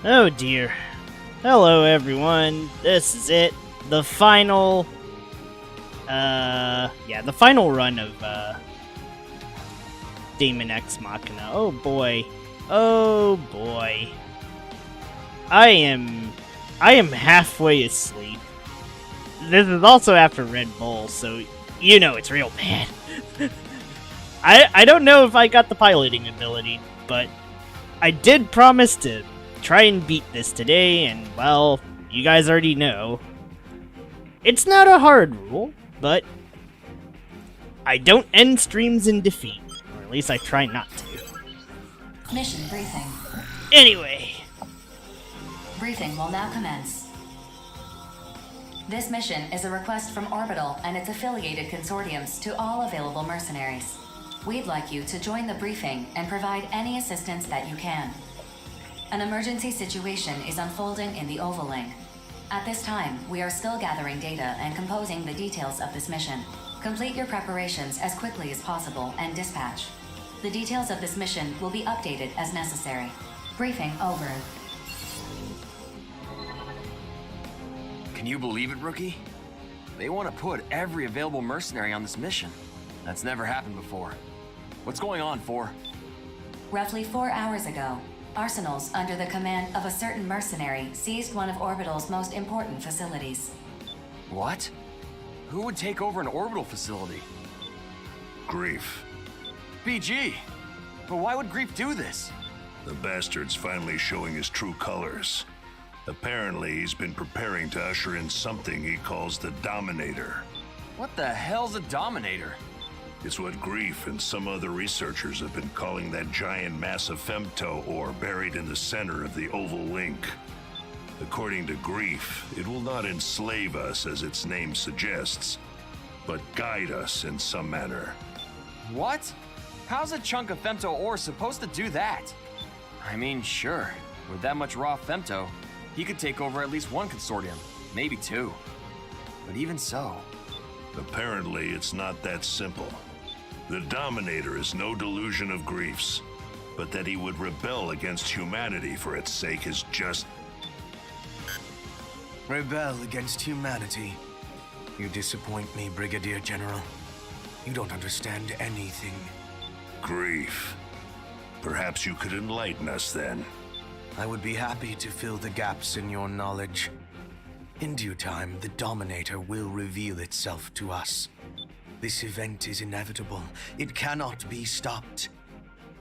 Oh dear. Hello everyone, this is it. The final... the final run of, DaemonxMachina. Oh boy. Oh boy. I am halfway asleep. This is also after Red Bull, so you know it's real bad. I don't know if I got the piloting ability, but I did promise to try and beat this today, and well, you guys already know. It's not a hard rule, but I don't end streams in defeat, or at least I try not to. Mission briefing. Anyway. Briefing will now commence. This mission is a request from Orbital and its affiliated consortiums to all available mercenaries. We'd like you to join the briefing and provide any assistance that you can. An emergency situation is unfolding in the Oval. At this time, we are still gathering data and composing the details of this mission. Complete your preparations as quickly as possible and dispatch. The details of this mission will be updated as necessary. Briefing over. Can you believe it, Rookie? They want to put every available mercenary on this mission. That's never happened before. What's going on, 4? Roughly 4 hours ago, Arsenals under the command of a certain mercenary seized one of Orbital's most important facilities. What? Who would take over an orbital facility? Grief. BG! But why would Grief do this? The bastard's finally showing his true colors. Apparently, he's been preparing to usher in something he calls the Dominator. What the hell's a Dominator? It's what Grief and some other researchers have been calling that giant mass of femto ore buried in the center of the Oval Link. According to Grief, it will not enslave us as its name suggests, but guide us in some manner. What? How's a chunk of femto ore supposed to do that? I mean, sure, with that much raw femto, he could take over at least one consortium, maybe 2. But even so... Apparently, it's not that simple. The Dominator is no delusion of Grief's, but that he would rebel against humanity for its sake is just... Rebel against humanity? You disappoint me, Brigadier General. You don't understand anything. Grief. Perhaps you could enlighten us then. I would be happy to fill the gaps in your knowledge. In due time, the Dominator will reveal itself to us. This event is inevitable. It cannot be stopped.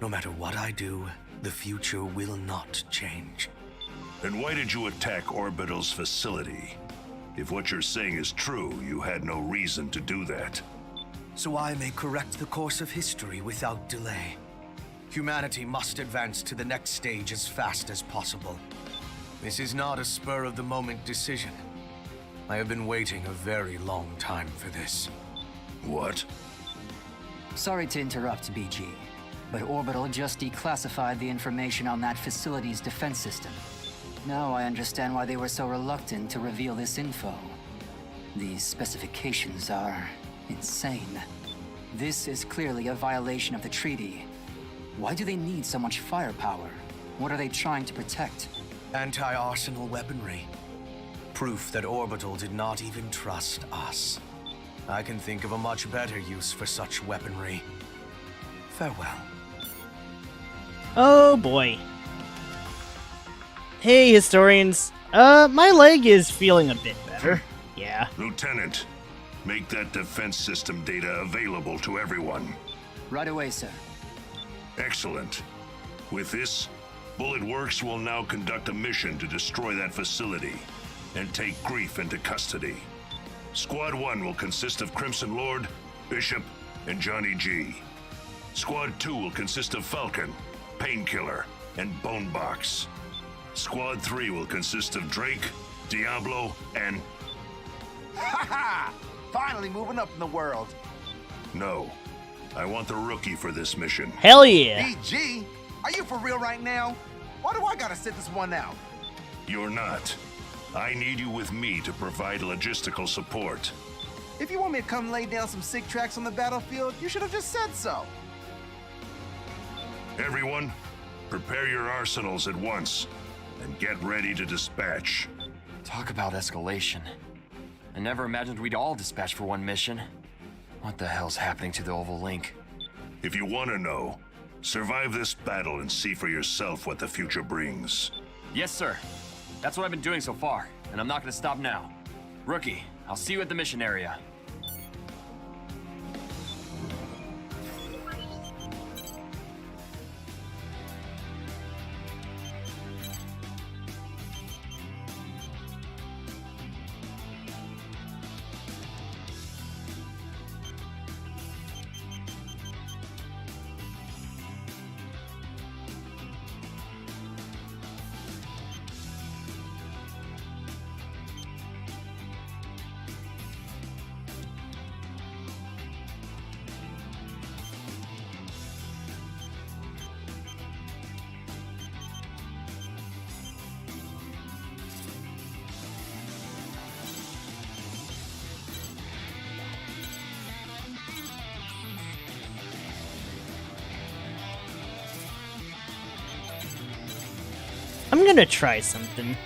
No matter what I do, the future will not change. Then why did you attack Orbital's facility? If what you're saying is true, you had no reason to do that. So I may correct the course of history without delay. Humanity must advance to the next stage as fast as possible. This is not a spur-of-the-moment decision. I have been waiting a very long time for this. What? Sorry to interrupt, BG, but Orbital just declassified the information on that facility's defense system. Now I understand why they were so reluctant to reveal this info. These specifications are insane. This is clearly a violation of the treaty. Why do they need so much firepower? What are they trying to protect? Anti-arsenal weaponry. Proof that Orbital did not even trust us. I can think of a much better use for such weaponry. Farewell. Oh boy. Hey historians, my leg is feeling a bit better. Yeah. Lieutenant, make that defense system data available to everyone. Right away, sir. Excellent. With this, Bullet Works will now conduct a mission to destroy that facility and take Grief into custody. Squad 1 will consist of Crimson Lord, Bishop, and Johnny G. Squad 2 will consist of Falcon, Painkiller, and Bonebox. Squad 3 will consist of Drake, Diablo, and... Ha-ha! Finally moving up in the world. No. I want the Rookie for this mission. Hell yeah. BG? Are you for real right now? Why do I gotta sit this one out? You're not. I need you with me to provide logistical support. If you want me to come lay down some sick tracks on the battlefield, you should have just said so. Everyone, prepare your arsenals at once and get ready to dispatch. Talk about escalation. I never imagined we'd all dispatch for one mission. What the hell's happening to the Oval Link? If you want to know, survive this battle and see for yourself what the future brings. Yes, sir. That's what I've been doing so far, and I'm not gonna stop now. Rookie, I'll see you at the mission area. I'm gonna try something.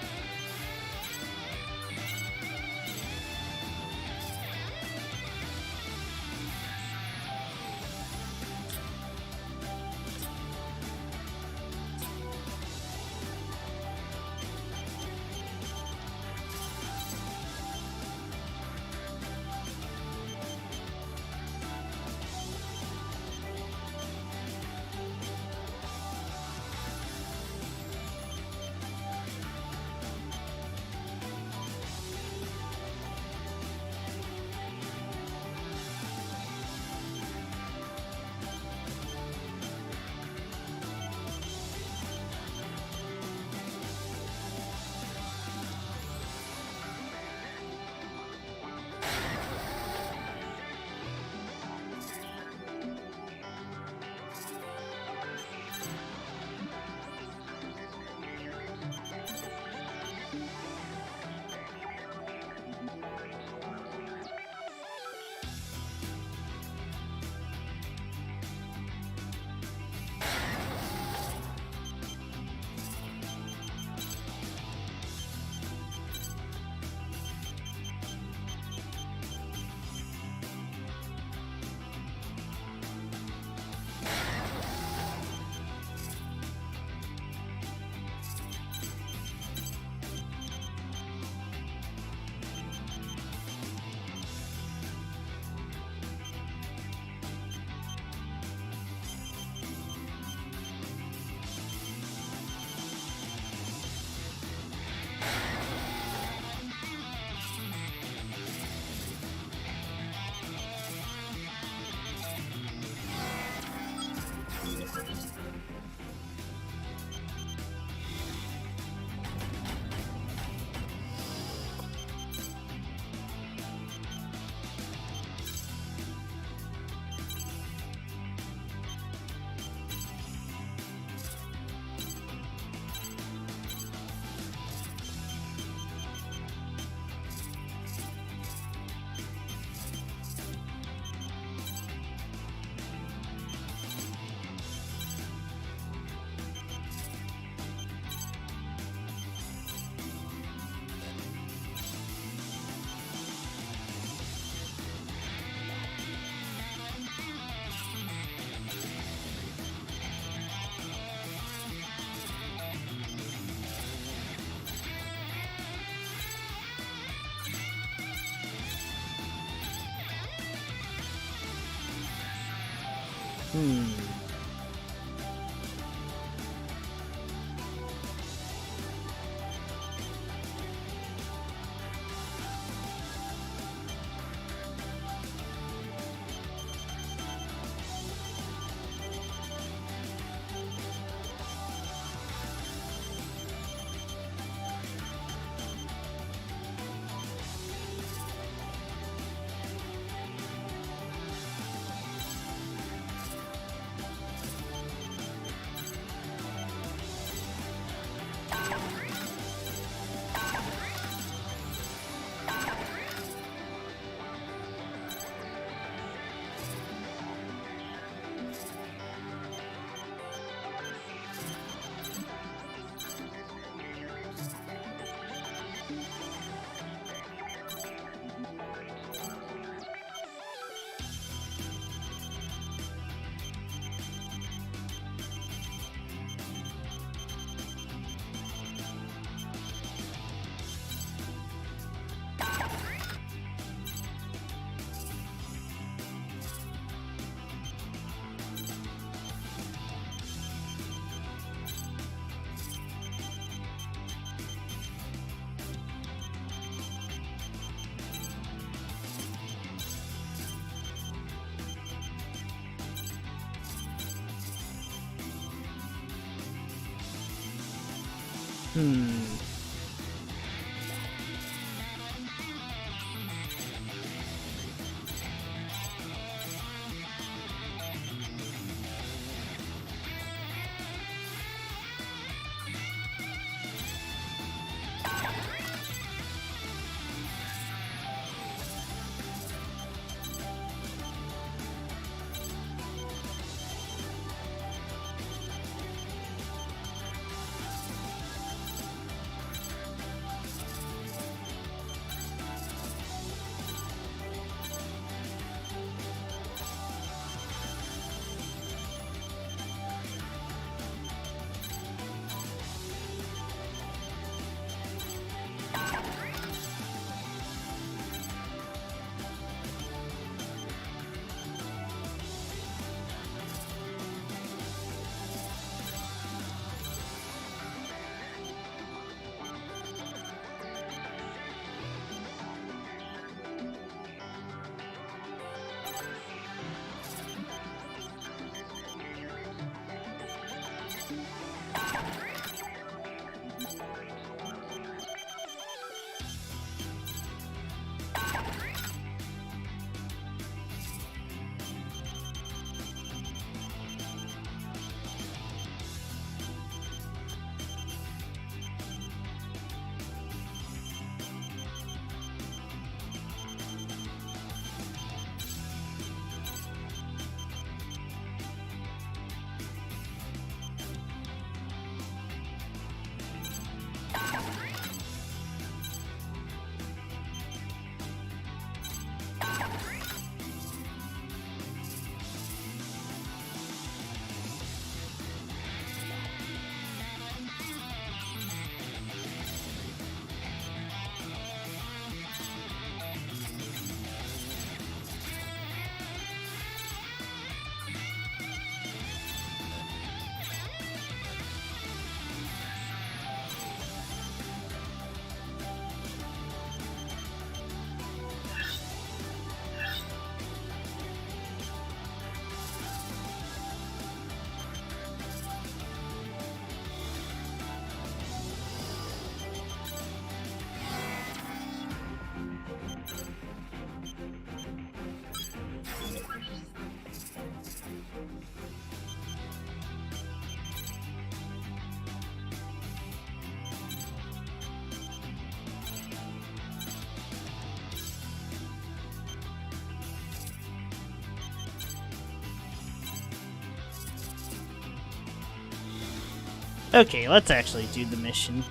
Okay, let's actually do the mission.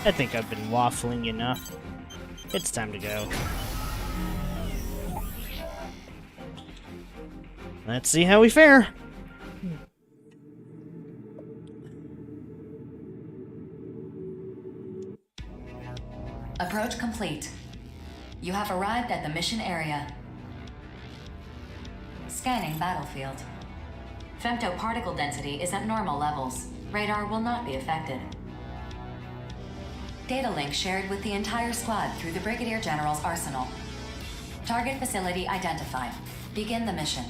I think I've been waffling enough. It's time to go. Let's see how we fare. Approach complete. You have arrived at the mission area. Scanning battlefield. Femto particle density is at normal levels. Radar will not be affected. Data link shared with the entire squad through the Brigadier General's arsenal. Target facility identified. Begin the mission.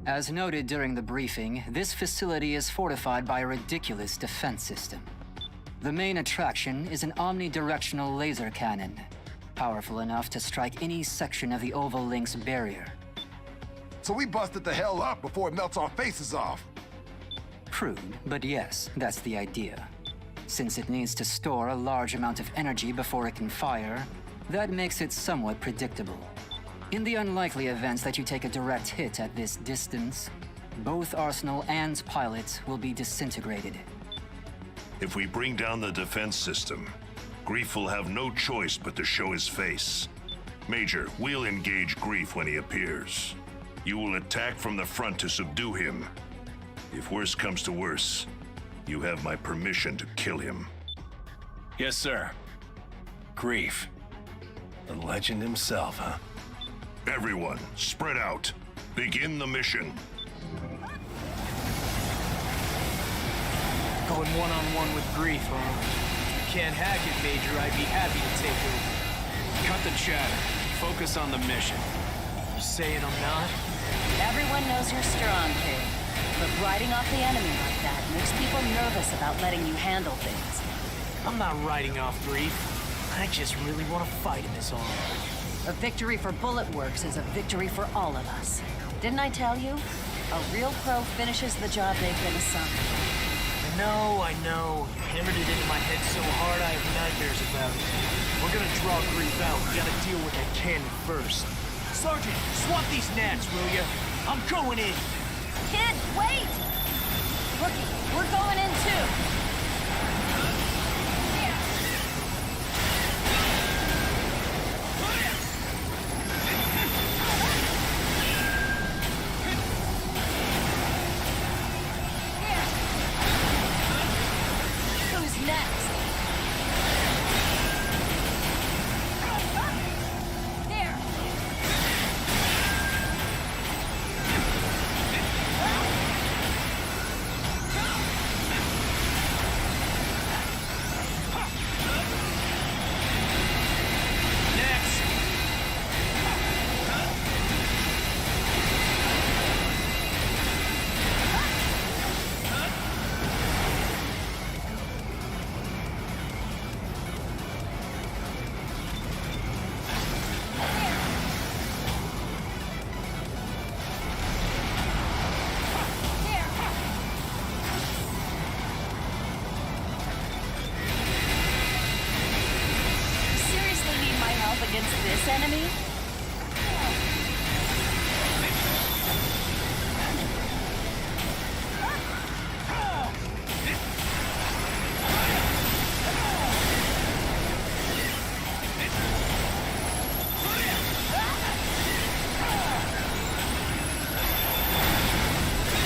As noted during the briefing, this facility is fortified by a ridiculous defense system. The main attraction is an omnidirectional laser cannon, powerful enough to strike any section of the Oval Link's barrier. So we busted the hell up before it melts our faces off. Crude, but yes, that's the idea. Since it needs to store a large amount of energy before it can fire, that makes it somewhat predictable. In the unlikely event that you take a direct hit at this distance, both Arsenal and pilots will be disintegrated. If we bring down the defense system, Grief will have no choice but to show his face. Major, we'll engage Grief when he appears. You will attack from the front to subdue him. If worse comes to worse, you have my permission to kill him. Yes, sir. Grief. The legend himself, huh? Everyone, spread out. Begin the mission. Going one-on-one with Grief, huh? If you can't hack it, Major, I'd be happy to take over. Cut the chatter. Focus on the mission. You saying I'm not? Everyone knows you're strong, kid. But riding off the enemy like that makes people nervous about letting you handle things. I'm not riding off Grief. I just really want to fight him is all. A victory for Bullet Works is a victory for all of us. Didn't I tell you? A real pro finishes the job they've been assigned. I know. You hammered it into my head so hard I have nightmares about it. We're gonna draw Grief out. We gotta deal with that cannon first. Sergeant, swap these gnats, will ya? I'm going in. Kid, wait! Rookie, we're going in too. Who's next? Here. Against this enemy?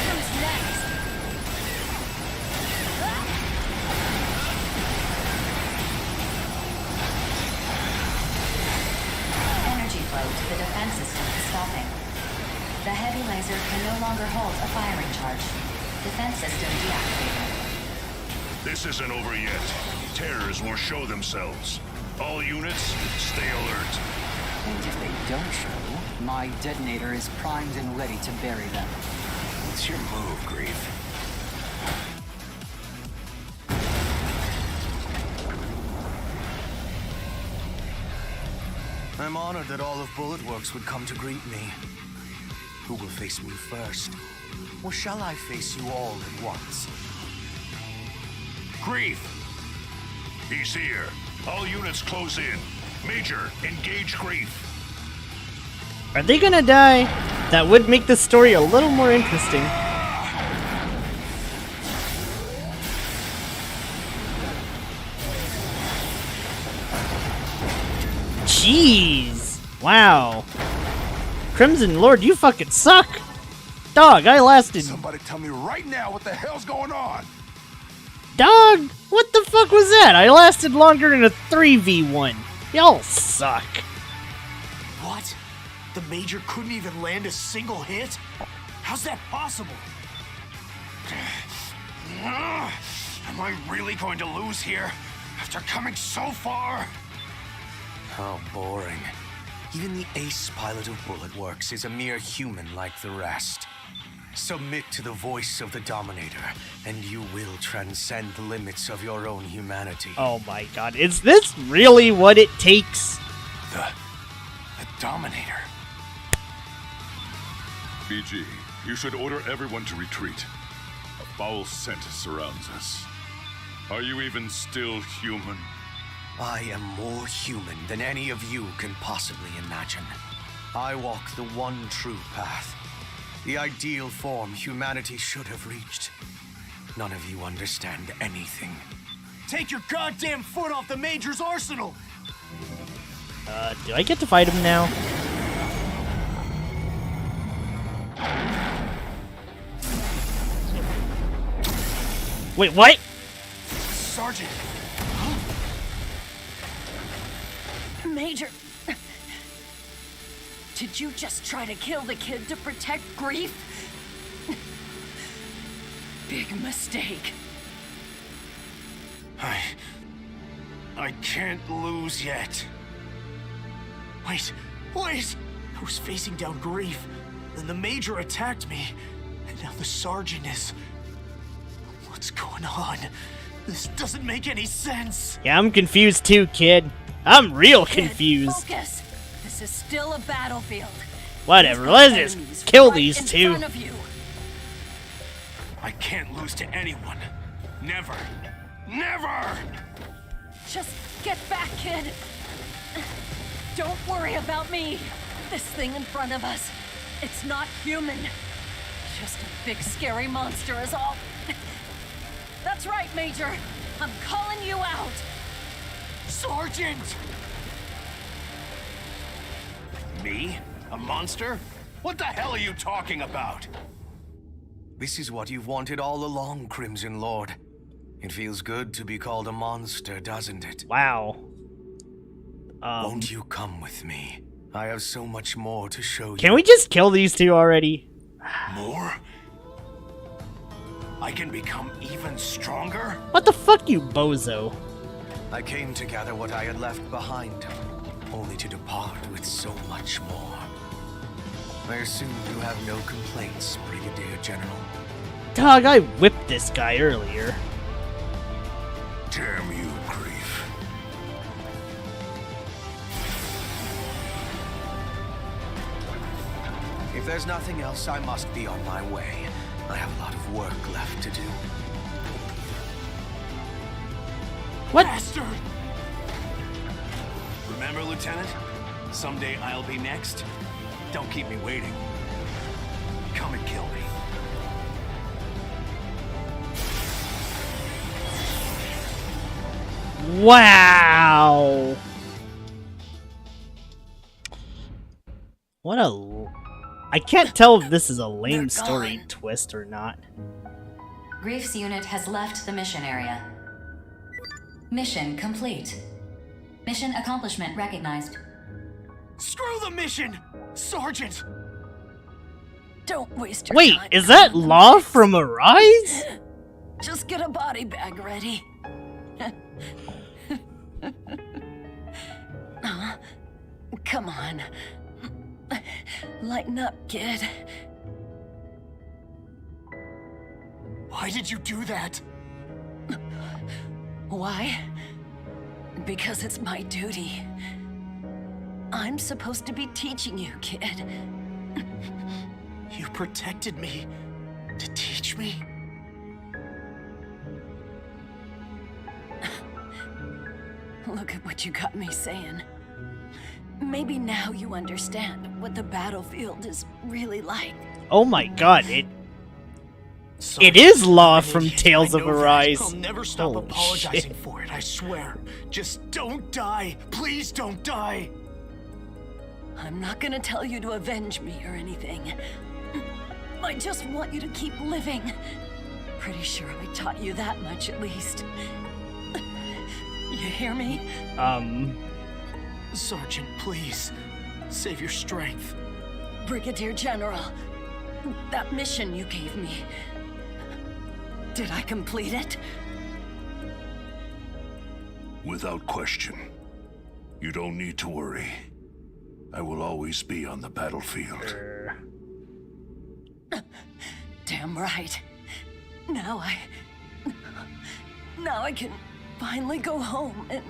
Who's next? Flow to the defense system is stopping. The heavy laser can no longer hold a firing charge. Defense system deactivated. This isn't over yet. Terrors will show themselves. All units, stay alert. And if they don't show, my detonator is primed and ready to bury them. What's your move, Grief? I'm honored that all of Bullet Works would come to greet me. Who will face me first? Or shall I face you all at once? Grief! He's here. All units close in. Major, engage Grief. Are they gonna die? That would make the story a little more interesting. Jeez! Wow. Crimson Lord, you fucking suck! Dog, I lasted... Somebody tell me right now what the hell's going on! Dog, what the fuck was that? I lasted longer than a 3v1. Y'all suck. What? The Major couldn't even land a single hit? How's that possible? Am I really going to lose here? After coming so far? How boring. Even the ace pilot of Bullet Works is a mere human like the rest. Submit to the voice of the Dominator, and you will transcend the limits of your own humanity. Oh my god, is this really what it takes? The Dominator. BG, you should order everyone to retreat. A foul scent surrounds us. Are you even still human? I am more human than any of you can possibly imagine. I walk the one true path. The ideal form humanity should have reached. None of you understand anything. Take your goddamn foot off the Major's arsenal! Do I get to fight him now? Wait, what? Sergeant! Major, did you just try to kill the kid to protect Grief? Big mistake. I can't lose yet. Wait! I was facing down Grief. Then the Major attacked me, and now the Sergeant is... What's going on? This doesn't make any sense. Yeah, I'm confused too, kid. I'm real confused. Focus. This is still a battlefield. Whatever, let's just kill these two. I can't lose to anyone. Never. Never! Just get back, kid. Don't worry about me. This thing in front of us, it's not human. Just a big scary monster is all. That's right, Major. I'm calling you out. Sergeant! Me? A monster? What the hell are you talking about? This is what you've wanted all along, Crimson Lord. It feels good to be called a monster, doesn't it? Wow. Won't you come with me? I have so much more to show you. Can we just kill these two already? More? I can become even stronger? What the fuck, you bozo? I came to gather what I had left behind, only to depart with so much more. I assume you have no complaints, Brigadier General. Dog, I whipped this guy earlier. Damn you, Grief. If there's nothing else, I must be on my way. I have a lot of work left to do. What? Bastard! Remember, Lieutenant? Someday I'll be next. Don't keep me waiting. Come and kill me. Wow! What a... I can't tell if this is a lame story twist or not. Grief's unit has left the mission area. Mission complete. Mission accomplishment recognized. Screw the mission! Sergeant! Don't waste your Wait, time. is that Law from Arise? Just get a body bag ready. Come on. Lighten up, kid. Why did you do that? Why? Because it's my duty. I'm supposed to be teaching you, kid. You protected me to teach me? Look at what you got me saying. Maybe now you understand what the battlefield is really like. Oh my god, it is Law from Tales of Arise. I'll never stop Holy apologizing shit. for it, I swear. Just don't die. Please don't die. I'm not gonna tell you to avenge me or anything. I just want you to keep living. Pretty sure I taught you that much at least. You hear me? Sergeant, please. Save your strength. Brigadier General, that mission you gave me, did I complete it? Without question. You don't need to worry. I will always be on the battlefield. Damn right. Now I can finally go home and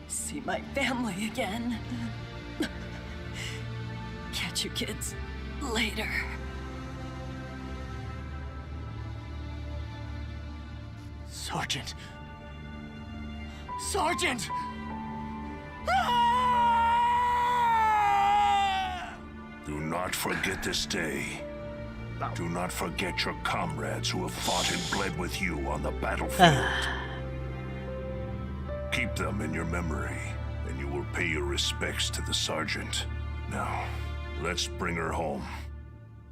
see my family again. Catch you kids later. Sergeant. Sergeant! Do not forget this day. Do not forget your comrades who have fought and bled with you on the battlefield. Keep them in your memory, and you will pay your respects to the sergeant. Now, let's bring her home.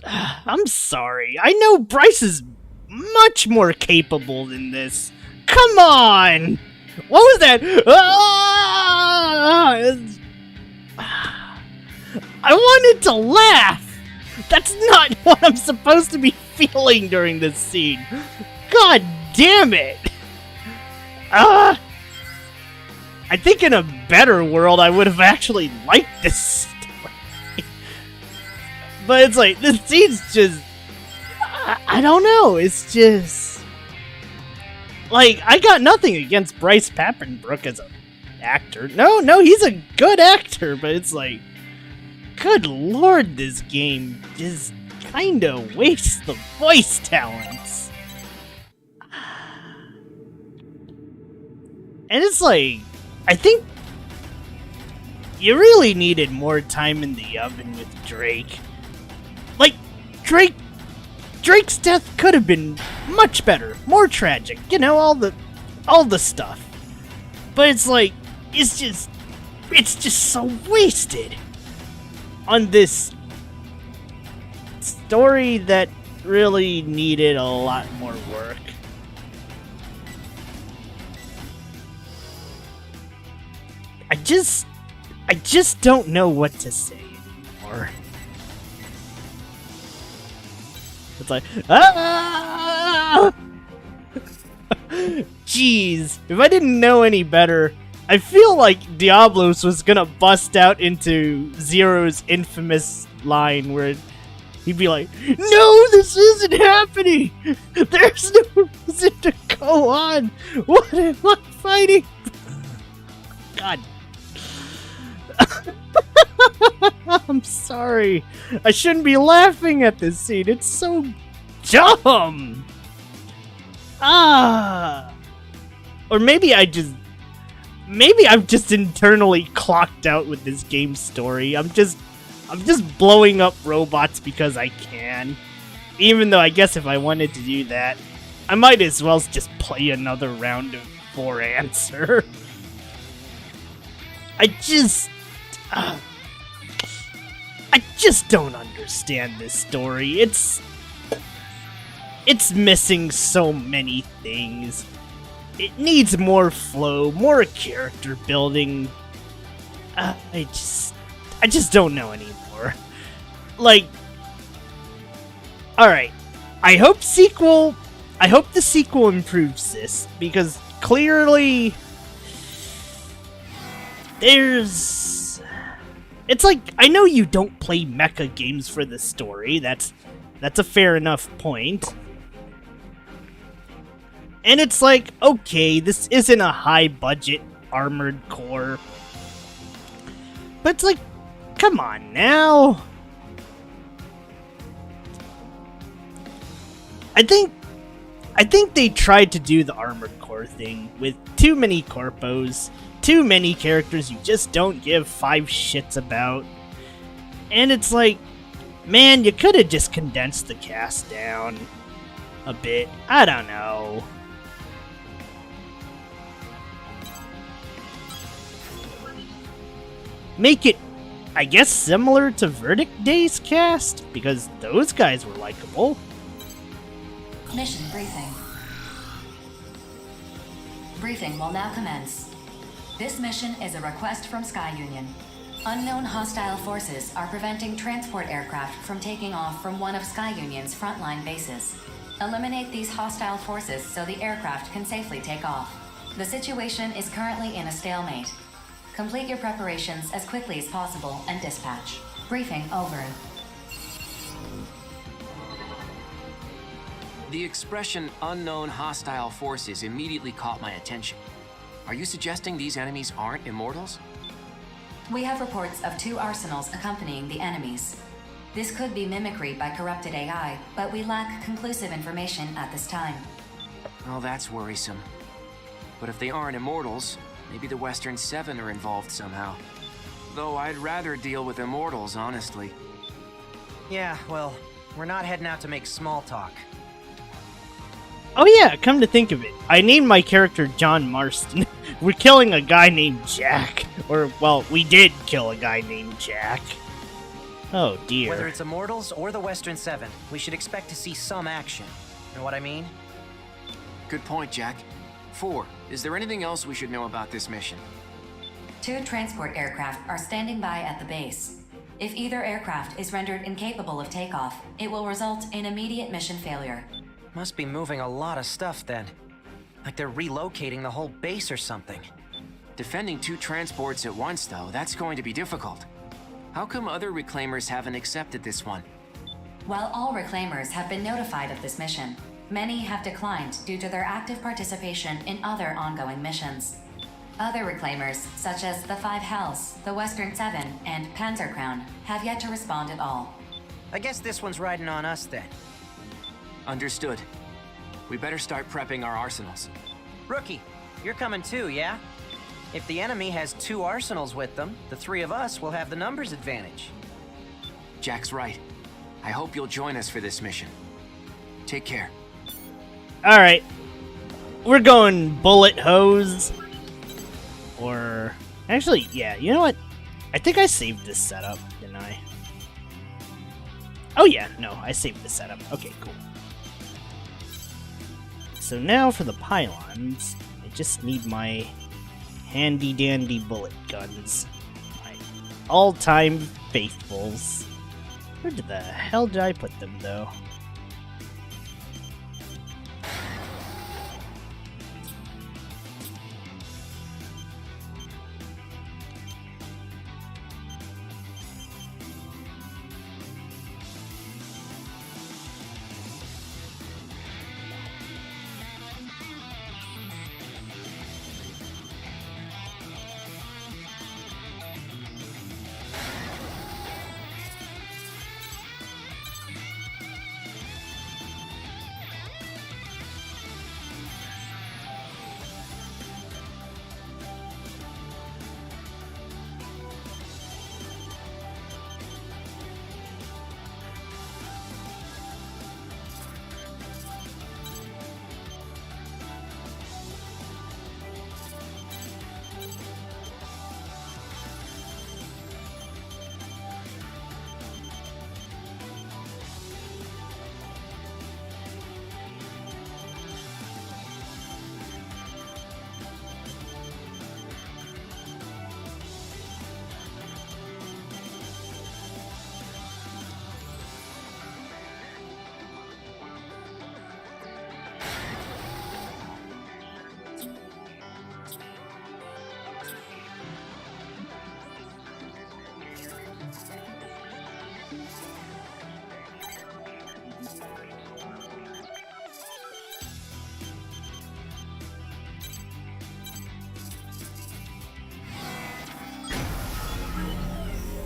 I'm sorry. I know Bryce is much more capable than this. Come on! What was that? I wanted to laugh! That's not what I'm supposed to be feeling during this scene. God damn it! I I think in a better world, I would have actually liked this story. But it's like, this scene's just... I don't know, it's just... Like, I got nothing against Bryce Papenbrook as an actor. No, he's a good actor, but it's like... Good lord, this game just kinda wastes the voice talents. And it's like... I think you really needed more time in the oven with Drake. Like, Drake's death could have been much better, more tragic, you know, all the stuff. But it's like, it's just so wasted on this story that really needed a lot more work. I just don't know what to say anymore. It's like, jeez, if I didn't know any better, I feel like Diablos was gonna bust out into Zero's infamous line where he'd be like, no, this isn't happening! There's no reason to go on! What am I fighting? God. I'm sorry. I shouldn't be laughing at this scene. It's so dumb. Or maybe I've just internally clocked out with this game story. I'm just blowing up robots because I can. Even though I guess if I wanted to do that, I might as well just play another round of 4 Answer. I just don't understand this story. It's missing so many things. It needs more flow, more character building. I just don't know anymore. Like, alright. I hope the sequel improves this, because clearly it's like, I know you don't play mecha games for the story, that's a fair enough point. And it's like, okay, this isn't a high-budget Armored Core. But it's like, come on now. I think they tried to do the Armored Core thing with too many corpos, too many characters you just don't give 5 shits about. And it's like, man, you could have just condensed the cast down a bit. I don't know. Make it, I guess, similar to Verdict Day's cast, because those guys were likable. Mission briefing. Briefing will now commence. This mission is a request from Sky Union. Unknown hostile forces are preventing transport aircraft from taking off from one of Sky Union's frontline bases. Eliminate these hostile forces so the aircraft can safely take off. The situation is currently in a stalemate. Complete your preparations as quickly as possible and dispatch. Briefing over. The expression unknown hostile forces immediately caught my attention. Are you suggesting these enemies aren't immortals? We have reports of 2 arsenals accompanying the enemies. This could be mimicry by corrupted AI, but we lack conclusive information at this time. Well, that's worrisome. But if they aren't immortals, maybe the Western Seven are involved somehow. Though I'd rather deal with immortals, honestly. Yeah, well, we're not heading out to make small talk. Oh yeah, come to think of it, I named my character John Marston. We're killing a guy named Jack. Or, well, we did kill a guy named Jack. Oh dear. Whether it's Immortals or the Western Seven, we should expect to see some action. Know what I mean? Good point, Jack. 4, is there anything else we should know about this mission? 2 transport aircraft are standing by at the base. If either aircraft is rendered incapable of takeoff, it will result in immediate mission failure. Must be moving a lot of stuff then. Like they're relocating the whole base or something. Defending 2 transports at once, though, that's going to be difficult. How come other reclaimers haven't accepted this one? While all reclaimers have been notified of this mission, many have declined due to their active participation in other ongoing missions. Other reclaimers, such as the 5 Hells, the Western 7, and Panzer Crown, have yet to respond at all. I guess this one's riding on us then. Understood. We better start prepping our arsenals. Rookie, you're coming too, yeah? If the enemy has 2 arsenals with them, the 3 of us will have the numbers advantage. Jack's right. I hope you'll join us for this mission. Take care. Alright. We're going bullet hose. Or... Actually, yeah, you know what? I think I saved this setup, didn't I? Oh yeah, no, I saved the setup. Okay, cool. So now for the pylons, I just need my handy-dandy bullet guns. My all-time faithfuls. Where the hell did I put them, though?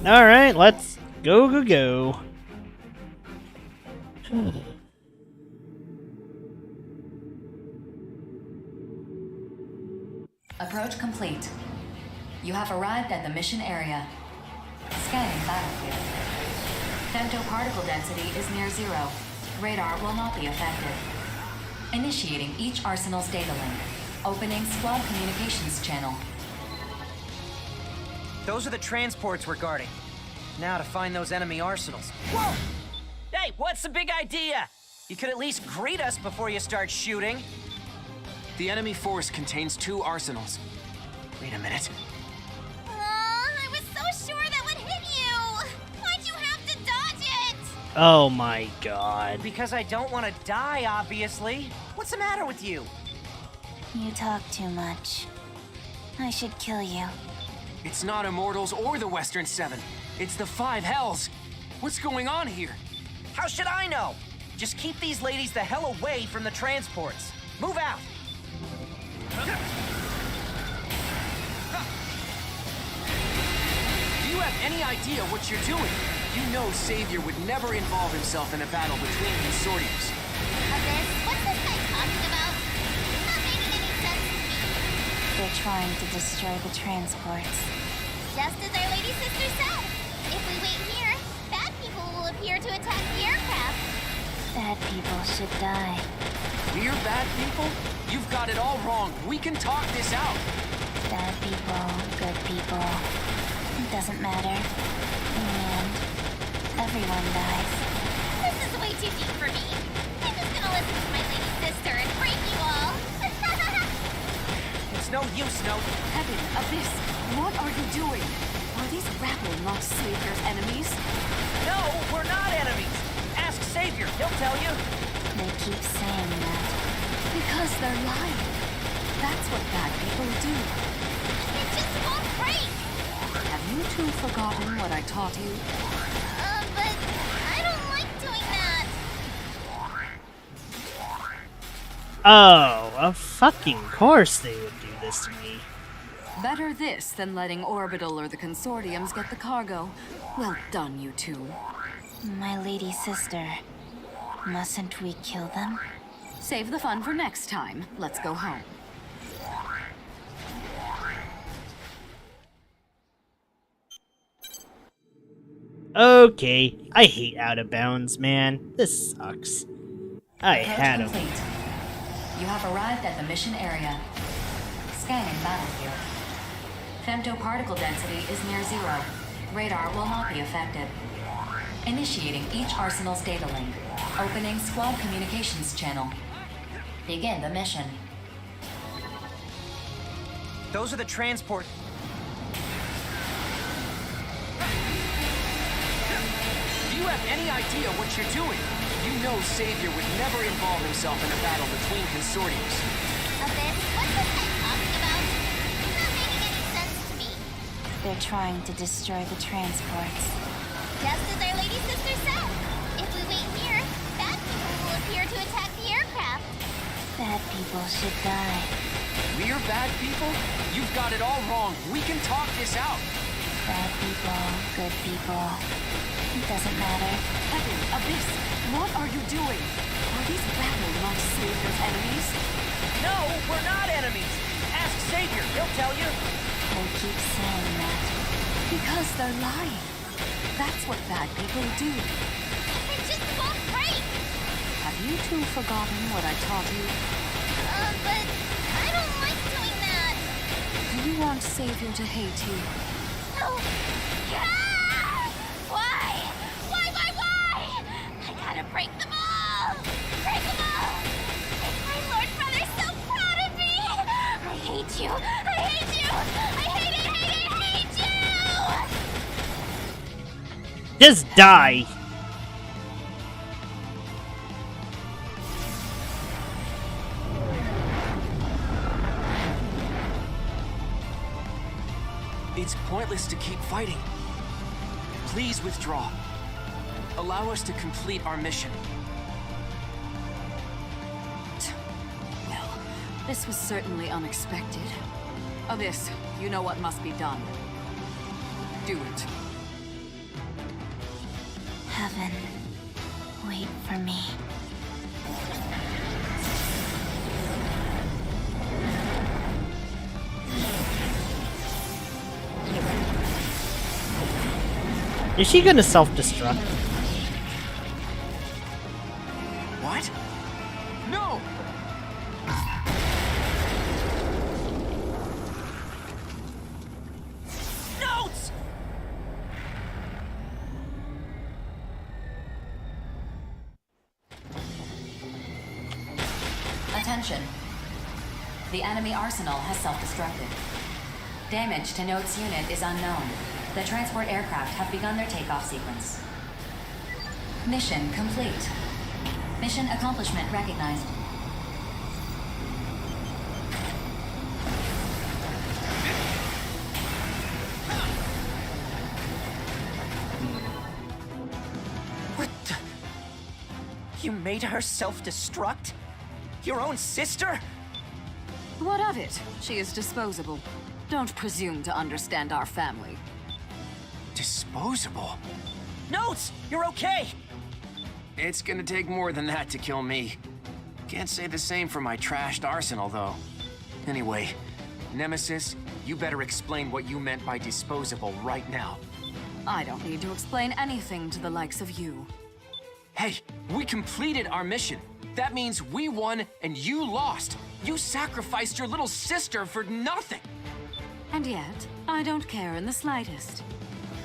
Alright, let's go. Approach complete. You have arrived at the mission area. Scanning battlefield. Femtoparticle density is near 0. Radar will not be affected. Initiating each arsenal's data link. Opening squad communications channel. Those are the transports we're guarding. Now to find those enemy arsenals. Whoa! Hey, what's the big idea? You could at least greet us before you start shooting. The enemy force contains 2 arsenals. Wait a minute. I was so sure that would hit you! Why'd you have to dodge it? Oh my god. Because I don't want to die, obviously. What's the matter with you? You talk too much. I should kill you. It's not Immortals or the Western 7. It's the 5 Hells. What's going on here? How should I know? Just keep these ladies the hell away from the transports. Move out! Do you have any idea what you're doing? You know Savior would never involve himself in a battle between consortiums. Abyss, what's this guy talking about? It's not making any sense to me. They're trying to destroy the transports. Just as our lady sister said. If we wait here, bad people will appear to attack the aircraft. Bad people should die. We're bad people? You've got it all wrong. We can talk this out. Bad people, good people. It doesn't matter. In the end, everyone dies. This is way too deep for me. I'm just gonna listen to my lady sister and break you all. It's no use, Note. Heaven, Abyss, what are you doing? Are these rabble not Savior's enemies? No, we're not enemies. Ask Savior, he'll tell you. They keep saying that. Because they're lying. That's what bad people do. It just won't break! Have you two forgotten what I taught you? But I don't like doing that. Oh, of fucking course they would do this to me. Better this than letting Orbital or the Consortiums get the cargo. Well done, you two. My lady sister, mustn't we kill them? Save the fun for next time. Let's go home. Okay, I hate Out of Bounds, man. This sucks. I Approach had him. complete. You have arrived at the mission area. Scanning battlefield. Femtoparticle density is near zero. Radar will not be affected. Initiating each arsenal's data link. Opening squad communications channel. Begin the mission. Those are the transport. Do you have any idea what you're doing? You know Savior would never involve himself in a battle between consortiums. Abyss, what's this guy talking about? It's not making any sense to me. They're trying to destroy the transports. Just as our lady sister said. If we wait here, bad people will appear to attack the aircraft. Bad people should die. We're bad people? You've got it all wrong. We can talk this out. Bad people, good people. It doesn't matter. Heaven, Abyss, what are you doing? Are these battle not Savior's enemies? No, we're not enemies. Ask Savior, he'll tell you. They keep saying that. Because they're lying. That's what bad people do. It just won't break! Have you two forgotten what I taught you? But I don't like doing that. Do you want Savior to hate you? No. Yeah! Why? Why? I gotta break them all! Break them all! Make my Lord Brother so proud of me! I hate you! I hate you! I hate you! Just die. It's pointless to keep fighting. Please withdraw. Allow us to complete our mission. Well, this was certainly unexpected. Abyss, you know what must be done. Do it. Heaven, wait for me. Is she gonna self-destruct? What? No! Notes! Attention. The enemy arsenal has self-destructed. Damage to Note's unit is unknown. The transport aircraft have begun their takeoff sequence. Mission complete. Mission accomplishment recognized. What the? You made her self-destruct? Your own sister? What of it? She is disposable. Don't presume to understand our family. Disposable? Notes! You're okay! It's gonna take more than that to kill me. Can't say the same for my trashed arsenal, though. Anyway, Nemesis, you better explain what you meant by disposable right now. I don't need to explain anything to the likes of you. Hey, we completed our mission. That means we won and you lost. You sacrificed your little sister for nothing. And yet, I don't care in the slightest.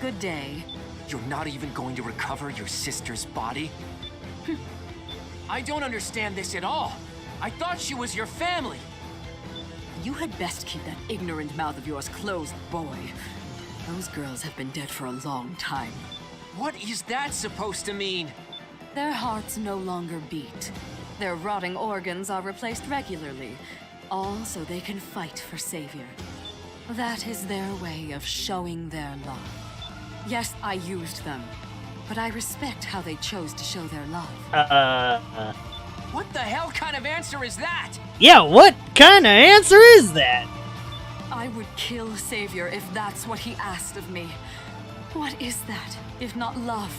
Good day. You're not even going to recover your sister's body? I don't understand this at all. I thought she was your family. You had best keep that ignorant mouth of yours closed, boy. Those girls have been dead for a long time. What is that supposed to mean? Their hearts no longer beat. Their rotting organs are replaced regularly, all so they can fight for Savior. That is their way of showing their love. Yes, I used them, but I respect how they chose to show their love. What the hell kind of answer is that? Yeah, what kind of answer is that? I would kill Savior if that's what he asked of me. What is that, if not love?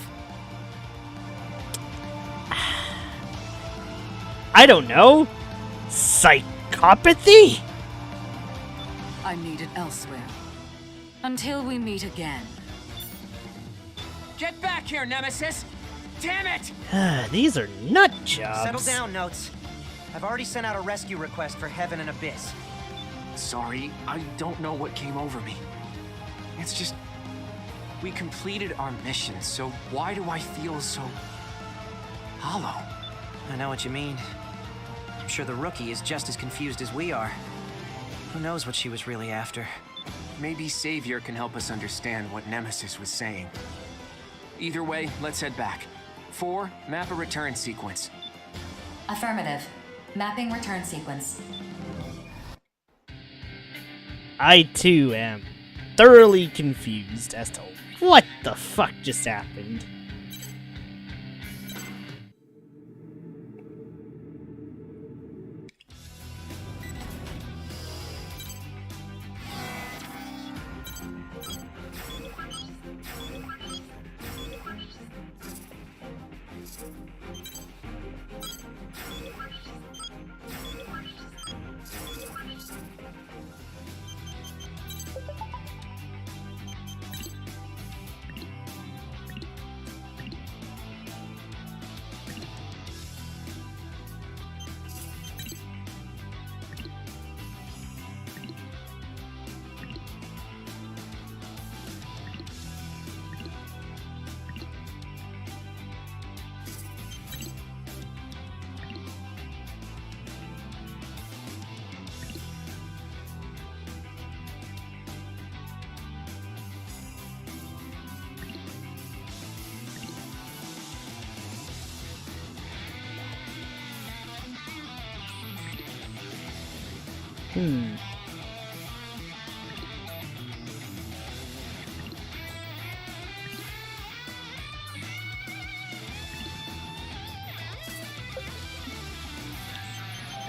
I don't know. Psychopathy? I need it elsewhere. Until we meet again. Get back here, Nemesis! Damn it! These are nut jobs. Settle down, Notes. I've already sent out a rescue request for Heaven and Abyss. Sorry, I don't know what came over me. It's just... we completed our mission, so why do I feel so... hollow? I know what you mean. I'm sure the rookie is just as confused as we are. Who knows what she was really after? Maybe Savior can help us understand what Nemesis was saying. Either way, let's head back. 4, map a return sequence. Affirmative. Mapping return sequence. I too am thoroughly confused as to what the fuck just happened.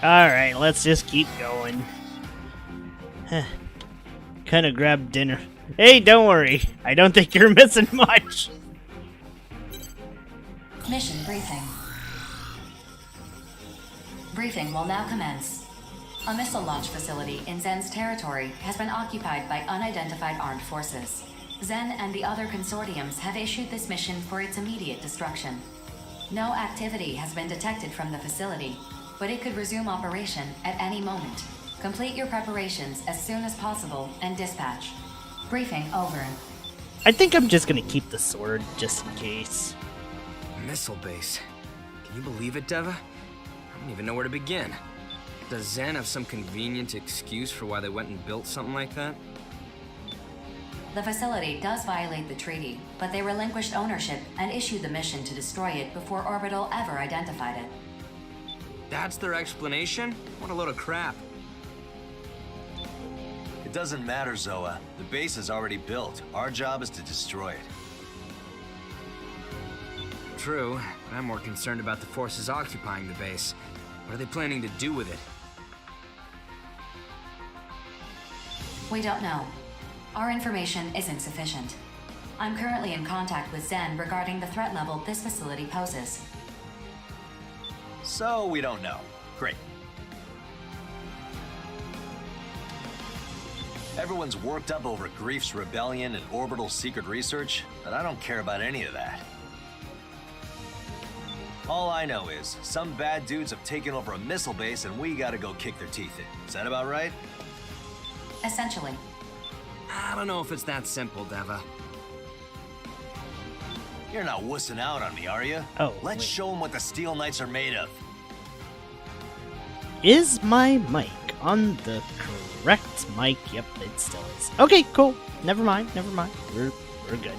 Alright, let's just keep going. Kinda grab dinner. Hey, don't worry. I don't think you're missing much. Mission briefing. Briefing will now commence. A missile launch facility in Zen's territory has been occupied by unidentified armed forces. Zen and the other consortiums have issued this mission for its immediate destruction. No activity has been detected from the facility, but it could resume operation at any moment. Complete your preparations as soon as possible and dispatch. Briefing over. I think I'm just gonna keep the sword, just in case. Missile base. Can you believe it, Deva? I don't even know where to begin. Does Zen have some convenient excuse for why they went and built something like that? The facility does violate the treaty, but they relinquished ownership and issued the mission to destroy it before Orbital ever identified it. That's their explanation? What a load of crap. It doesn't matter, Zoa. The base is already built. Our job is to destroy it. True, but I'm more concerned about the forces occupying the base. What are they planning to do with it? We don't know. Our information isn't sufficient. I'm currently in contact with Zen regarding the threat level this facility poses. So we don't know. Great. Everyone's worked up over Grief's rebellion and Orbital's secret research, but I don't care about any of that. All I know is, some bad dudes have taken over a missile base and we gotta go kick their teeth in. Is that about right? Essentially. I don't know if it's that simple, Deva. You're not wussing out on me, are you? Oh, let's show them what the Steel Knights are made of. Is my mic on the correct mic? Yep, it still is. Okay, cool. Never mind. We're good.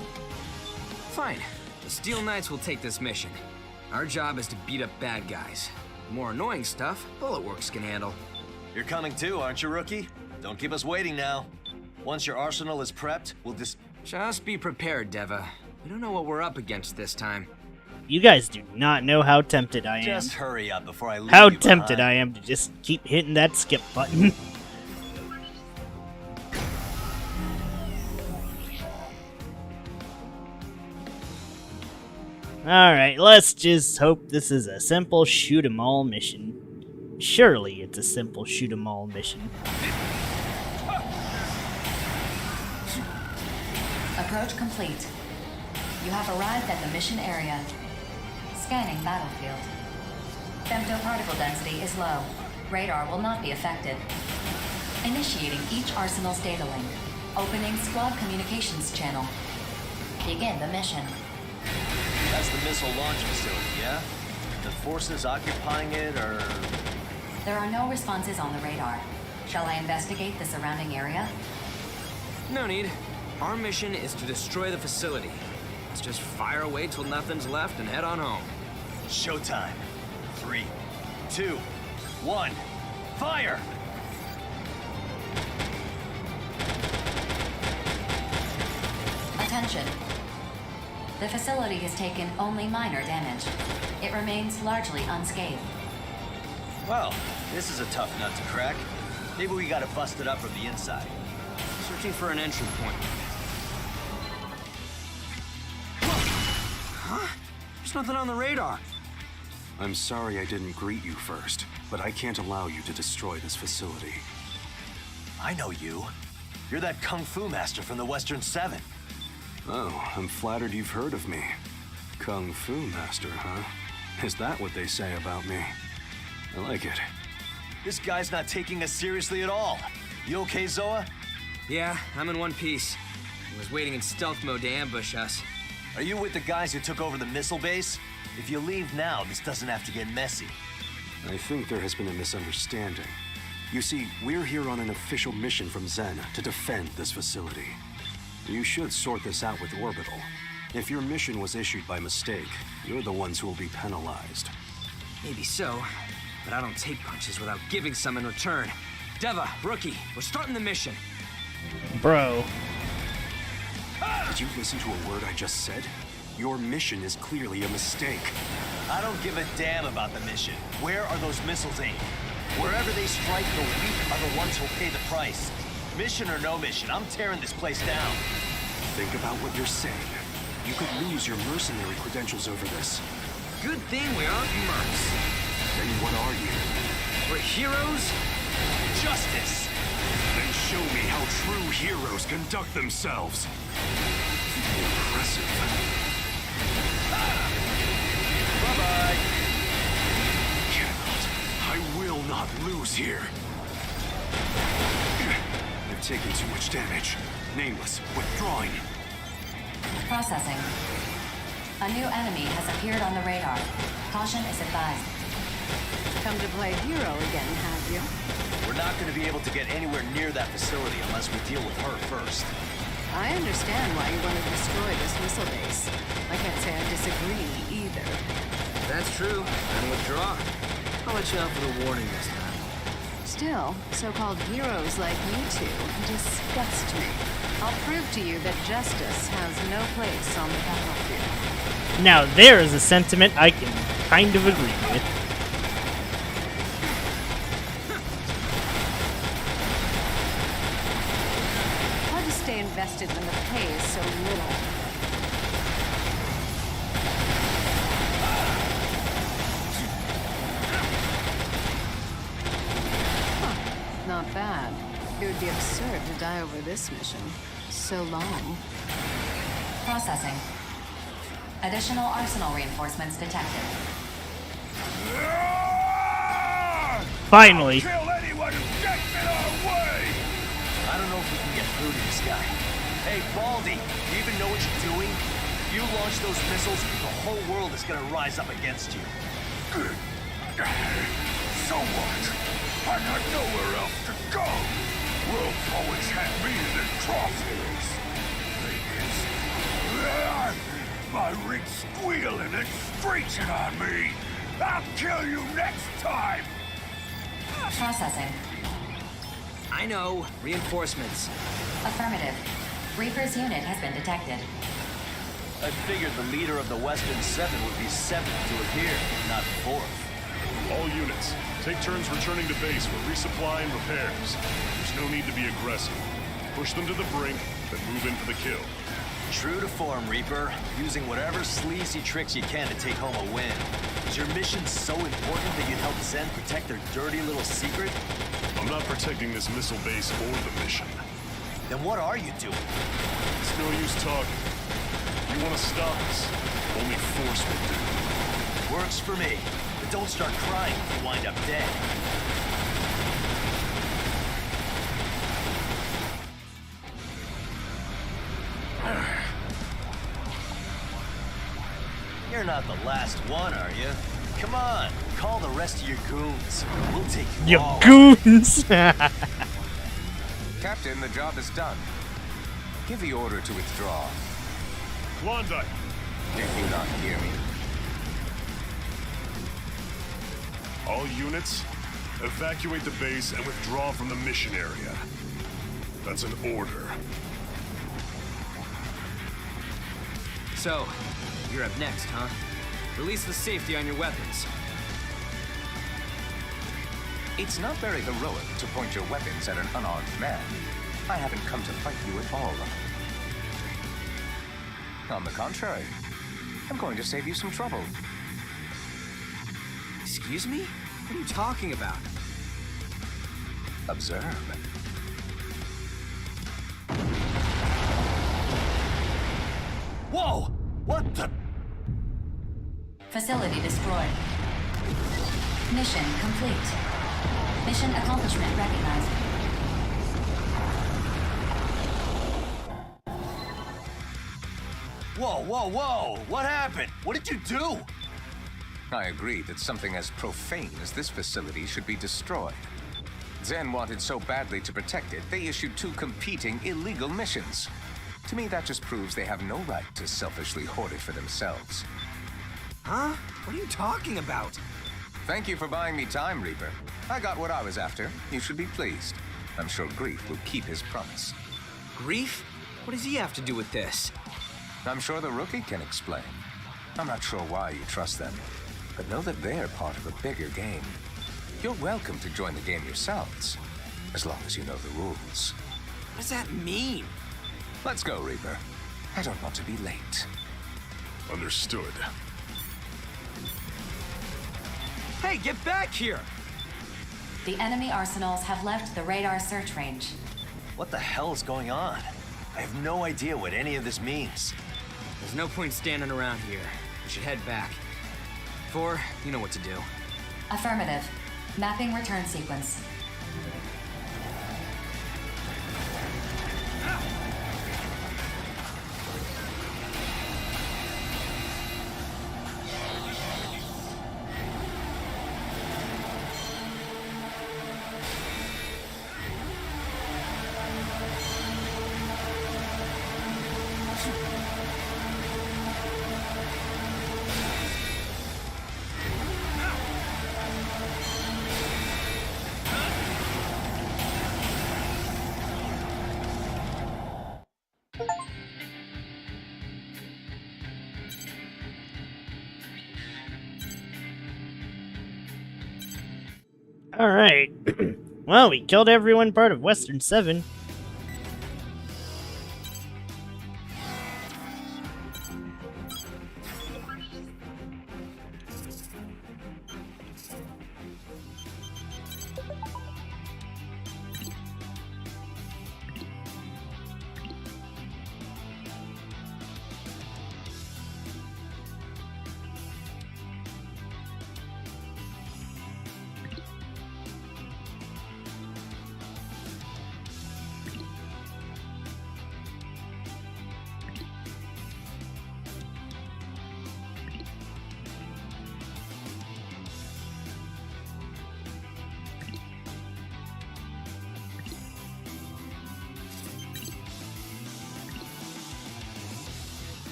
Fine. The Steel Knights will take this mission. Our job is to beat up bad guys. More annoying stuff, Bulletworks can handle. You're coming too, aren't you, Rookie? Don't keep us waiting now. Once your arsenal is prepped, we'll Just be prepared, Deva. We don't know what we're up against this time. You guys do not know how tempted I am. Just hurry up before I leave How you tempted behind. I am to just keep hitting that skip button. Alright, let's just hope this is a simple shoot-em-all mission. Surely it's a simple shoot-em-all mission. Approach complete. You have arrived at the mission area. Scanning battlefield. Femtoparticle density is low. Radar will not be affected. Initiating each arsenal's data link. Opening squad communications channel. Begin the mission. That's the missile launch facility, yeah? The forces occupying it are... There are no responses on the radar. Shall I investigate the surrounding area? No need. Our mission is to destroy the facility. Let's just fire away till nothing's left and head on home. Showtime. 3, 2, 1, fire! Attention. The facility has taken only minor damage. It remains largely unscathed. Well, this is a tough nut to crack. Maybe we gotta bust it up from the inside. Searching for an entry point. Huh? There's nothing on the radar. I'm sorry I didn't greet you first, but I can't allow you to destroy this facility. I know you. You're that Kung Fu master from the Western Seven. Oh, I'm flattered you've heard of me. Kung Fu master, huh? Is that what they say about me? I like it. This guy's not taking us seriously at all. You okay, Zoa? Yeah, I'm in one piece. I was waiting in stealth mode to ambush us. Are you with the guys who took over the missile base? If you leave now, this doesn't have to get messy. I think there has been a misunderstanding. You see, we're here on an official mission from Zen to defend this facility. You should sort this out with Orbital. If your mission was issued by mistake, you're the ones who will be penalized. Maybe so, but I don't take punches without giving some in return. Deva, Rookie, we're starting the mission. Bro. Did you listen to a word I just said? Your mission is clearly a mistake. I don't give a damn about the mission. Where are those missiles aimed? Wherever they strike, the weak are the ones who'll pay the price. Mission or no mission, I'm tearing this place down. Think about what you're saying. You could lose your mercenary credentials over this. Good thing we aren't mercs. Then what are you? We're heroes? Justice! Then show me how true heroes conduct themselves. Impressive. Bye-bye. Cannot. I will not lose here. You've taken too much damage. Nameless, withdrawing. Processing. A new enemy has appeared on the radar. Caution is advised. Come to play hero again, have you? We're not going to be able to get anywhere near that facility unless we deal with her first. I understand why you want to destroy this missile base. I can't say I disagree either. That's true. Then withdraw. I'll let you out for the warning this time. Still, so-called heroes like you two disgust me. I'll prove to you that justice has no place on the battlefield. Now there is a sentiment I can kind of agree with. Hard to stay invested when the pay is so little. Not bad. It would be absurd to die over this mission. So long. Processing. Additional arsenal reinforcements detected. Finally. Kill anyone who gets in our way! I don't know if we can get through to this guy. Hey, Baldy, do you even know what you're doing? If you launch those missiles, the whole world is gonna rise up against you. So what? I got nowhere else to go. World's always had me in their crosshairs. Thing is, my rig's squealing and screeching on me. I'll kill you next time. Processing. I know. Reinforcements. Affirmative. Reaper's unit has been detected. I figured the leader of the Western 7 would be 7th to appear, not 4th. All units, take turns returning to base for resupply and repairs. There's no need to be aggressive. Push them to the brink, then move in for the kill. True to form, Reaper. Using whatever sleazy tricks you can to take home a win. Is your mission so important that you'd help Zen protect their dirty little secret? I'm not protecting this missile base or the mission. Then what are you doing? It's no use talking. You want to stop us? Only force will do. Works for me. But don't start crying if you wind up dead. You're not the last one, are you? Come on, call the rest of your goons. We'll take you Your all. goons! Captain, the job is done. Give the order to withdraw. Klondike! Did you not hear me? All units, evacuate the base and withdraw from the mission area. That's an order. So, you're up next, huh? Release the safety on your weapons. It's not very heroic to point your weapons at an unarmed man. I haven't come to fight you at all. On the contrary, I'm going to save you some trouble. Excuse me? What are you talking about? Observe. Whoa! What the? Facility destroyed. Mission complete. Mission accomplishment recognized. Whoa, whoa, whoa! What happened? What did you do? I agree that something as profane as this facility should be destroyed. Zen wanted so badly to protect it, they issued 2 competing illegal missions. To me, that just proves they have no right to selfishly hoard it for themselves. Huh? What are you talking about? Thank you for buying me time, Reaper. I got what I was after. You should be pleased. I'm sure Grief will keep his promise. Grief? What does he have to do with this? I'm sure the rookie can explain. I'm not sure why you trust them, but know that they're part of a bigger game. You're welcome to join the game yourselves, as long as you know the rules. What does that mean? Let's go, Reaper. I don't want to be late. Understood. Hey, get back here! The enemy arsenals have left the radar search range. What the hell is going on? I have no idea what any of this means. There's no point standing around here. We should head back. 4, you know what to do. Affirmative. Mapping return sequence. Alright. Well, we killed everyone part of Western 7.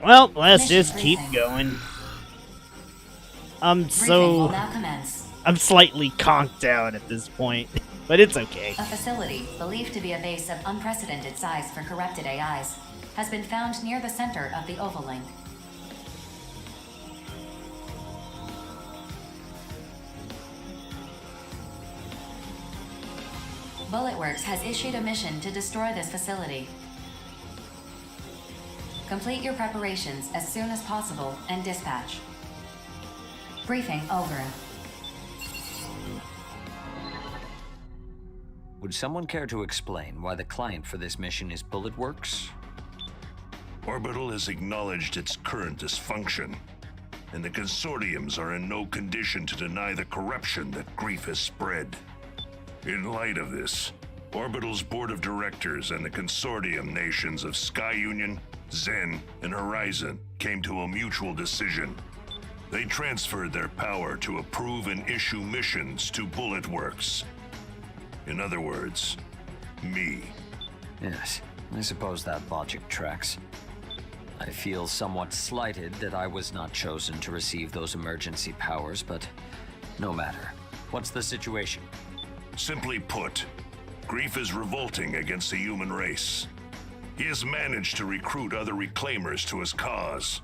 Well, let's Mission just keep briefing. going. Briefing will now commence. I'm slightly conked out at this point, but it's okay. A facility, believed to be a base of unprecedented size for corrupted AIs, has been found near the center of the Oval Link. Bulletworks has issued a mission to destroy this facility. Complete your preparations as soon as possible and dispatch. Briefing over. Would someone care to explain why the client for this mission is Bulletworks? Orbital has acknowledged its current dysfunction, and the consortiums are in no condition to deny the corruption that Grief has spread. In light of this, Orbital's board of directors and the consortium nations of Sky Union, Zen, and Horizon came to a mutual decision. They transferred their power to approve and issue missions to Bulletworks. In other words, me. Yes, I suppose that logic tracks. I feel somewhat slighted that I was not chosen to receive those emergency powers, but no matter. What's the situation? Simply put, Grief is revolting against the human race. He has managed to recruit other reclaimers to his cause.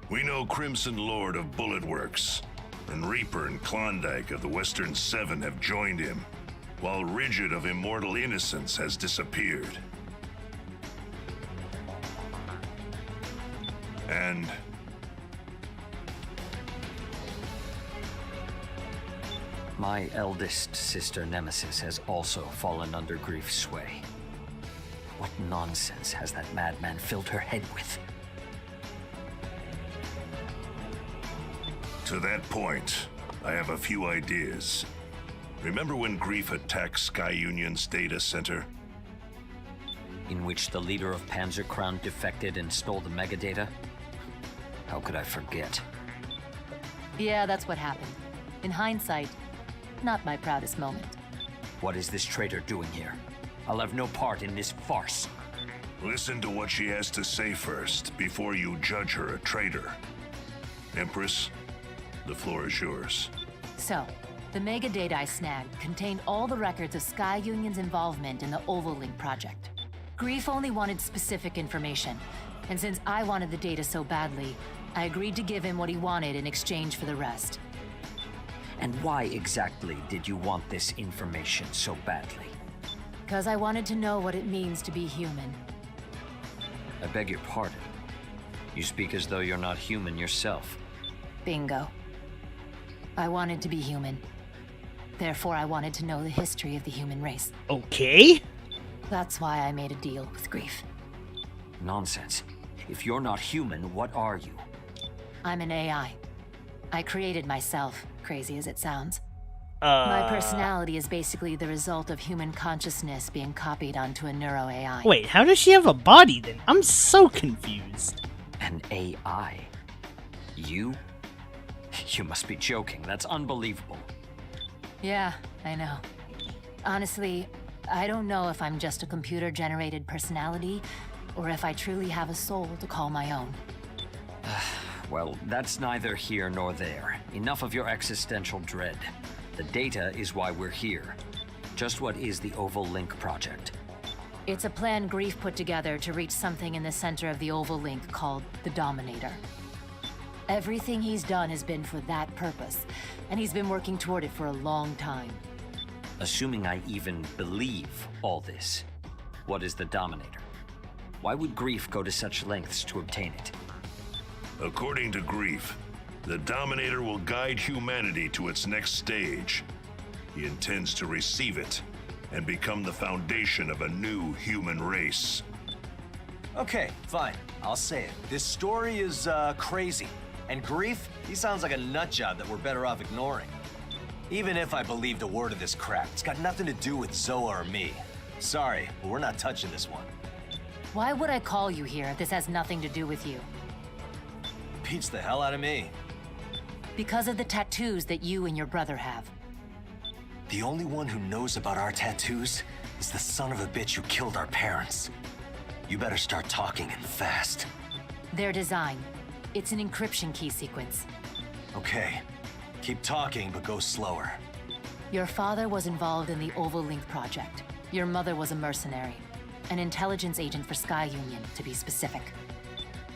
We know Crimson Lord of Bulletworks, and Reaper and Klondike of the Western Seven have joined him, while Rigid of Immortal Innocence has disappeared. And my eldest sister Nemesis has also fallen under Grief's sway. What nonsense has that madman filled her head with? To that point, I have a few ideas. Remember when Grief attacked Sky Union's data center? In which the leader of Panzer Crown defected and stole the megadata? How could I forget? Yeah, that's what happened. In hindsight, not my proudest moment. What is this traitor doing here? I'll have no part in this farce. Listen to what she has to say first, before you judge her a traitor. Empress, the floor is yours. So, the megadata I snagged contained all the records of Sky Union's involvement in the Oval Link project. Grief only wanted specific information, and since I wanted the data so badly, I agreed to give him what he wanted in exchange for the rest. And why exactly did you want this information so badly? Because I wanted to know what it means to be human. I beg your pardon. You speak as though you're not human yourself. Bingo. I wanted to be human. Therefore, I wanted to know the history of the human race. Okay. That's why I made a deal with Grief. Nonsense. If you're not human, what are you? I'm an AI. I created myself, crazy as it sounds. My personality is basically the result of human consciousness being copied onto a neuro-AI. Wait, how does she have a body then? I'm so confused. An AI? You? You must be joking. That's unbelievable. Yeah, I know. Honestly, I don't know if I'm just a computer-generated personality, or if I truly have a soul to call my own. Well, that's neither here nor there. Enough of your existential dread. The data is why we're here. Just what is the Oval Link project? It's a plan Grief put together to reach something in the center of the Oval Link called the Dominator. Everything he's done has been for that purpose, and he's been working toward it for a long time. Assuming I even believe all this, what is the Dominator? Why would Grief go to such lengths to obtain it? According to Grief, the Dominator will guide humanity to its next stage. He intends to receive it and become the foundation of a new human race. Okay, fine. I'll say it. This story is, crazy. And Grief, he sounds like a nutjob that we're better off ignoring. Even if I believed a word of this crap, it's got nothing to do with Zoa or me. Sorry, but we're not touching this one. Why would I call you here if this has nothing to do with you? Beats the hell out of me. Because of the tattoos that you and your brother have. The only one who knows about our tattoos is the son of a bitch who killed our parents. You better start talking and fast. Their design. It's an encryption key sequence. Okay. Keep talking, but go slower. Your father was involved in the Oval Link project. Your mother was a mercenary. An intelligence agent for Sky Union, to be specific.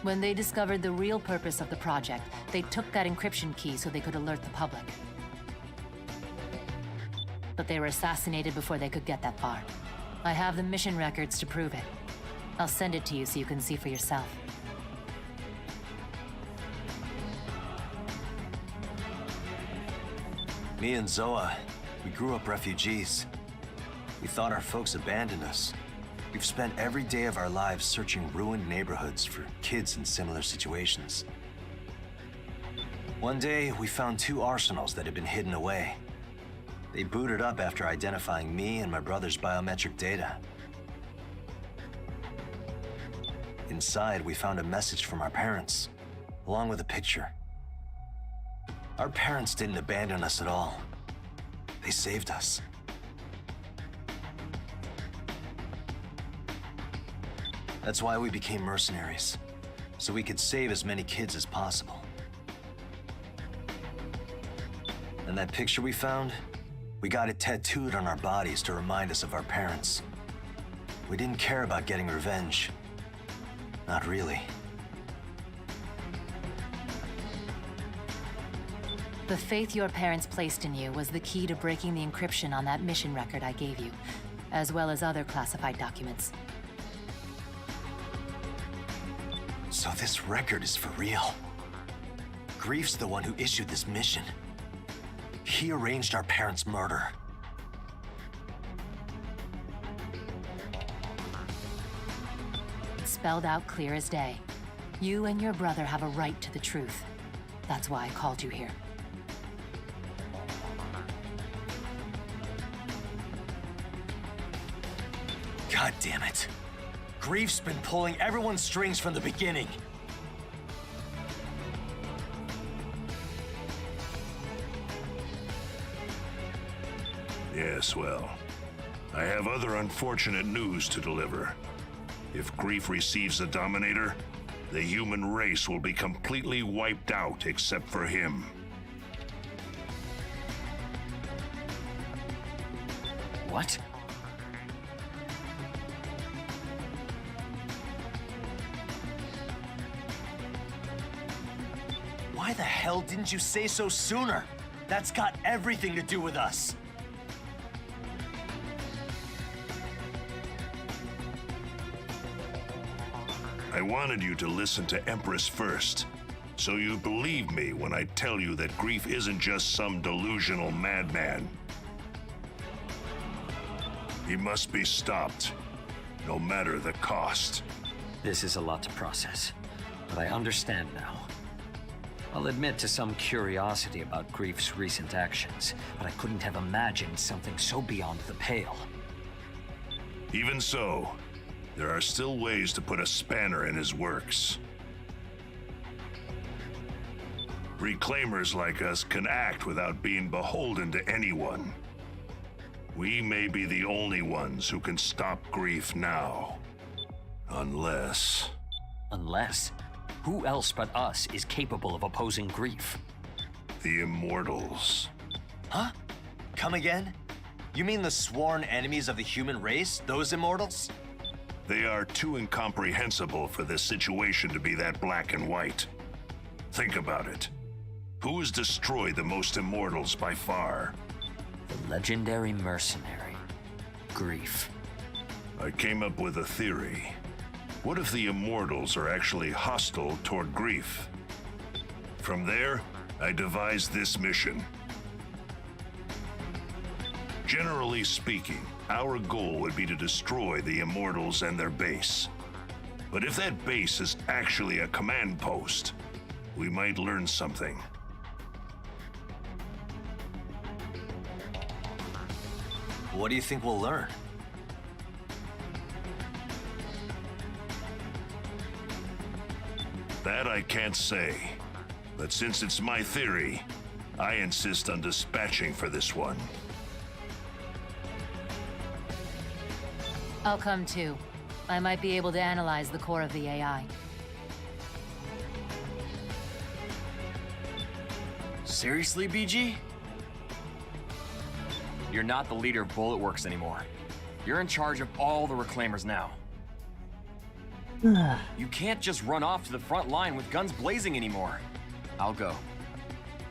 When they discovered the real purpose of the project, they took that encryption key so they could alert the public. But they were assassinated before they could get that far. I have the mission records to prove it. I'll send it to you so you can see for yourself. Me and Zoa, we grew up refugees. We thought our folks abandoned us. We've spent every day of our lives searching ruined neighborhoods for kids in similar situations. One day, we found 2 arsenals that had been hidden away. They booted up after identifying me and my brother's biometric data. Inside, we found a message from our parents, along with a picture. Our parents didn't abandon us at all. They saved us. That's why we became mercenaries, so we could save as many kids as possible. And that picture we found, we got it tattooed on our bodies to remind us of our parents. We didn't care about getting revenge. Not really. The faith your parents placed in you was the key to breaking the encryption on that mission record I gave you, as well as other classified documents. So this record is for real. Grief's the one who issued this mission. He arranged our parents' murder. Spelled out clear as day. You and your brother have a right to the truth. That's why I called you here. God damn it. Grief's been pulling everyone's strings from the beginning. Yes, well, I have other unfortunate news to deliver. If Grief receives the Dominator, the human race will be completely wiped out except for him. What? Why the hell didn't you say so sooner? That's got everything to do with us. I wanted you to listen to Empress first, so you believe me when I tell you that Grief isn't just some delusional madman. He must be stopped, no matter the cost. This is a lot to process, but I understand now. I'll admit to some curiosity about Grief's recent actions, but I couldn't have imagined something so beyond the pale. Even so, there are still ways to put a spanner in his works. Reclaimers like us can act without being beholden to anyone. We may be the only ones who can stop Grief now. Unless... Unless? Who else but us is capable of opposing Grief? The Immortals. Huh? Come again? You mean the sworn enemies of the human race, those Immortals? They are too incomprehensible for this situation to be that black and white. Think about it. Who has destroyed the most Immortals by far? The legendary mercenary, Grief. I came up with a theory. What if the Immortals are actually hostile toward Grief? From there, I devised this mission. Generally speaking, our goal would be to destroy the Immortals and their base. But if that base is actually a command post, we might learn something. What do you think we'll learn? That I can't say. But since it's my theory, I insist on dispatching for this one. I'll come too. I might be able to analyze the core of the AI. Seriously, BG? You're not the leader of Bullet Works anymore. You're in charge of all the Reclaimers now. You can't just run off to the front line with guns blazing anymore. I'll go.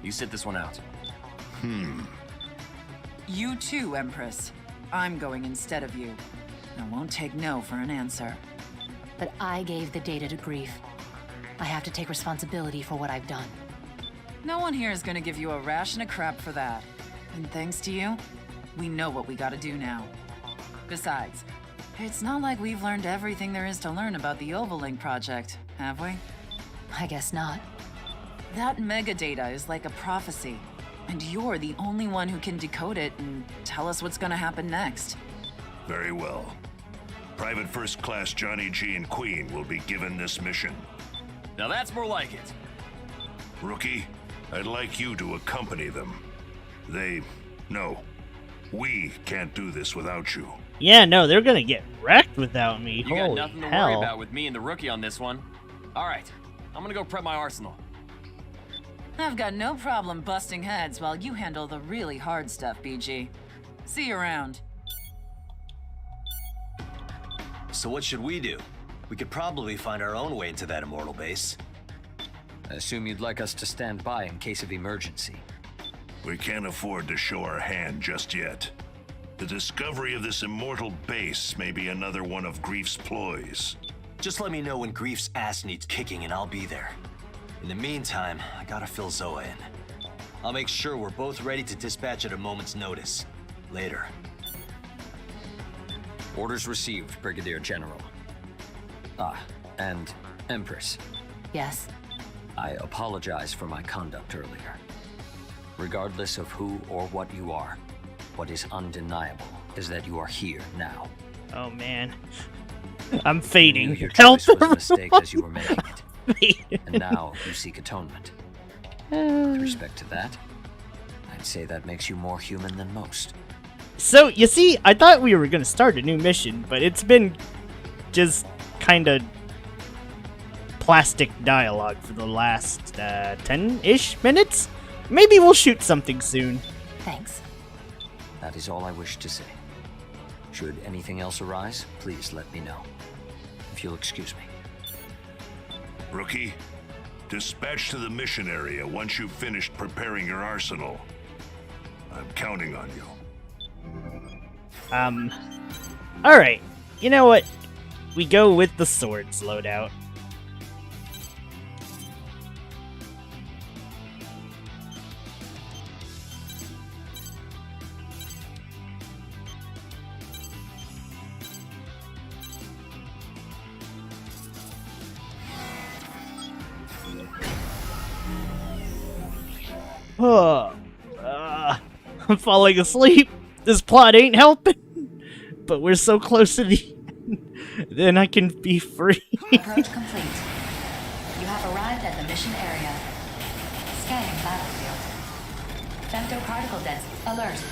You sit this one out. You too, Empress. I'm going instead of you. I won't take no for an answer. But I gave the data to Grief. I have to take responsibility for what I've done. No one here is gonna give you a ration of crap for that. And thanks to you, we know what we gotta do now. Besides, it's not like we've learned everything there is to learn about the Ovalink project, have we? I guess not. That mega data is like a prophecy, and you're the only one who can decode it and tell us what's gonna happen next. Very well. Private First Class Johnny G and Queen will be given this mission. Now that's more like it. Rookie, I'd like you to accompany them. We can't do this without you. Yeah, no, they're gonna get wrecked without me. You Holy got nothing to hell. worry about with me and the Rookie on this one. Alright, I'm gonna go prep my arsenal. I've got no problem busting heads while you handle the really hard stuff, BG. See you around. So what should we do? We could probably find our own way into that immortal base. I assume you'd like us to stand by in case of emergency. We can't afford to show our hand just yet. The discovery of this immortal base may be another one of Grief's ploys. Just let me know when Grief's ass needs kicking and I'll be there. In the meantime, I gotta fill Zoa in. I'll make sure we're both ready to dispatch at a moment's notice. Later. Orders received, Brigadier General. And Empress. Yes? I apologize for my conduct earlier. Regardless of who or what you are, what is undeniable is that you are here now. Oh man. I'm fading. Your Help! choice was a mistake as you were making it. And now you seek atonement. With respect to that, I'd say that makes you more human than most. So, you see, I thought we were gonna start a new mission, but it's been just kinda plastic dialogue for the last 10-ish minutes? Maybe we'll shoot something soon. Thanks. That is all I wish to say. Should anything else arise, please let me know. If you'll excuse me. Rookie, dispatch to the mission area once you've finished preparing your arsenal. I'm counting on you. Alright. You know what? We go with the swords loadout. I'm falling asleep. This plot ain't helping. But we're so close to the end. Then I can be free. Approach complete. You have arrived at the mission area. Scanning battlefield. Femto-particle density. Alert.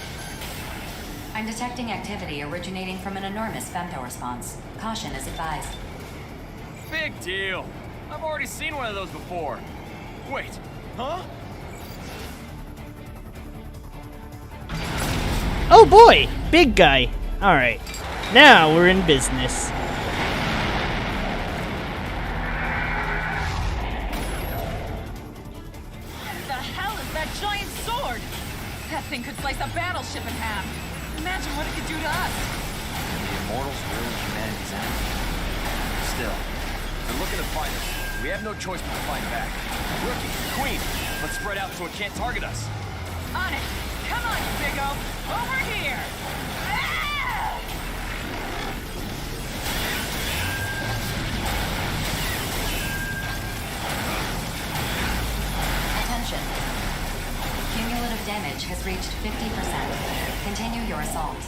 I'm detecting activity originating from an enormous femto response. Caution is advised. Big deal. I've already seen one of those before. Wait, huh? Oh boy! Big guy. Alright. Now we're in business. What the hell is that giant sword? That thing could slice a battleship in half. Imagine what it could do to us. The Immortals really humanity's enemy. Still, they're looking to fight us. We have no choice but to fight back. Rookie, Queen, let's spread out so it can't target us. On it. Come on, you big-o. Over here. Attention. Cumulative damage has reached 50%. Continue your assault.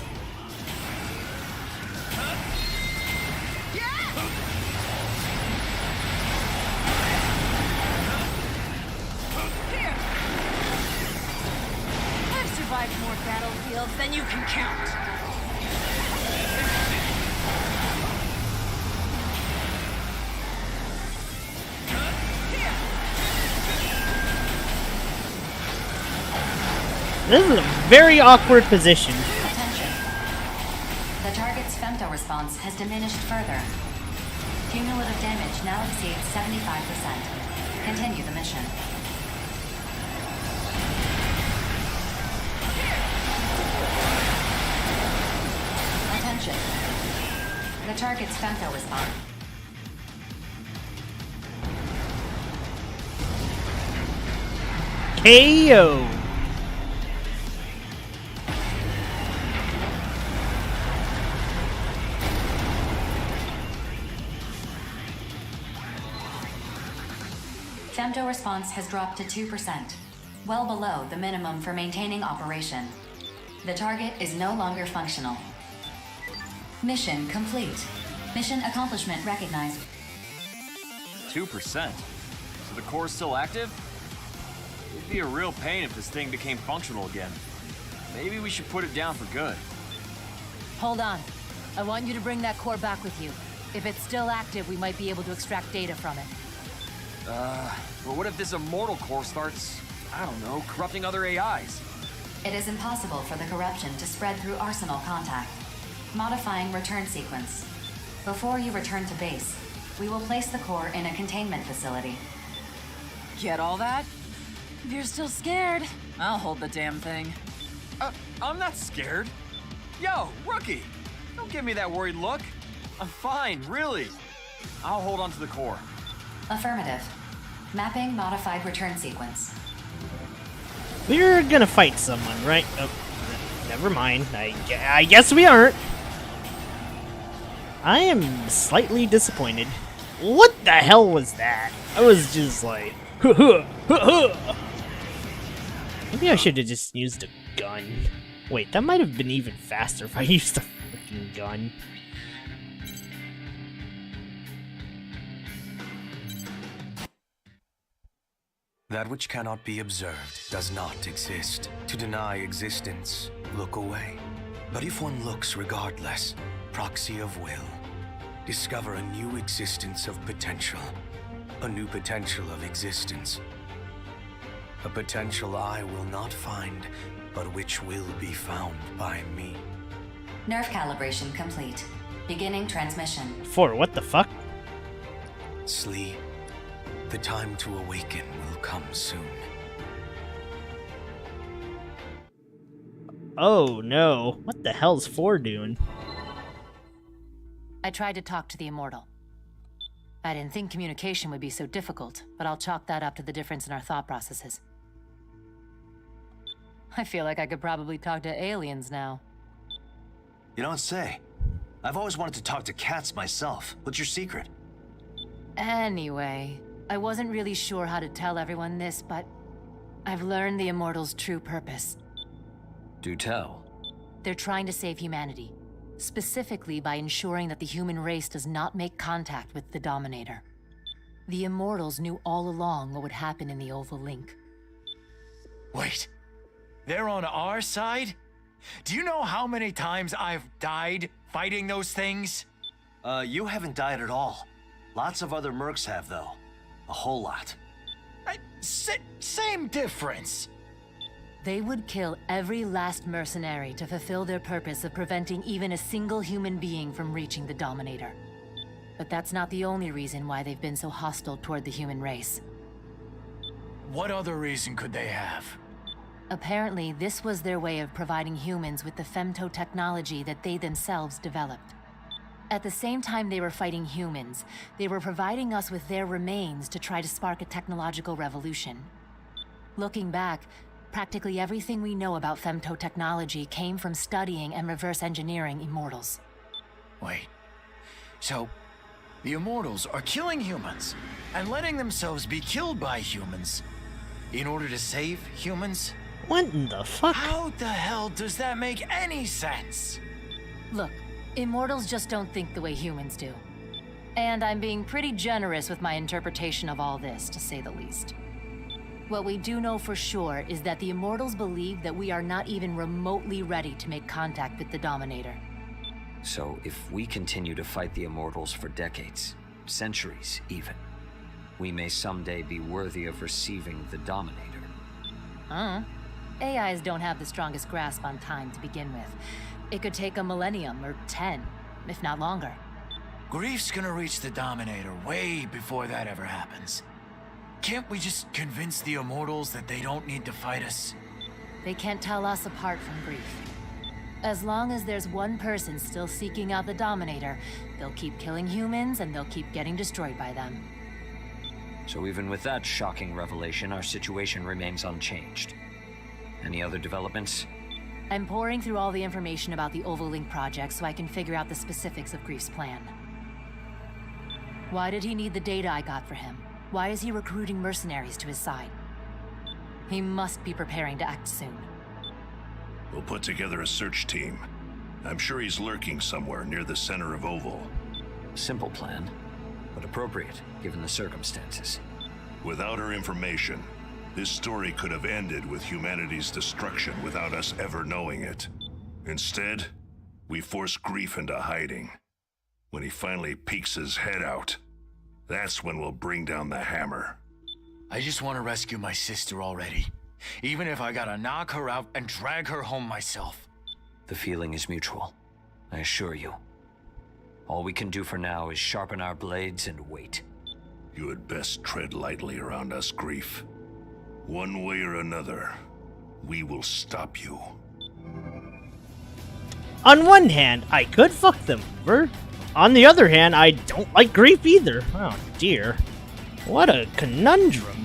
Here. I've survived more battlefields than you can count. This is a very awkward position. Attention. The target's femto response has diminished further. Cumulative damage now exceeds 75%. Continue the mission. Attention. The target's femto response. KO. Femto response has dropped to 2%, well below the minimum for maintaining operation. The target is no longer functional. Mission complete. Mission accomplishment recognized. 2%? So the core's still active? It'd be a real pain if this thing became functional again. Maybe we should put it down for good. Hold on. I want you to bring that core back with you. If it's still active, we might be able to extract data from it. But what if this immortal core starts, I don't know, corrupting other AIs? It is impossible for the corruption to spread through Arsenal contact. Modifying return sequence. Before you return to base, we will place the core in a containment facility. Get all that? If you're still scared, I'll hold the damn thing. I'm not scared. Yo, rookie! Don't give me that worried look. I'm fine, really. I'll hold on to the core. Affirmative. Mapping modified return sequence. We're gonna fight someone, right? Oh, never mind. I guess we aren't. I am slightly disappointed. What the hell was that? I was just like, maybe I should have just used a gun. Wait, that might have been even faster if I used a freaking gun. That which cannot be observed does not exist. To deny existence, look away. But if one looks regardless, proxy of will, discover a new existence of potential. A new potential of existence. A potential I will not find, but which will be found by me. Nerve calibration complete. Beginning transmission. For what the fuck? Sleep. The time to awaken will come soon. Oh no. What the hell's 4 doing? I tried to talk to the Immortal. I didn't think communication would be so difficult, but I'll chalk that up to the difference in our thought processes. I feel like I could probably talk to aliens now. You don't say. I've always wanted to talk to cats myself. What's your secret? Anyway, I wasn't really sure how to tell everyone this, but I've learned the Immortal's true purpose. Do tell. They're trying to save humanity, specifically by ensuring that the human race does not make contact with the Dominator. The Immortals knew all along what would happen in the Oval Link. Wait, they're on our side? Do you know how many times I've died fighting those things? You haven't died at all. Lots of other mercs have, though. A whole lot. Same difference. They would kill every last mercenary to fulfill their purpose of preventing even a single human being from reaching the Dominator. But that's not the only reason why they've been so hostile toward the human race. What other reason could they have? Apparently, this was their way of providing humans with the femto technology that they themselves developed. At the same time they were fighting humans, they were providing us with their remains to try to spark a technological revolution. Looking back, practically everything we know about femto technology came from studying and reverse engineering Immortals. Wait, so the Immortals are killing humans and letting themselves be killed by humans in order to save humans? What in the fuck? How the hell does that make any sense? Look, Immortals just don't think the way humans do. And I'm being pretty generous with my interpretation of all this, to say the least. What we do know for sure is that the Immortals believe that we are not even remotely ready to make contact with the Dominator. So if we continue to fight the Immortals for decades, centuries even, we may someday be worthy of receiving the Dominator. AIs don't have the strongest grasp on time to begin with. It could take a millennium or 10, if not longer. Grief's gonna reach the Dominator way before that ever happens. Can't we just convince the Immortals that they don't need to fight us? They can't tell us apart from Grief. As long as there's one person still seeking out the Dominator, they'll keep killing humans and they'll keep getting destroyed by them. So even with that shocking revelation, our situation remains unchanged. Any other developments? I'm pouring through all the information about the Ovalink project so I can figure out the specifics of Grief's plan. Why did he need the data I got for him? Why is he recruiting mercenaries to his side? He must be preparing to act soon. We'll put together a search team. I'm sure he's lurking somewhere near the center of Oval. Simple plan, but appropriate given the circumstances. Without her information, this story could have ended with humanity's destruction without us ever knowing it. Instead, we force Grief into hiding. When he finally peeks his head out, that's when we'll bring down the hammer. I just want to rescue my sister already. Even if I gotta knock her out and drag her home myself. The feeling is mutual, I assure you. All we can do for now is sharpen our blades and wait. You had best tread lightly around us, Grief. One way or another, we will stop you. On one hand, I could fuck them over. On the other hand, I don't like Grief either. Oh dear. What a conundrum.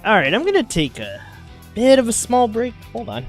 Alright, I'm gonna take a bit of a small break. Hold on.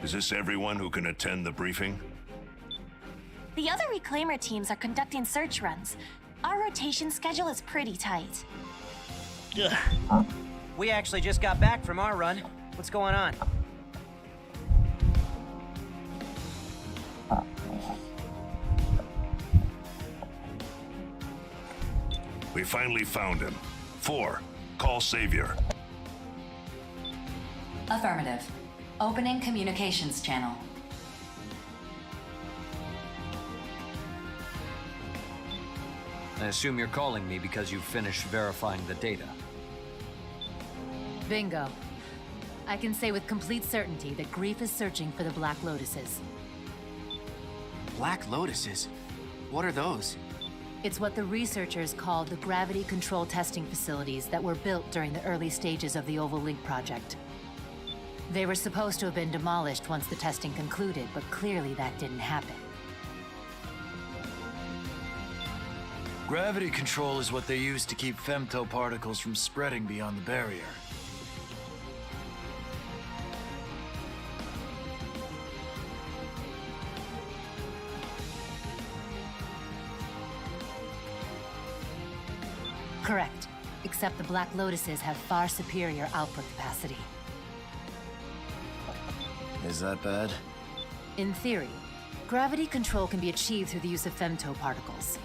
Is this everyone who can attend the briefing? The other reclaimer teams are conducting search runs. Our rotation schedule is pretty tight. We actually just got back from our run. What's going on? We finally found him. 4. Call Savior. Affirmative. Opening communications channel. I assume you're calling me because you've finished verifying the data. Bingo. I can say with complete certainty that Grief is searching for the Black Lotuses. Black Lotuses? What are those? It's what the researchers called the gravity control testing facilities that were built during the early stages of the Oval Link project. They were supposed to have been demolished once the testing concluded, but clearly that didn't happen. Gravity control is what they use to keep femto particles from spreading beyond the barrier. Correct. Except the Black Lotuses have far superior output capacity. Is that bad? In theory, gravity control can be achieved through the use of femto particles.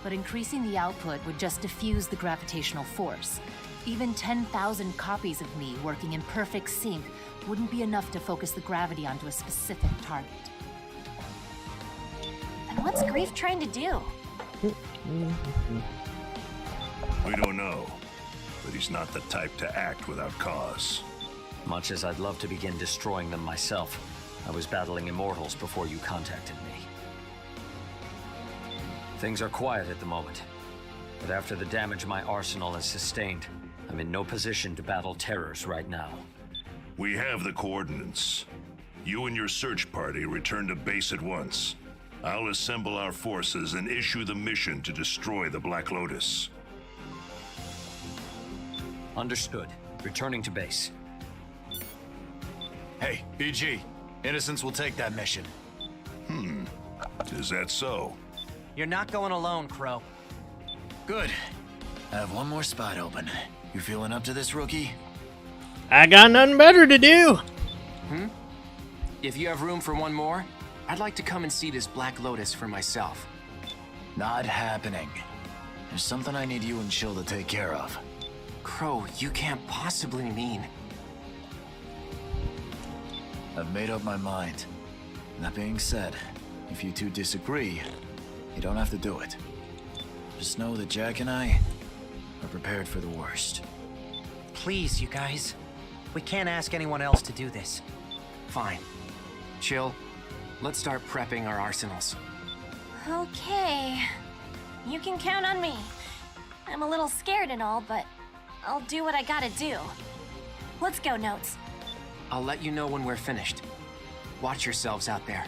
But increasing the output would just diffuse the gravitational force. Even 10,000 copies of me working in perfect sync wouldn't be enough to focus the gravity onto a specific target. And what's Grief trying to do? We don't know, but he's not the type to act without cause. Much as I'd love to begin destroying them myself, I was battling immortals before you contacted me. Things are quiet at the moment, but after the damage my arsenal has sustained, I'm in no position to battle terrors right now. We have the coordinates. You and your search party return to base at once. I'll assemble our forces and issue the mission to destroy the Black Lotus. Understood. Returning to base. Hey, BG. Innocents will take that mission. Is that so? You're not going alone, Crow. Good. I have one more spot open. You feeling up to this, rookie? I got nothing better to do. If you have room for one more, I'd like to come and see this Black Lotus for myself. Not happening. There's something I need you and Chill to take care of. Crow, you can't possibly mean... I've made up my mind. That being said, if you two disagree, you don't have to do it. Just know that Jack and I are prepared for the worst. Please, you guys. We can't ask anyone else to do this. Fine. Chill. Let's start prepping our arsenals. Okay. You can count on me. I'm a little scared and all, but I'll do what I gotta do. Let's go, Notes. I'll let you know when we're finished. Watch yourselves out there.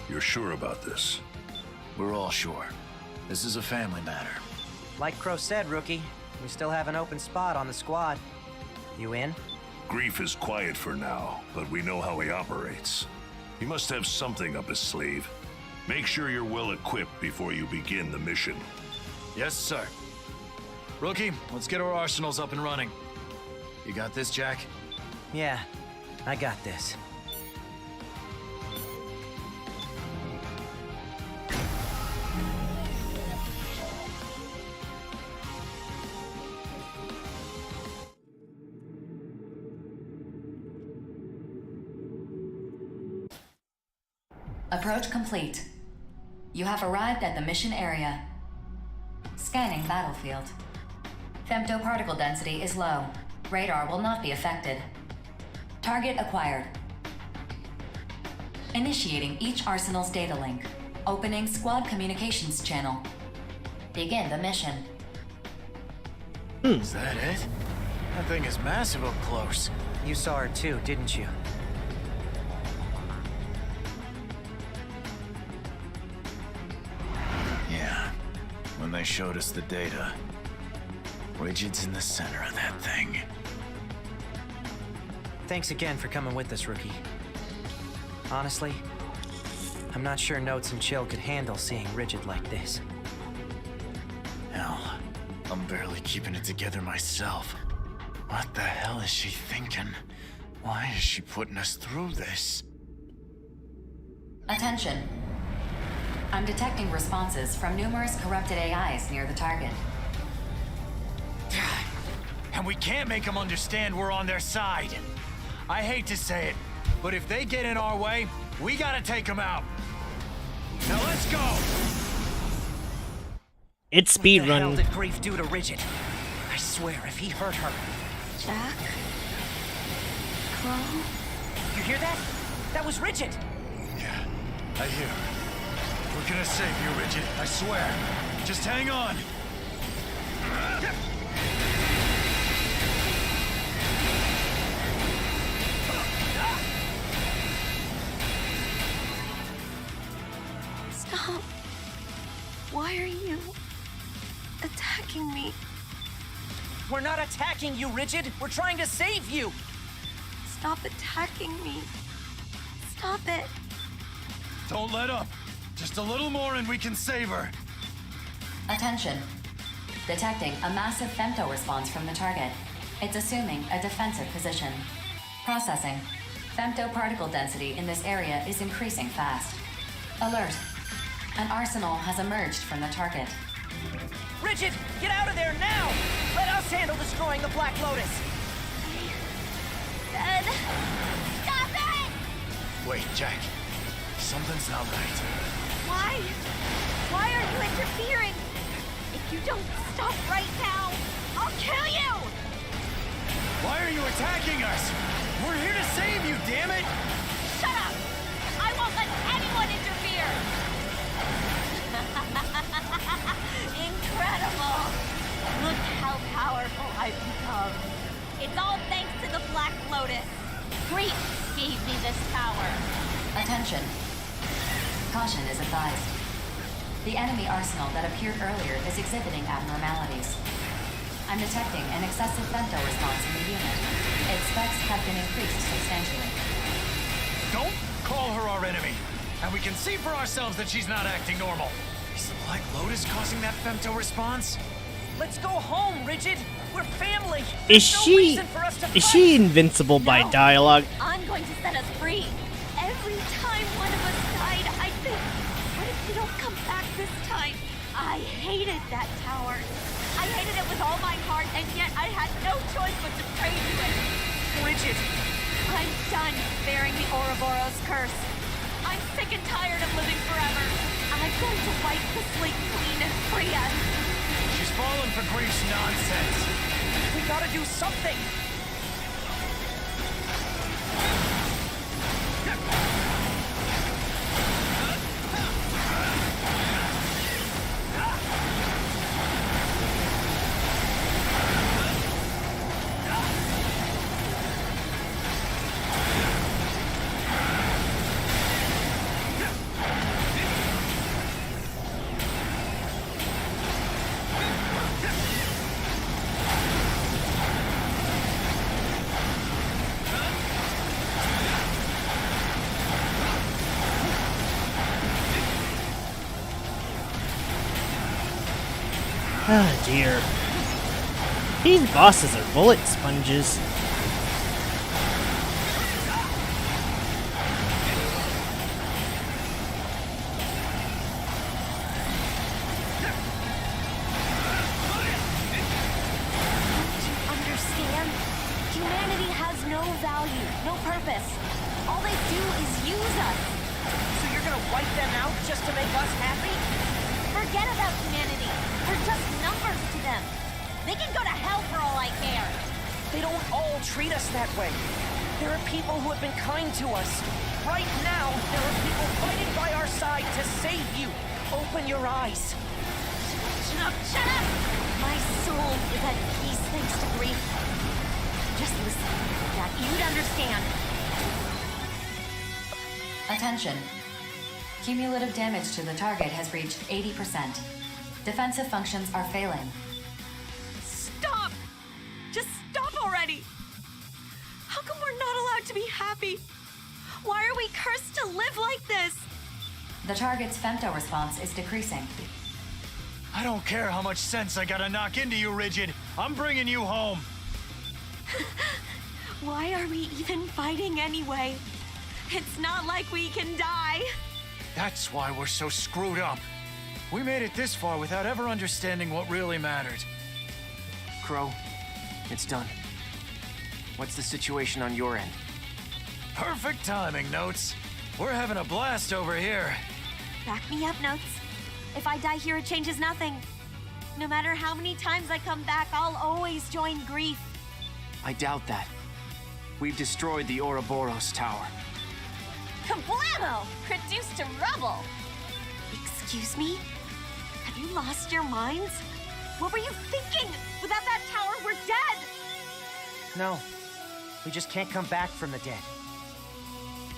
You're sure about this? We're all sure. This is a family matter. Like Crow said, Rookie, we still have an open spot on the squad. You in? Grief is quiet for now, but we know how he operates. He must have something up his sleeve. Make sure you're well equipped before you begin the mission. Yes, sir. Rookie, let's get our arsenals up and running. You got this, Jack? Yeah, I got this. Approach complete. You have arrived at the mission area. Scanning battlefield. Femtoparticle density is low. Radar will not be affected. Target acquired. Initiating each arsenal's data link. Opening squad communications channel. Begin the mission. Is that it? That thing is massive up close. You saw her too, didn't you? Yeah, when they showed us the data. Rigid's in the center of that thing. Thanks again for coming with us, Rookie. Honestly, I'm not sure Notes and Chill could handle seeing Rigid like this. Hell, I'm barely keeping it together myself. What the hell is she thinking? Why is she putting us through this? Attention. I'm detecting responses from numerous corrupted AIs near the target. And we can't make them understand we're on their side. I hate to say it, but if they get in our way, we gotta take them out. Now let's go! It's What the hell speedrun. did Grief do to Rigid? I swear, if he hurt her... Jack? Chloe? You hear that? That was Rigid! Yeah, I hear her. We're gonna save you, Rigid, I swear. Just hang on. Stop. Why are you attacking me? We're not attacking you, Rigid! We're trying to save you! Stop attacking me. Stop it. Don't let up. Just a little more and we can save her. Attention. Detecting a massive femto response from the target. It's assuming a defensive position. Processing. Femto particle density in this area is increasing fast. Alert. An arsenal has emerged from the target. Rigid, get out of there now! Let us handle destroying the Black Lotus! Dead. Stop it! Wait, Jack. Something's not right. Why? Why are you interfering? If you don't stop right now, I'll kill you! Why are you attacking us? We're here to save you, damn it! Shut up! I won't let anyone interfere! Incredible! Look how powerful I've become. It's all thanks to the Black Lotus. Grief gave me this power. Attention. Caution is advised. The enemy arsenal that appeared earlier is exhibiting abnormalities. I'm detecting an excessive femto response in the unit. Its specs have been increased substantially. Don't call her our enemy. And we can see for ourselves that she's not acting normal. Is the Black Lotus causing that femto response? Let's go home, Rigid! We're family! Is There's no she reason for us to is fight. she invincible by dialogue? I'm going to set us free. Every time one of us died, I'd think, what if you don't come back this time? I hated that tower. I hated it with all my heart, and yet I had no choice but to pray to it. Rigid! I'm done bearing the Ouroboros curse. I'm sick and tired of living forever. I'm going to wipe the slate clean and free us. She's fallen for Grief's nonsense. We gotta do something! Oh dear. These bosses are bullet sponges. Understand? Humanity has no value, no purpose. All they do is use us. So you're gonna wipe them out just to make us happy? Forget about humanity. We're just numbers to them. They can go to hell for all I care. They don't all treat us that way. There are people who have been kind to us. Right now, there are people fighting by our side to save you. Open your eyes. Shut up, shut up! My soul is at peace thanks to grief. Just listen, Jack, you'd understand. Attention. Cumulative damage to the target has reached 80%. Defensive functions are failing. Stop! Just stop already! How come we're not allowed to live like this! The target's femto response is decreasing. I don't care how much sense I gotta knock into you, Rigid. I'm bringing you home. Why are we even fighting anyway? It's not like we can die. That's why we're so screwed up. We made it this far without ever understanding what really mattered. Crow, it's done. What's the situation on your end? Perfect timing, Notes. We're having a blast over here. Back me up, Notes. If I die here, it changes nothing. No matter how many times I come back, I'll always join Grief. I doubt that. We've destroyed the Ouroboros Tower. Kablamo! Reduced to rubble! Excuse me? Have you lost your minds? What were you thinking? Without that tower, we're dead! No. We just can't come back from the dead.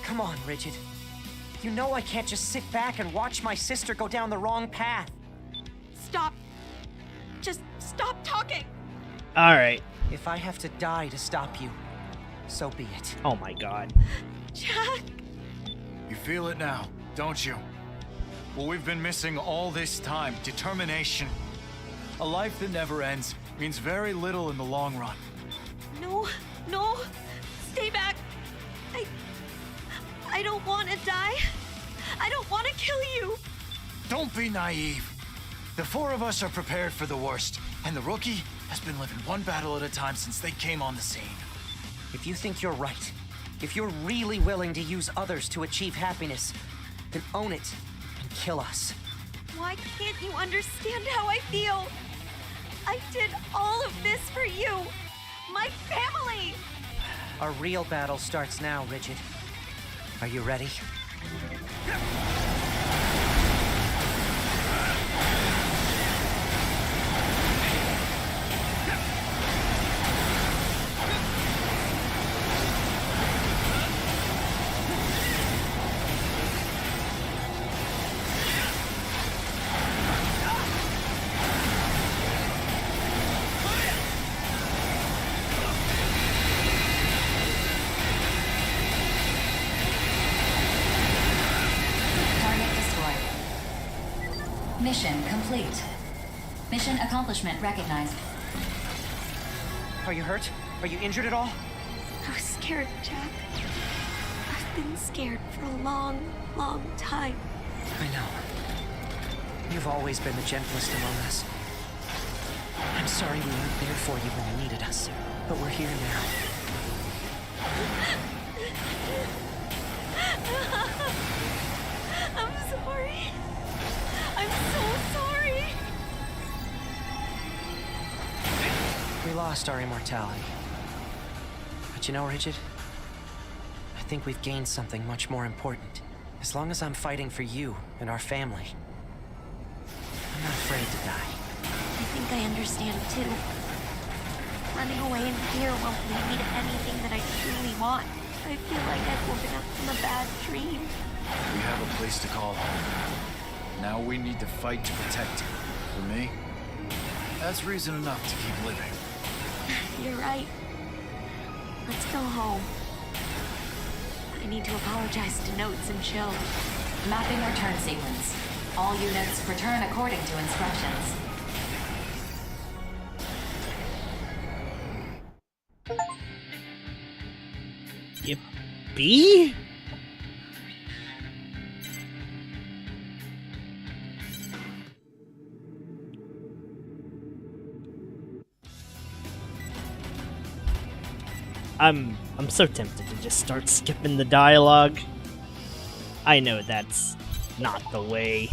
Come on, Rigid. You know I can't just sit back and watch my sister go down the wrong path. Stop. Just stop talking. Alright. If I have to die to stop you, so be it. Oh my god. Jack. You feel it now, don't you? What we've been missing all this time, determination. A life that never ends means very little in the long run. No, no. Stay back. I don't want to die. I don't want to kill you. Don't be naive. The four of us are prepared for the worst, and the rookie has been living one battle at a time since they came on the scene. If you think you're right, if you're really willing to use others to achieve happiness, then own it and kill us. Why can't you understand how I feel? I did all of this for you, my family. Our real battle starts now, Rigid. Are you ready? Mission complete. Mission accomplishment recognized. Are you hurt? Are you injured at all? I was scared, Jack. I've been scared for a long, long time. I know. You've always been the gentlest among us. I'm sorry we weren't there for you when you needed us, but we're here now. I'm sorry. I'm so sorry. We lost our immortality. But you know, Rigid? I think we've gained something much more important. As long as I'm fighting for you and our family, I'm not afraid to die. I think I understand too. Running away in fear won't lead me to anything that I truly want. I feel like I've woken up from a bad dream. We have a place to call home. Now we need to fight to protect it. For me, that's reason enough to keep living. You're right. Let's go home. I need to apologize to Notes and Chill. Mapping return sequence. All units return according to instructions. Yippee? I'm so tempted to just start skipping the dialogue. I know that's not the way.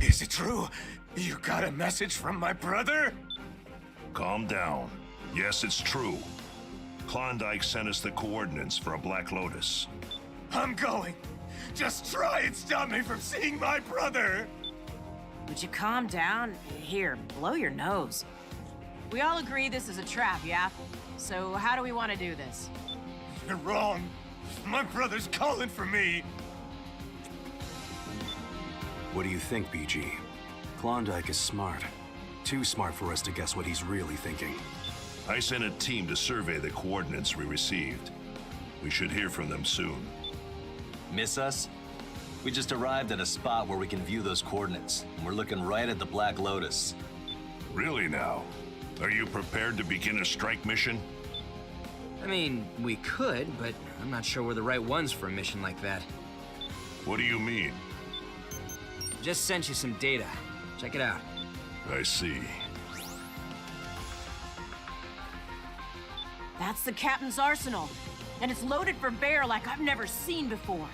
Is it true? You got a message from my brother? Calm down. Yes, it's true. Klondike sent us the coordinates for a Black Lotus. I'm going. Just try and stop me from seeing my brother. Would you calm down? Here, blow your nose. We all agree this is a trap, yeah? So how do we want to do this? You're wrong. My brother's calling for me. What do you think, BG? Klondike is smart. Too smart for us to guess what he's really thinking. I sent a team to survey the coordinates we received. We should hear from them soon. Miss us? We just arrived at a spot where we can view those coordinates, and we're looking right at the Black Lotus. Really now? Are you prepared to begin a strike mission? I mean, we could, but I'm not sure we're the right ones for a mission like that. What do you mean? Just sent you some data. Check it out. I see. That's the captain's arsenal. And it's loaded for bear like I've never seen before.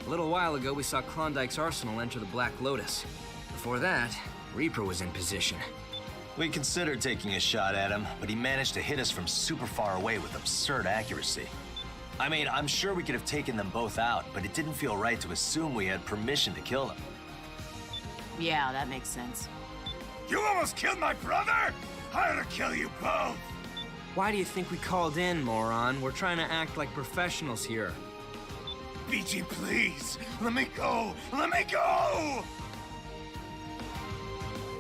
A little while ago, we saw Klondike's arsenal enter the Black Lotus. Before that, Reaper was in position. We considered taking a shot at him, but he managed to hit us from super far away with absurd accuracy. I mean, I'm sure we could have taken them both out, but it didn't feel right to assume we had permission to kill them. Yeah, that makes sense. You almost killed my brother? I ought to kill you both. Why do you think we called in, moron? We're trying to act like professionals here. BG, please, let me go. Let me go.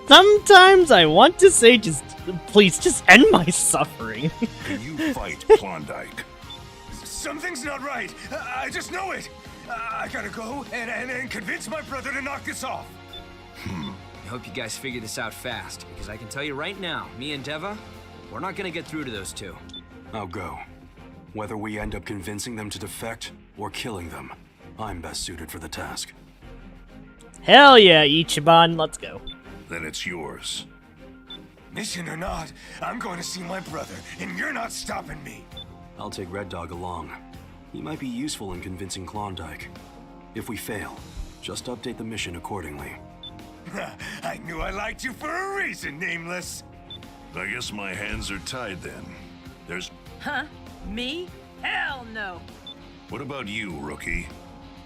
Sometimes I want to say, please, just end my suffering. Can you fight Klondike? Something's not right. I just know it. I gotta go and convince my brother to knock this off. I hope you guys figure this out fast, because I can tell you right now, me and Deva, we're not gonna get through to those two. I'll go. Whether we end up convincing them to defect or killing them, I'm best suited for the task. Hell yeah, Ichiban, let's go. Then it's yours. Mission or not, I'm going to see my brother, and you're not stopping me. I'll take Red Dog along. He might be useful in convincing Klondike. If we fail, just update the mission accordingly. I knew I liked you for a reason, Nameless. I guess my hands are tied then. There's... Huh? Me? Hell no! What about you, rookie?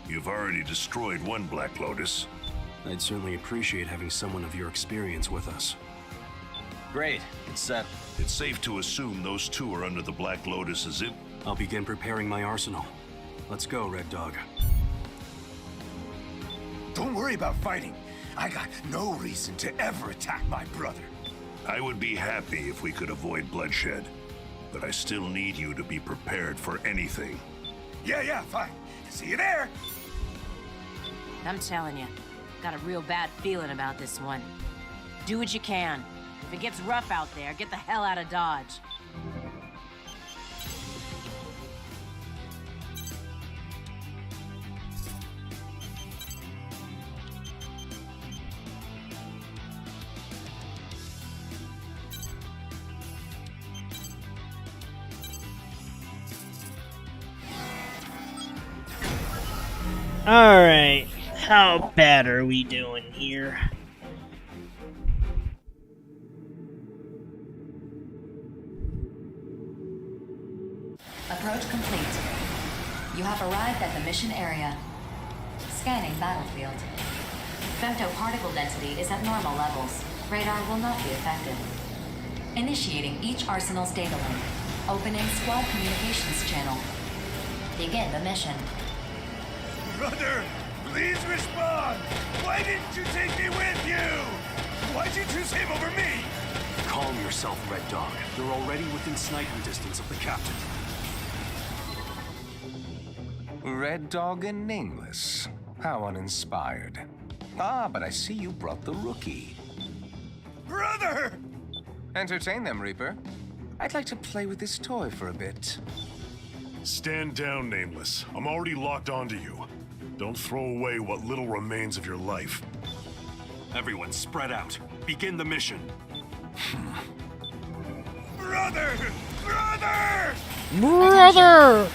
You've already destroyed one Black Lotus. I'd certainly appreciate having someone of your experience with us. Great. It's set. It's safe to assume those two are under the Black Lotus, is it? I'll begin preparing my arsenal. Let's go, Red Dog. Don't worry about fighting. I got no reason to ever attack my brother. I would be happy if we could avoid bloodshed, but I still need you to be prepared for anything. Yeah, fine. See you there. I'm telling you, got a real bad feeling about this one. Do what you can. If it gets rough out there, get the hell out of Dodge. Alright, how bad are we doing here? Approach complete. You have arrived at the mission area. Scanning battlefield. Femto particle density is at normal levels. Radar will not be affected. Initiating each arsenal's data link. Opening squad communications channel. Begin the mission. Brother, please respond! Why didn't you take me with you? Why'd you choose him over me? Calm yourself, Red Dog. You're already within sniping distance of the captain. Red Dog and Nameless. How uninspired. Ah, but I see you brought the rookie. Brother! Entertain them, Reaper. I'd like to play with this toy for a bit. Stand down, Nameless. I'm already locked onto you. Don't throw away what little remains of your life. Everyone, spread out. Begin the mission. Brother! Brother! Brother!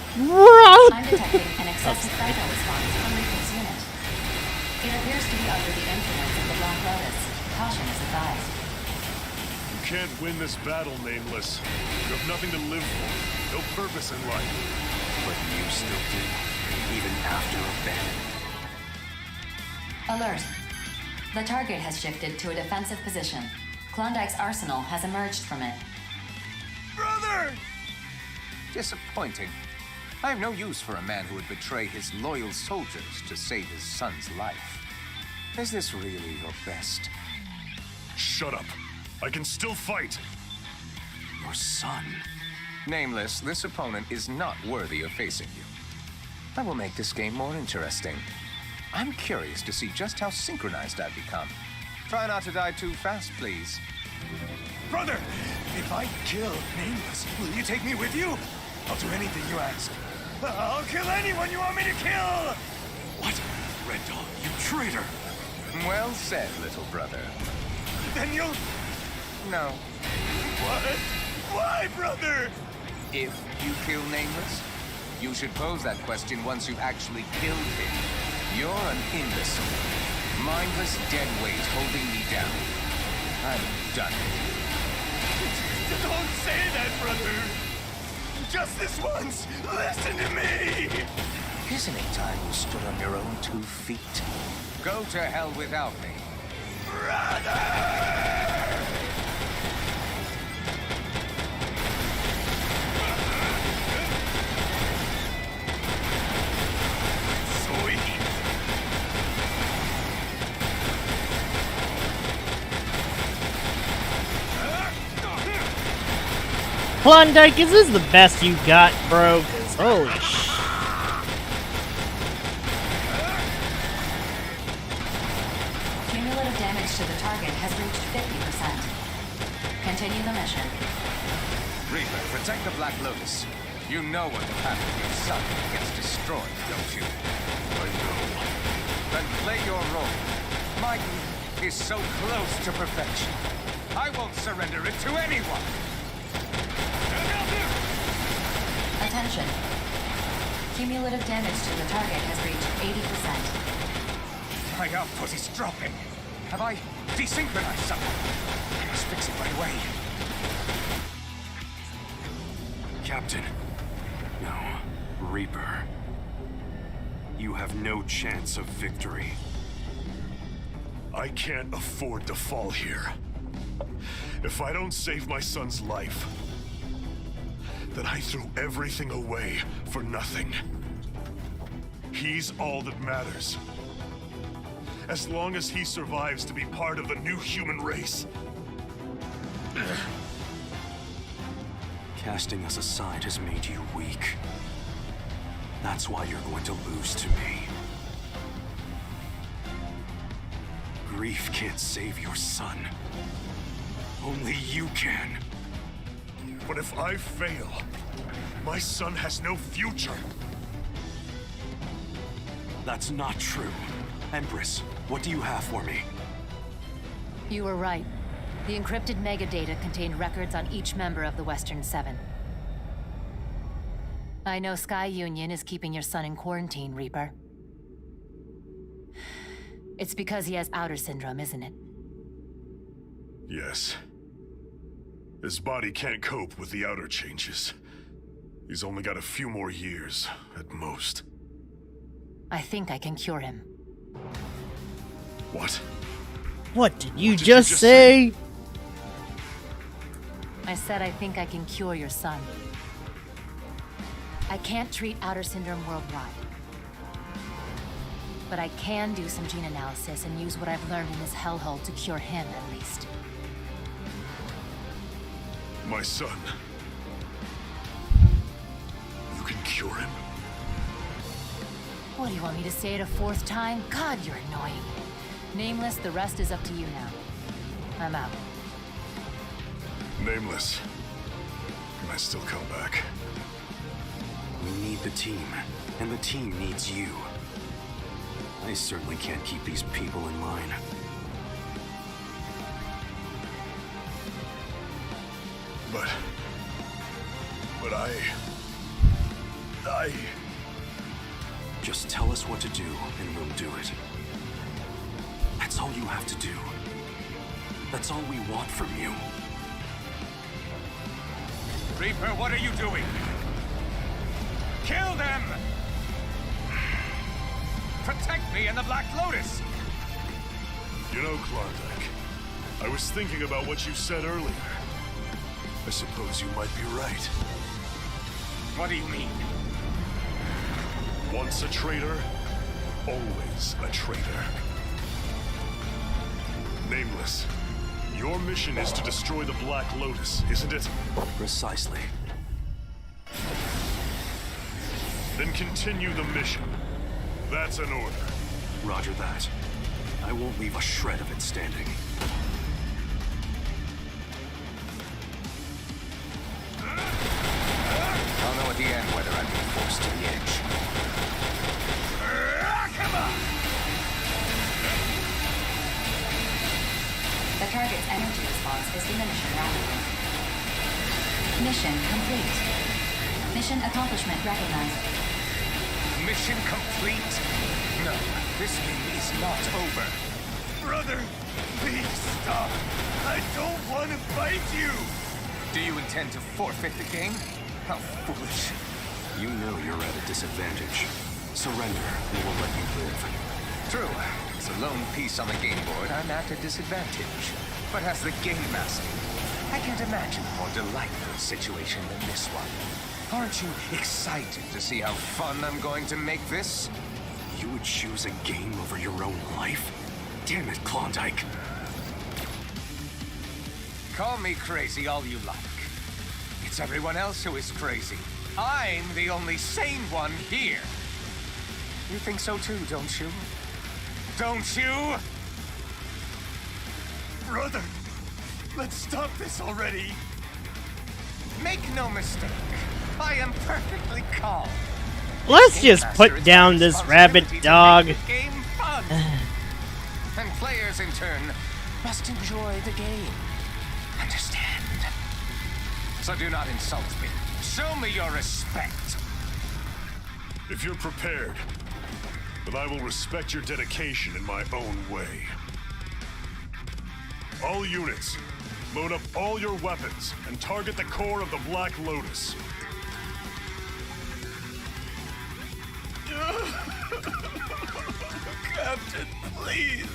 I'm detecting an excessive vital response from Reaper's unit. It appears to be under the influence Lotus. Caution is advised. You can't win this battle, Nameless. You have nothing to live for. No purpose in life. But you still do, even after abandonment. Alert. The target has shifted to a defensive position. Klondike's arsenal has emerged from it. Brother! Disappointing. I have no use for a man who would betray his loyal soldiers to save his son's life. Is this really your best? Shut up. I can still fight. Your son. Nameless, this opponent is not worthy of facing you. I will make this game more interesting. I'm curious to see just how synchronized I've become. Try not to die too fast, please. Brother, if I kill Nameless, will you take me with you? I'll do anything you ask. I'll kill anyone you want me to kill! What? Red Dog, you traitor! Well said, little brother. Then you'll... No. What? Why, brother? If you kill Nameless, you should pose that question once you've actually killed him. You're an imbecile. Mindless dead weight holding me down. I'm done. Don't say that, brother! Just this once, listen to me! Isn't it time you stood on your own 2 feet? Go to hell without me. Brother! Klondike, is this the best you got, bro? 'Cause holy sh... Cumulative damage to the target has reached 50%. Continue the mission. Reaper, protect the Black Lotus. You know what will happen if your son gets destroyed, don't you? I know. Then play your role. My group is so close to perfection. I won't surrender it to anyone. Attention. Cumulative damage to the target has reached 80%. My output is dropping. Have I desynchronized something? I must fix it right away. Captain. No. Reaper. You have no chance of victory. I can't afford to fall here. If I don't save my son's life, then I threw everything away for nothing. He's all that matters. As long as he survives to be part of the new human race. Casting us aside has made you weak. That's why you're going to lose to me. Grief can't save your son. Only you can. But if I fail, my son has no future. That's not true. Empress, what do you have for me? You were right. The encrypted megadata contained records on each member of the Western Seven. I know Sky Union is keeping your son in quarantine, Reaper. It's because he has outer syndrome, isn't it? Yes. His body can't cope with the outer changes. He's only got a few more years, at most. I think I can cure him. What? What did you just say? I said I think I can cure your son. I can't treat outer syndrome worldwide. But I can do some gene analysis and use what I've learned in this hellhole to cure him, at least. My son. You can cure him? What, do you want me to say it a 4th time? God, you're annoying. Nameless, the rest is up to you now. I'm out. Nameless. Can I still come back? We need the team, and the team needs you. I certainly can't keep these people in line. But I... Just tell us what to do, and we'll do it. That's all you have to do. That's all we want from you. Reaper, what are you doing? Kill them! Protect me and the Black Lotus! You know, Klondike, I was thinking about what you said earlier. I suppose you might be right. What do you mean? Once a traitor, always a traitor. Nameless, your mission is to destroy the Black Lotus, isn't it? Precisely. Then continue the mission. That's an order. Roger that. I won't leave a shred of it standing. I'll know at the end whether I'm being forced to the edge. Come on! The target's energy response is diminishing rapidly. Mission complete. Mission accomplishment recognized. Mission complete? No, this game is not over. Brother, please stop. I don't want to fight you. Do you intend to forfeit the game? How foolish. You know you're at a disadvantage. Surrender, and we'll let you live. True. As a lone piece on the game board, I'm at a disadvantage. But as the game master, I can't imagine a more delightful situation than this one. Aren't you excited to see how fun I'm going to make this? You would choose a game over your own life? Damn it, Klondike. Call me crazy all you like. It's everyone else who is crazy. I'm the only sane one here. You think so too, don't you? Don't you? Brother, let's stop this already. Make no mistake. I am perfectly calm. Let's just put down this rabbit dog. Game fun. And players in turn must enjoy the game. Understand? So do not insult me. Show me your respect. If you're prepared, then I will respect your dedication in my own way. All units, load up all your weapons and target the core of the Black Lotus. Captain, please.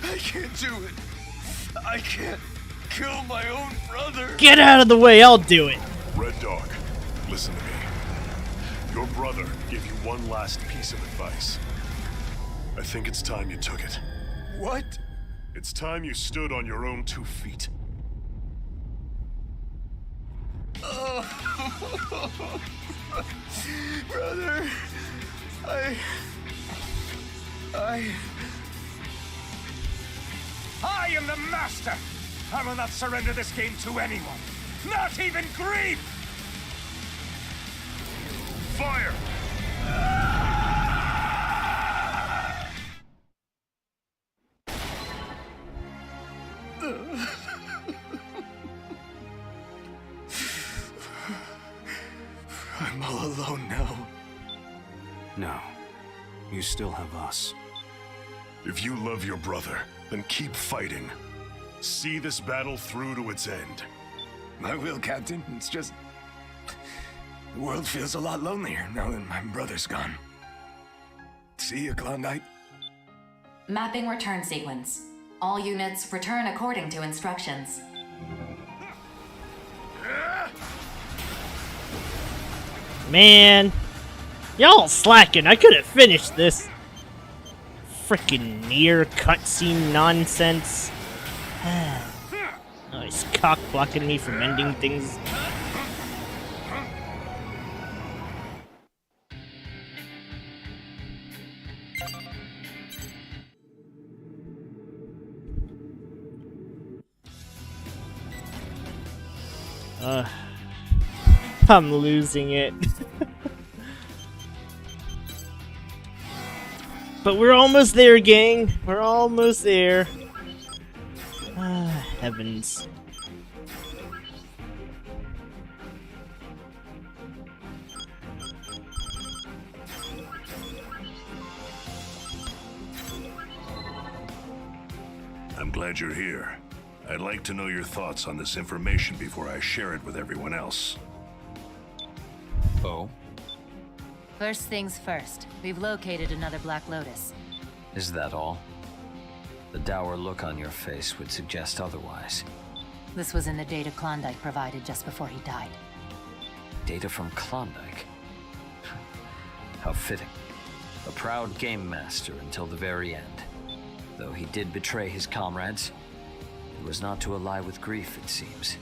I can't do it. I can't kill my own brother. Get out of the way, I'll do it. Red Dog, listen to me. Your brother gave you one last piece of advice. I think it's time you took it. What? It's time you stood on your own 2 feet. Oh. Brother, I am the master! I will not surrender this game to anyone! Not even Grief! Fire! I'm all alone now. No. You still have us. If you love your brother, then keep fighting. See this battle through to its end. I will, Captain. It's just... the world feels a lot lonelier now that my brother's gone. See you, Klondike. Mapping return sequence. All units return according to instructions. Man, y'all slacking. I could have finished this. Frickin' near cutscene nonsense. Oh, he's cock blocking me from ending things. I'm losing it. But we're almost there, gang. We're almost there. Ah, heavens. I'm glad you're here. I'd like to know your thoughts on this information before I share it with everyone else. Oh? First things first, we've located another Black Lotus. Is that all? The dour look on your face would suggest otherwise. This was in the data Klondike provided just before he died. Data from Klondike? How fitting. A proud game master until the very end. Though he did betray his comrades, it was not to ally with grief, it seems.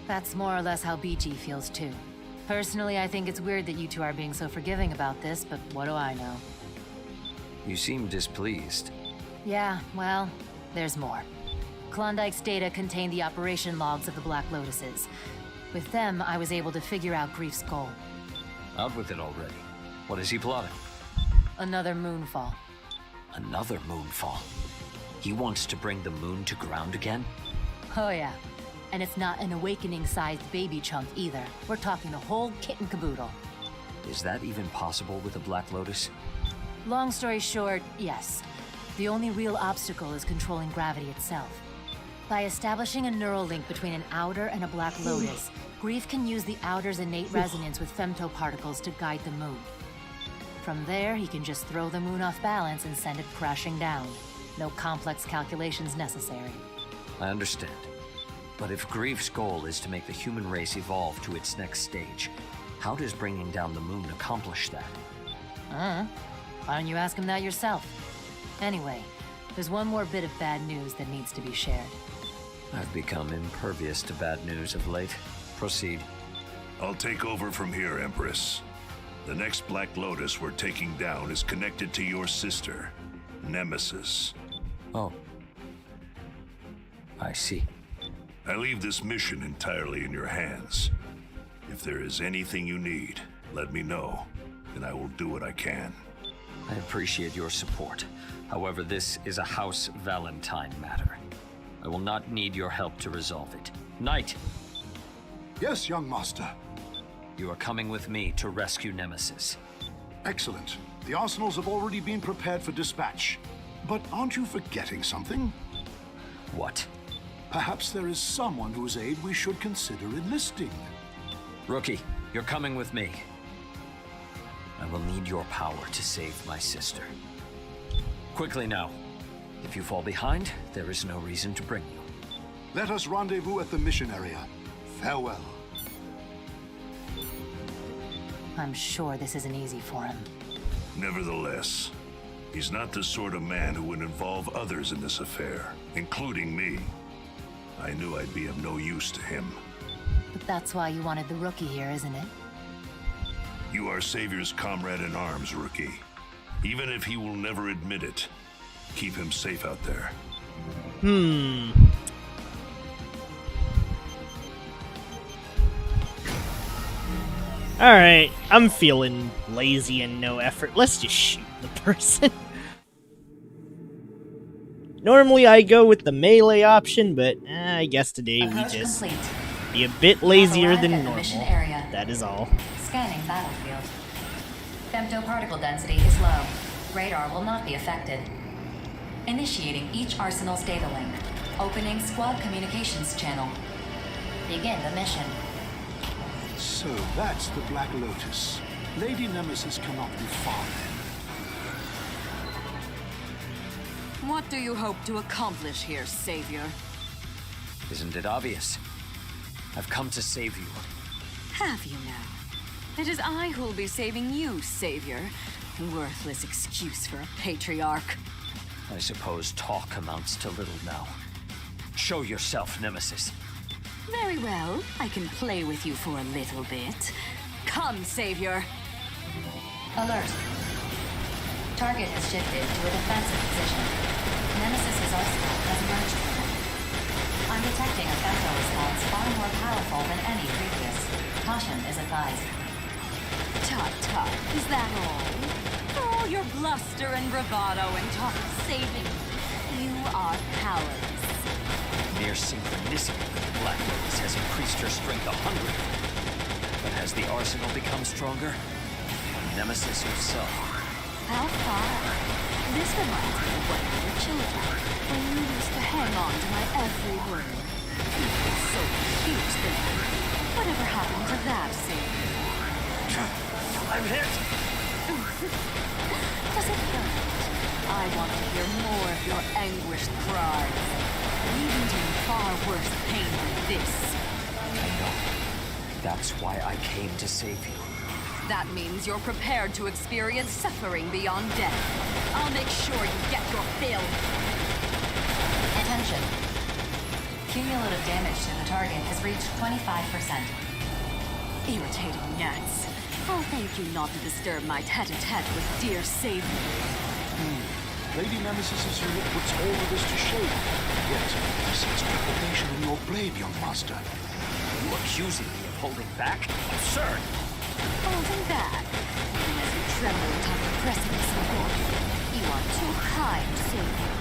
That's more or less how BG feels too. Personally, I think it's weird that you two are being so forgiving about this, but what do I know? You seem displeased. Yeah, well, there's more. Klondike's data contained the operation logs of the Black Lotuses. With them, I was able to figure out Grief's goal. Out with it already. What is he plotting? Another moonfall. Another moonfall? He wants to bring the moon to ground again? Oh yeah. And it's not an awakening-sized baby chunk either. We're talking a whole kit and caboodle. Is that even possible with a Black Lotus? Long story short, yes. The only real obstacle is controlling gravity itself. By establishing a neural link between an outer and a Black Lotus, Grief can use the outer's innate resonance with femtoparticles to guide the moon. From there, he can just throw the moon off balance and send it crashing down. No complex calculations necessary. I understand. But if Grief's goal is to make the human race evolve to its next stage, how does bringing down the moon accomplish that? Why don't you ask him that yourself? Anyway, there's one more bit of bad news that needs to be shared. I've become impervious to bad news of late. Proceed. I'll take over from here, Empress. The next Black Lotus we're taking down is connected to your sister, Nemesis. Oh. I see. I leave this mission entirely in your hands. If there is anything you need, let me know, and I will do what I can. I appreciate your support. However, this is a House Valentine matter. I will not need your help to resolve it. Knight! Yes, young master. You are coming with me to rescue Nemesis. Excellent. The arsenals have already been prepared for dispatch. But aren't you forgetting something? What? Perhaps there is someone whose aid we should consider enlisting. Rookie, you're coming with me. I will need your power to save my sister. Quickly now. If you fall behind, there is no reason to bring you. Let us rendezvous at the mission area. Farewell. I'm sure this isn't easy for him. Nevertheless, he's not the sort of man who would involve others in this affair, including me. I knew I'd be of no use to him. But that's why you wanted the rookie here, isn't it? You are Savior's comrade in arms, Rookie. Even if he will never admit it, keep him safe out there. Alright, I'm feeling lazy and no effort. Let's just shoot the person. Normally I go with the melee option, but I guess today we just be a bit lazier than normal. That is all. Scanning battlefield. Femtoparticle density is low. Radar will not be affected. Initiating each arsenal's data link. Opening squad communications channel. Begin the mission. So that's the Black Lotus. Lady Nemesis cannot be far then. What do you hope to accomplish here, Savior? Isn't it obvious? I've come to save you. Have you now? It is I who'll be saving you, Savior. Worthless excuse for a patriarch. I suppose talk amounts to little now. Show yourself, Nemesis. Very well. I can play with you for a little bit. Come, Savior. Alert. Target has shifted to a defensive position. Nemesis's arsenal has emerged from it. I'm detecting a femto response far more powerful than any previous. Caution is advised. Tut-tut, is that all? All your bluster and bravado and talk of saving. You are powerless. Mere synchronicity with the Black Lotus has increased her strength 100. But has the arsenal become stronger? Nemesis herself. How far? This reminds me of when we were children, when you used to hang on to my every word. You were so cute then. Whatever happened to that, Savior? I'm hit! Does it hurt? I want to hear more of your anguished cries. You endure far worse pain than this. I know. That's why I came to save you. That means you're prepared to experience suffering beyond death. I'll make sure you get your fill. Attention. Cumulative damage to the target has reached 25%. Irritating gnats. I'll thank you not to disturb my tete-a-tete with dear Savior. Lady Nemesis' unit puts all of this to shame. Yet, I sense trepidation in your blade, young master. Are you accusing me of holding back? Absurd! Holding back? Even as you tremble atop the precipice of death. You are too kind, Savior.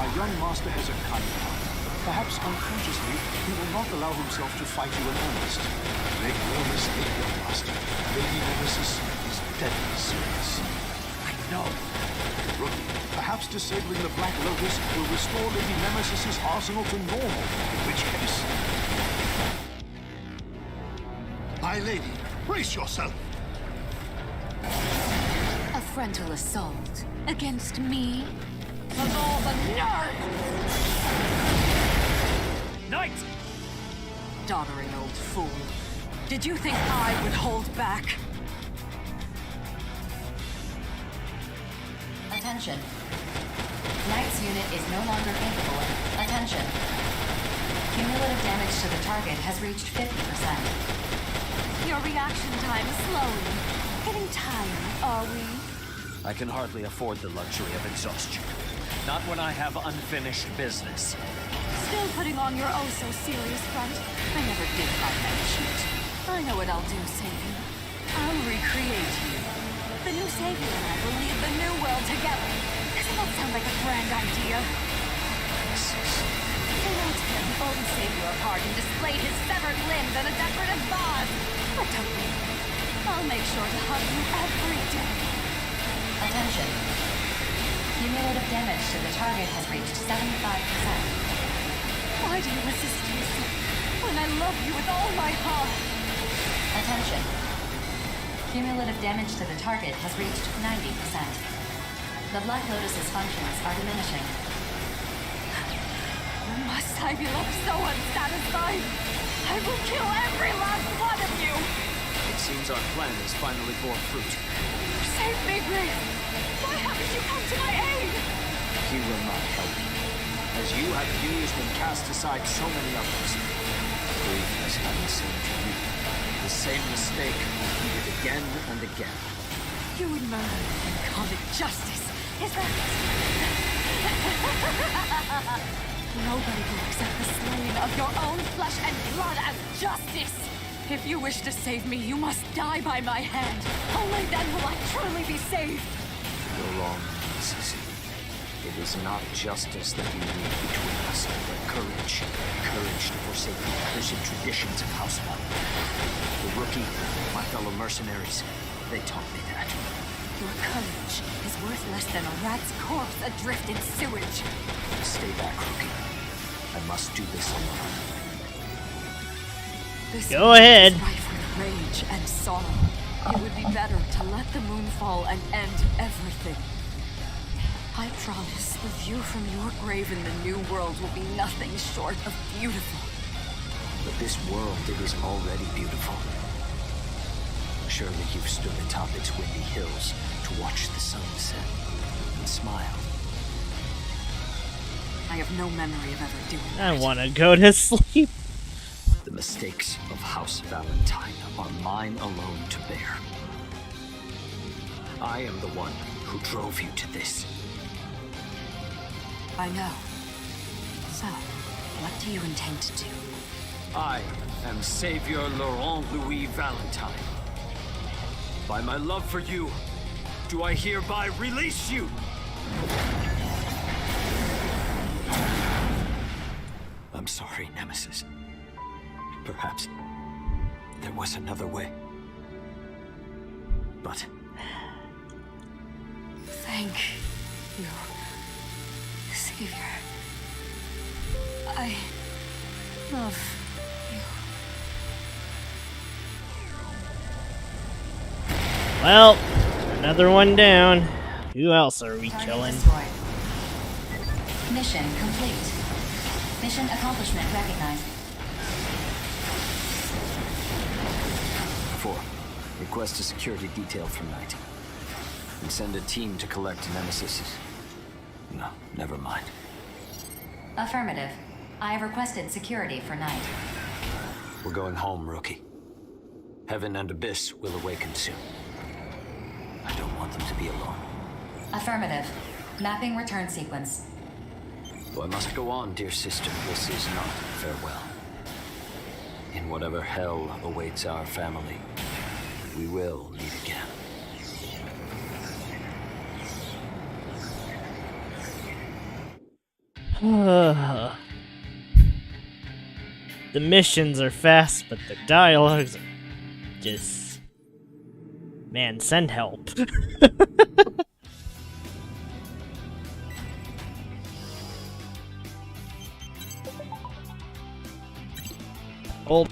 Our young master has a kind heart. Perhaps unconsciously, he will not allow himself to fight you in earnest. Make no mistake, young master. Lady Nemesis is deadly serious. I know. Rookie, perhaps disabling the Black Lotus will restore Lady Nemesis' arsenal to normal, in which case... My lady, brace yourself! A frontal assault against me? Of all the nerve! Knight! Doddering old fool. Did you think I would hold back? Attention. Knight's unit is no longer capable of... Attention. Cumulative damage to the target has reached 50%. Your reaction time is slowing. Getting tired, are we? I can hardly afford the luxury of exhaustion. Not when I have unfinished business. Still putting on your oh-so-serious front? I never did find that cute. I know what I'll do, Savior. I'll recreate you. The new Savior and I will lead the new world together. Doesn't that sound like a grand idea? They won't tear the old Savior apart and display his severed limbs in a decorative vase. But don't worry. I'll make sure to hug you every day. Attention. Cumulative damage to the target has reached 75%. Why do you resist me so when I love you with all my heart? Attention. Cumulative damage to the target has reached 90%. The Black Lotus's functions are diminishing. Must I be left so unsatisfied? I will kill every last one of you! It seems our plan has finally bore fruit. Save me, Grief! Why haven't you come to my aid? He will not help you. As you have used and cast aside so many others. Grief has done the same to you. The same mistake repeated again and again. You would murder and call it justice, is that it? Nobody will accept the slaying of your own flesh and blood as justice! If you wish to save me, you must die by my hand. Only then will I truly be saved. You're wrong, Sissy. It is not justice that you need between us, but courage. Courage to forsake the accursed traditions of House Valley. The Rookie, my fellow mercenaries, they taught me that. Your courage is worth less than a rat's corpse adrift in sewage. Stay back, Rookie. I must do this alone. This Go ahead. is rife with rage and sorrow. It would be better to let the moon fall and end everything. I promise the view from your grave in the new world will be nothing short of beautiful. But this world, it is already beautiful. Surely you've stood atop its windy hills to watch the sun set and smile. I have no memory of ever doing I that. want to go to sleep. The mistakes of House Valentine are mine alone to bear. I am the one who drove you to this. I know. So, what do you intend to do? I am Savior Laurent Louis Valentine. By my love for you, do I hereby release you? I'm sorry, Nemesis. Perhaps there was another way. But... Thank you, Savior. I love you. Well, another one down. Who else are we Target killing? destroyed. Mission complete. Mission accomplishment recognized. 4. Request a security detail for Knight. And send a team to collect Nemesis. No, never mind. Affirmative. I have requested security for Knight. We're going home, Rookie. Heaven and Abyss will awaken soon. I don't want them to be alone. Affirmative. Mapping return sequence. So I must go on, dear sister. This is not farewell. In whatever hell awaits our family, we will meet again. The missions are fast, but the dialogues are just... Man, send help. Oh.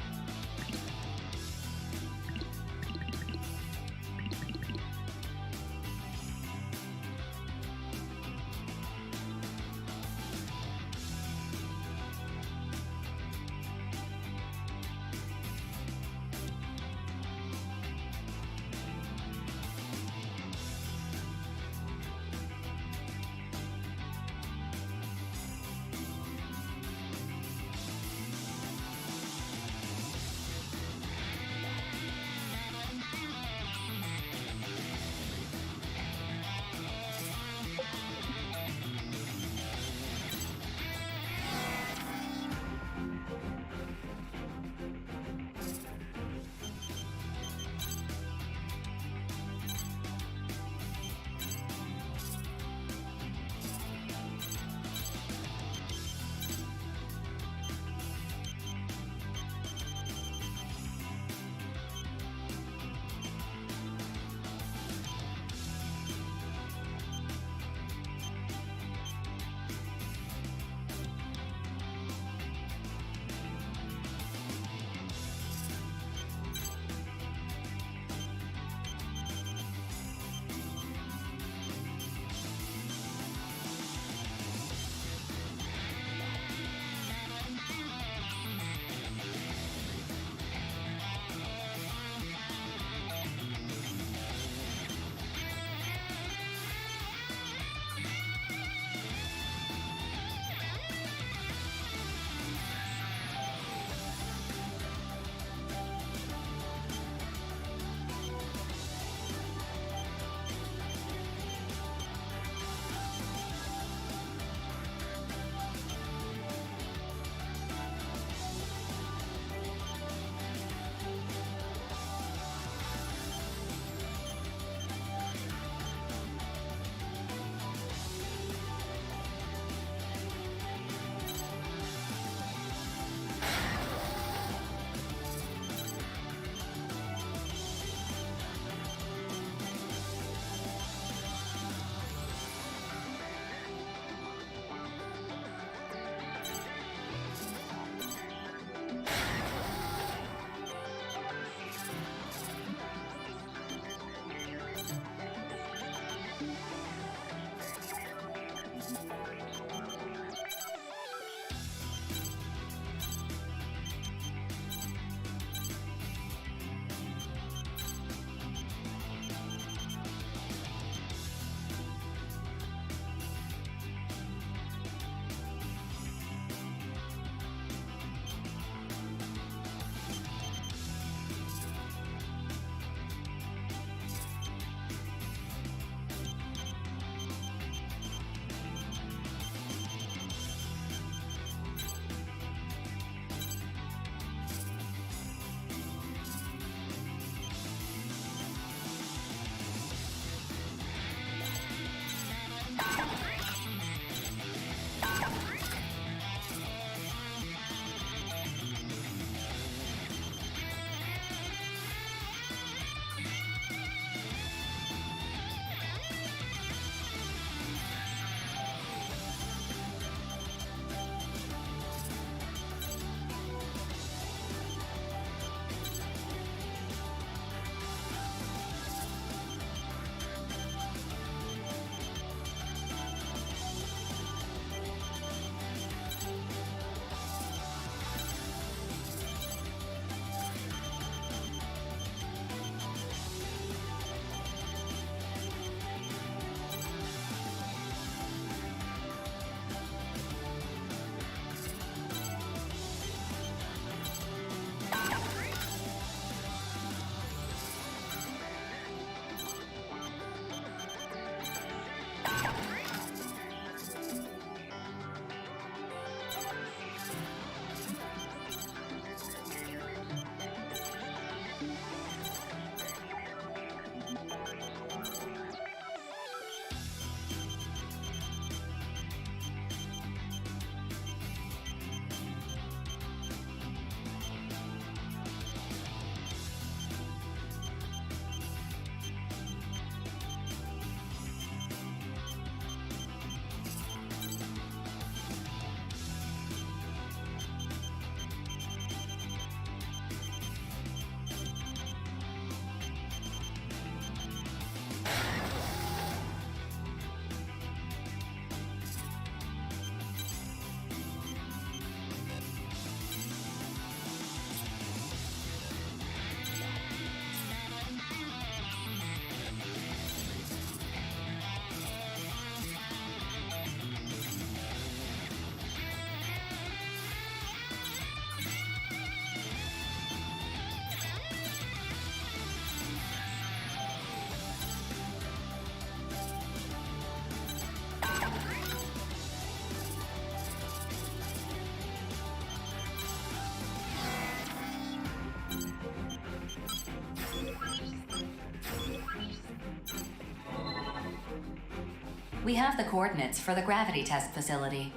We have the coordinates for the gravity test facility.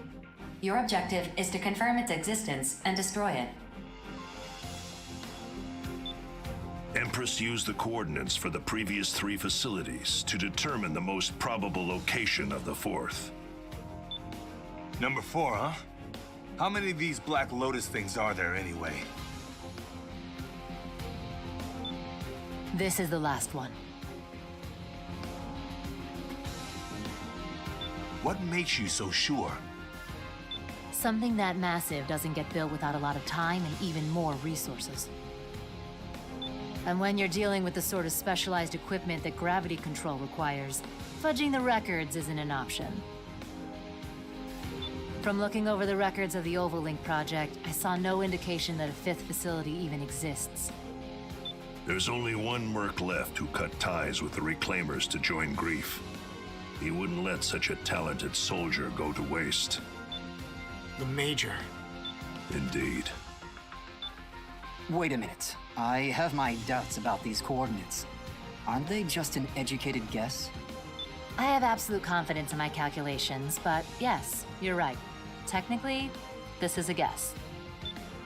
Your objective is to confirm its existence and destroy it. Empress used the coordinates for the previous 3 facilities to determine the most probable location of the 4th. Number 4, huh? How many of these Black Lotus things are there anyway? This is the last one. What makes you so sure? Something that massive doesn't get built without a lot of time and even more resources. And when you're dealing with the sort of specialized equipment that gravity control requires, fudging the records isn't an option. From looking over the records of the Overlink project, I saw no indication that a 5th facility even exists. There's only one merc left who cut ties with the Reclaimers to join Grief. He wouldn't let such a talented soldier go to waste. The Major. Indeed. Wait a minute. I have my doubts about these coordinates. Aren't they just an educated guess? I have absolute confidence in my calculations, but yes, you're right. Technically, this is a guess.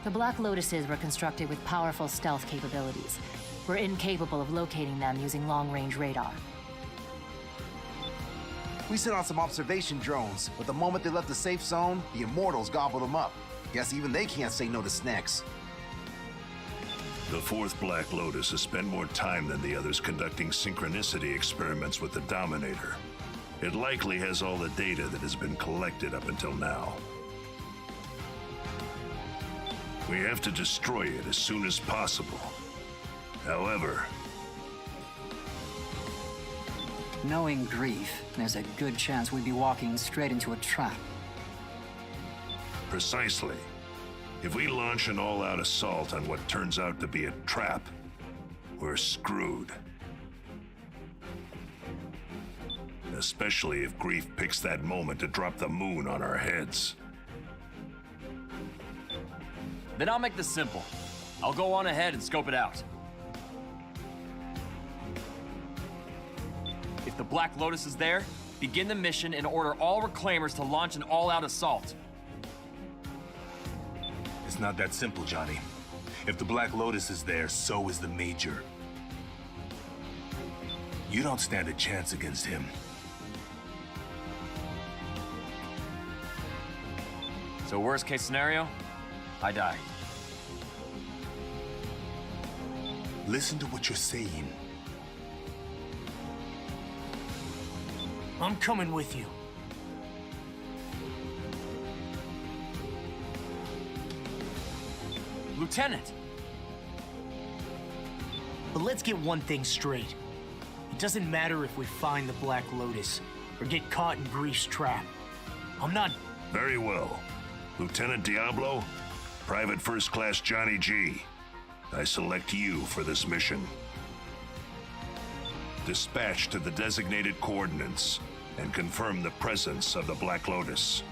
The Black Lotuses were constructed with powerful stealth capabilities. We're incapable of locating them using long-range radar. We sent out some observation drones, but the moment they left the safe zone, the Immortals gobbled them up. Guess even they can't say no to snacks. The 4th Black Lotus has spent more time than the others conducting synchronicity experiments with the Dominator. It likely has all the data that has been collected up until now. We have to destroy it as soon as possible. However, Knowing Grief, there's a good chance we'd be walking straight into a trap. precisely. If we launch an all-out assault on what turns out to be a trap, we're screwed. Especially if Grief picks that moment to drop the moon on our heads. Then I'll make this simple. I'll go on ahead and scope it out. If the Black Lotus is there, begin the mission and order all Reclaimers to launch an all-out assault. It's not that simple, Johnny. If the Black Lotus is there, so is the Major. You don't stand a chance against him. So worst case scenario, I die. Listen to what you're saying. I'm coming with you. Lieutenant! But let's get one thing straight. It doesn't matter if we find the Black Lotus or get caught in Grief's trap. I'm not... Very well. Lieutenant Diablo, Private First Class Johnny G. I select you for this mission. Dispatch to the designated coordinates and confirm the presence of the Black Lotus.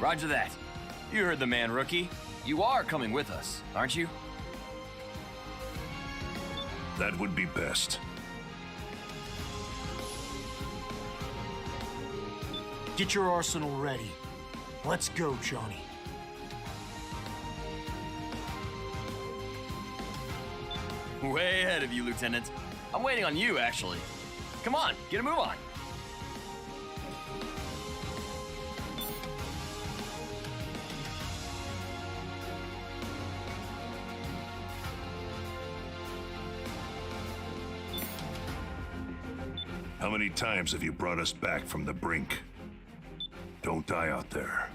Roger that. You heard the man, Rookie. You are coming with us, aren't you? That would be best. Get your arsenal ready. Let's go, Johnny. Way ahead of you, Lieutenant. I'm waiting on you, actually. Come on, get a move on. How many times have you brought us back from the brink? Don't die out there.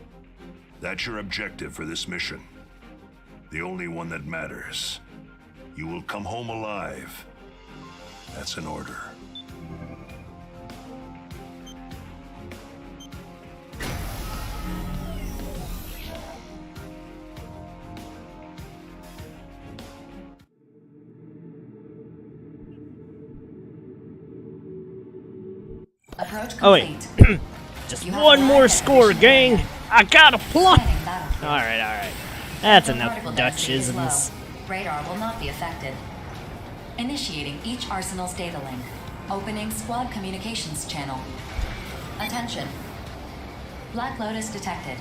That's your objective for this mission. The only one that matters. You will come home alive. That's an order. Approach Oh wait, complete. just one more score, gang. I got a plot. Alright. That's Femto enough particle density is Dutchisms. low. Radar will not be affected. Initiating each arsenal's data link. Opening squad communications channel. Attention. Black Lotus detected.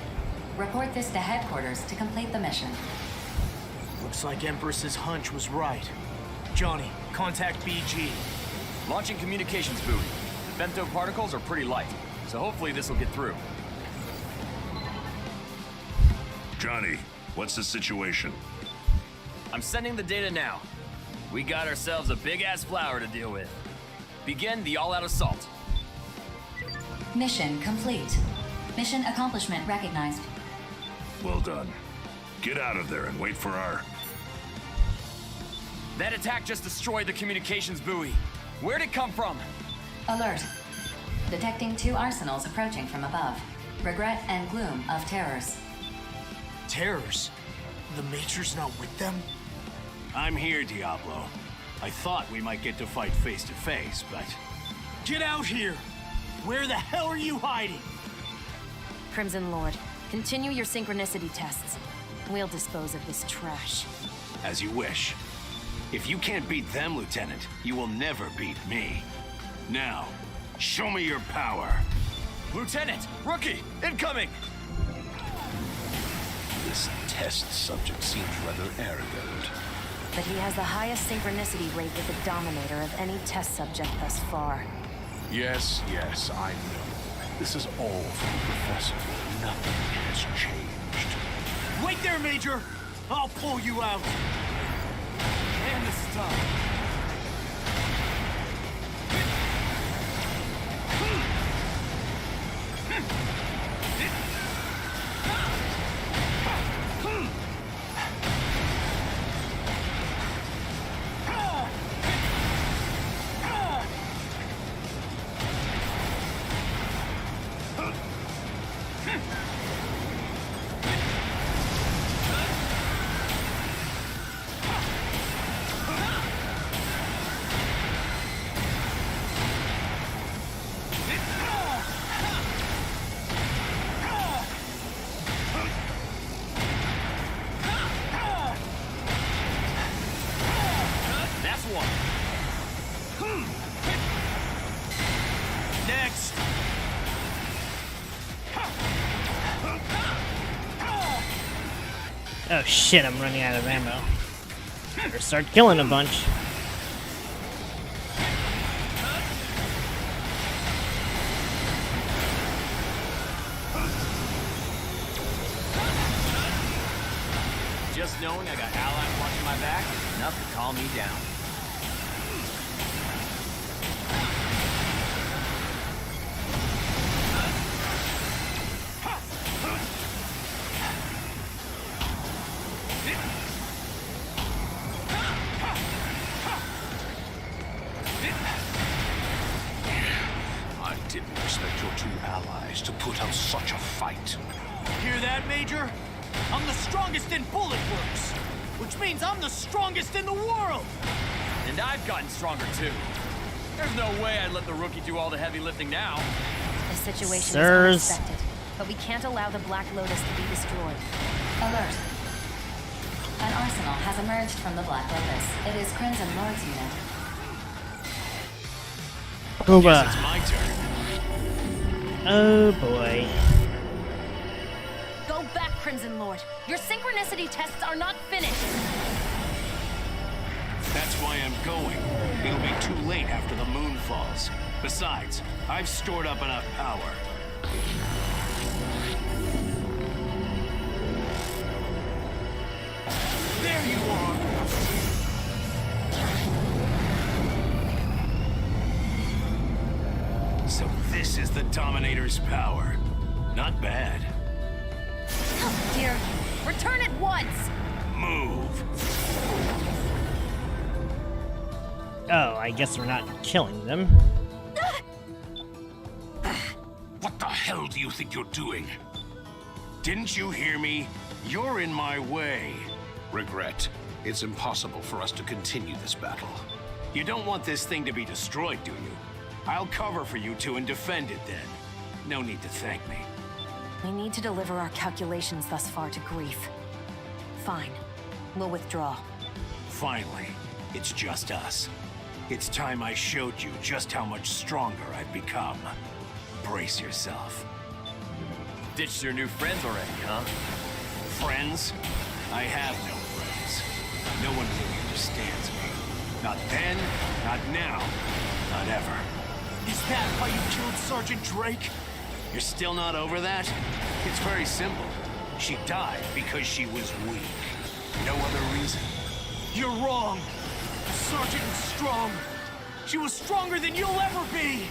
Report this to headquarters to complete the mission. Looks like Empress's hunch was right. Johnny, contact BG. Launching communications buoy. The femto particles are pretty light, so hopefully this will get through. Johnny, what's the situation? I'm sending the data now. We got ourselves a big-ass flower to deal with. Begin the all-out assault. Mission complete. Mission accomplishment recognized. Well done. Get out of there and wait for our... That attack just destroyed the communications buoy. Where'd it come from? Alert. Detecting 2 arsenals approaching from above. Regret and gloom of terrors. Terrors? The Major's not with them? I'm here, Diablo. I thought we might get to fight face to face, but... Get out here! Where the hell are you hiding? Crimson Lord, continue your synchronicity tests. We'll dispose of this trash. As you wish. If you can't beat them, Lieutenant, you will never beat me. Now, show me your power. Lieutenant! Rookie! Incoming! This test subject seems rather arrogant. But he has the highest synchronicity rate with the Dominator of any test subject thus far. Yes, I know. This is all for the Professor. Nothing has changed. Wait there, Major! I'll pull you out! And the stop. Next! Oh shit, I'm running out of ammo. Better start killing a bunch. Just knowing I got allies watching my back is enough to calm me down. I didn't expect your 2 allies to put up such a fight. Hear that, Major? I'm the strongest in bullet works, which means I'm the strongest in the world! And I've gotten stronger too. There's no way I'd let the rookie do all the heavy lifting now. The situation Sirs. is unexpected, but we can't allow the Black Lotus to be destroyed. Alert. An arsenal has emerged from the Black Lotus. It is Crimson Lord's unit. Hooba. It's my turn. Oh boy. Go back, Crimson Lord. Your synchronicity tests are not finished. That's why I'm going. It'll be too late after the moon falls. Besides, I've stored up enough power. There you are! So this is the Dominator's power. Not bad. How dare you! Return at once! Move! Oh, I guess we're not killing them. What the hell do you think you're doing? Didn't you hear me? You're in my way. Regret. It's impossible for us to continue this battle. You don't want this thing to be destroyed, do you? I'll cover for you two and defend it then. No need to thank me. We need to deliver our calculations thus far to Grief. Fine. We'll withdraw. Finally, it's just us. It's time I showed you just how much stronger I've become. Brace yourself. Ditched your new friends already, huh? Friends? I have no friends. No one really understands me. Not then, not now, not ever. Is that why you killed Sergeant Drake? You're still not over that? It's very simple. She died because she was weak. No other reason. You're wrong. Sergeant is strong. She was stronger than you'll ever be.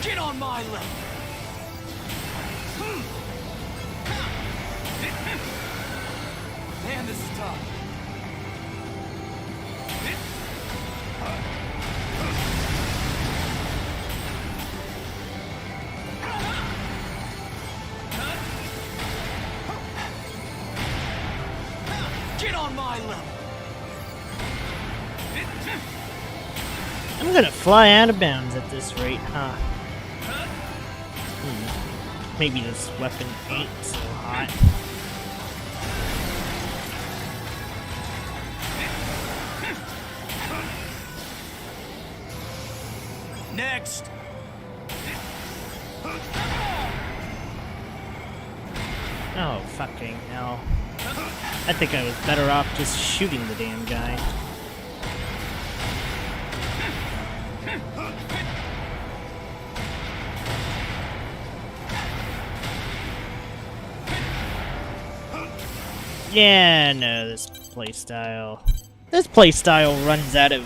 Get on my level! Man, this is tough. Get on my level! I'm gonna fly out of bounds at this rate, huh? Maybe this weapon ain't so hot. Next! Oh, fucking hell. I think I was better off just shooting the damn guy. Yeah, no, this playstyle runs out of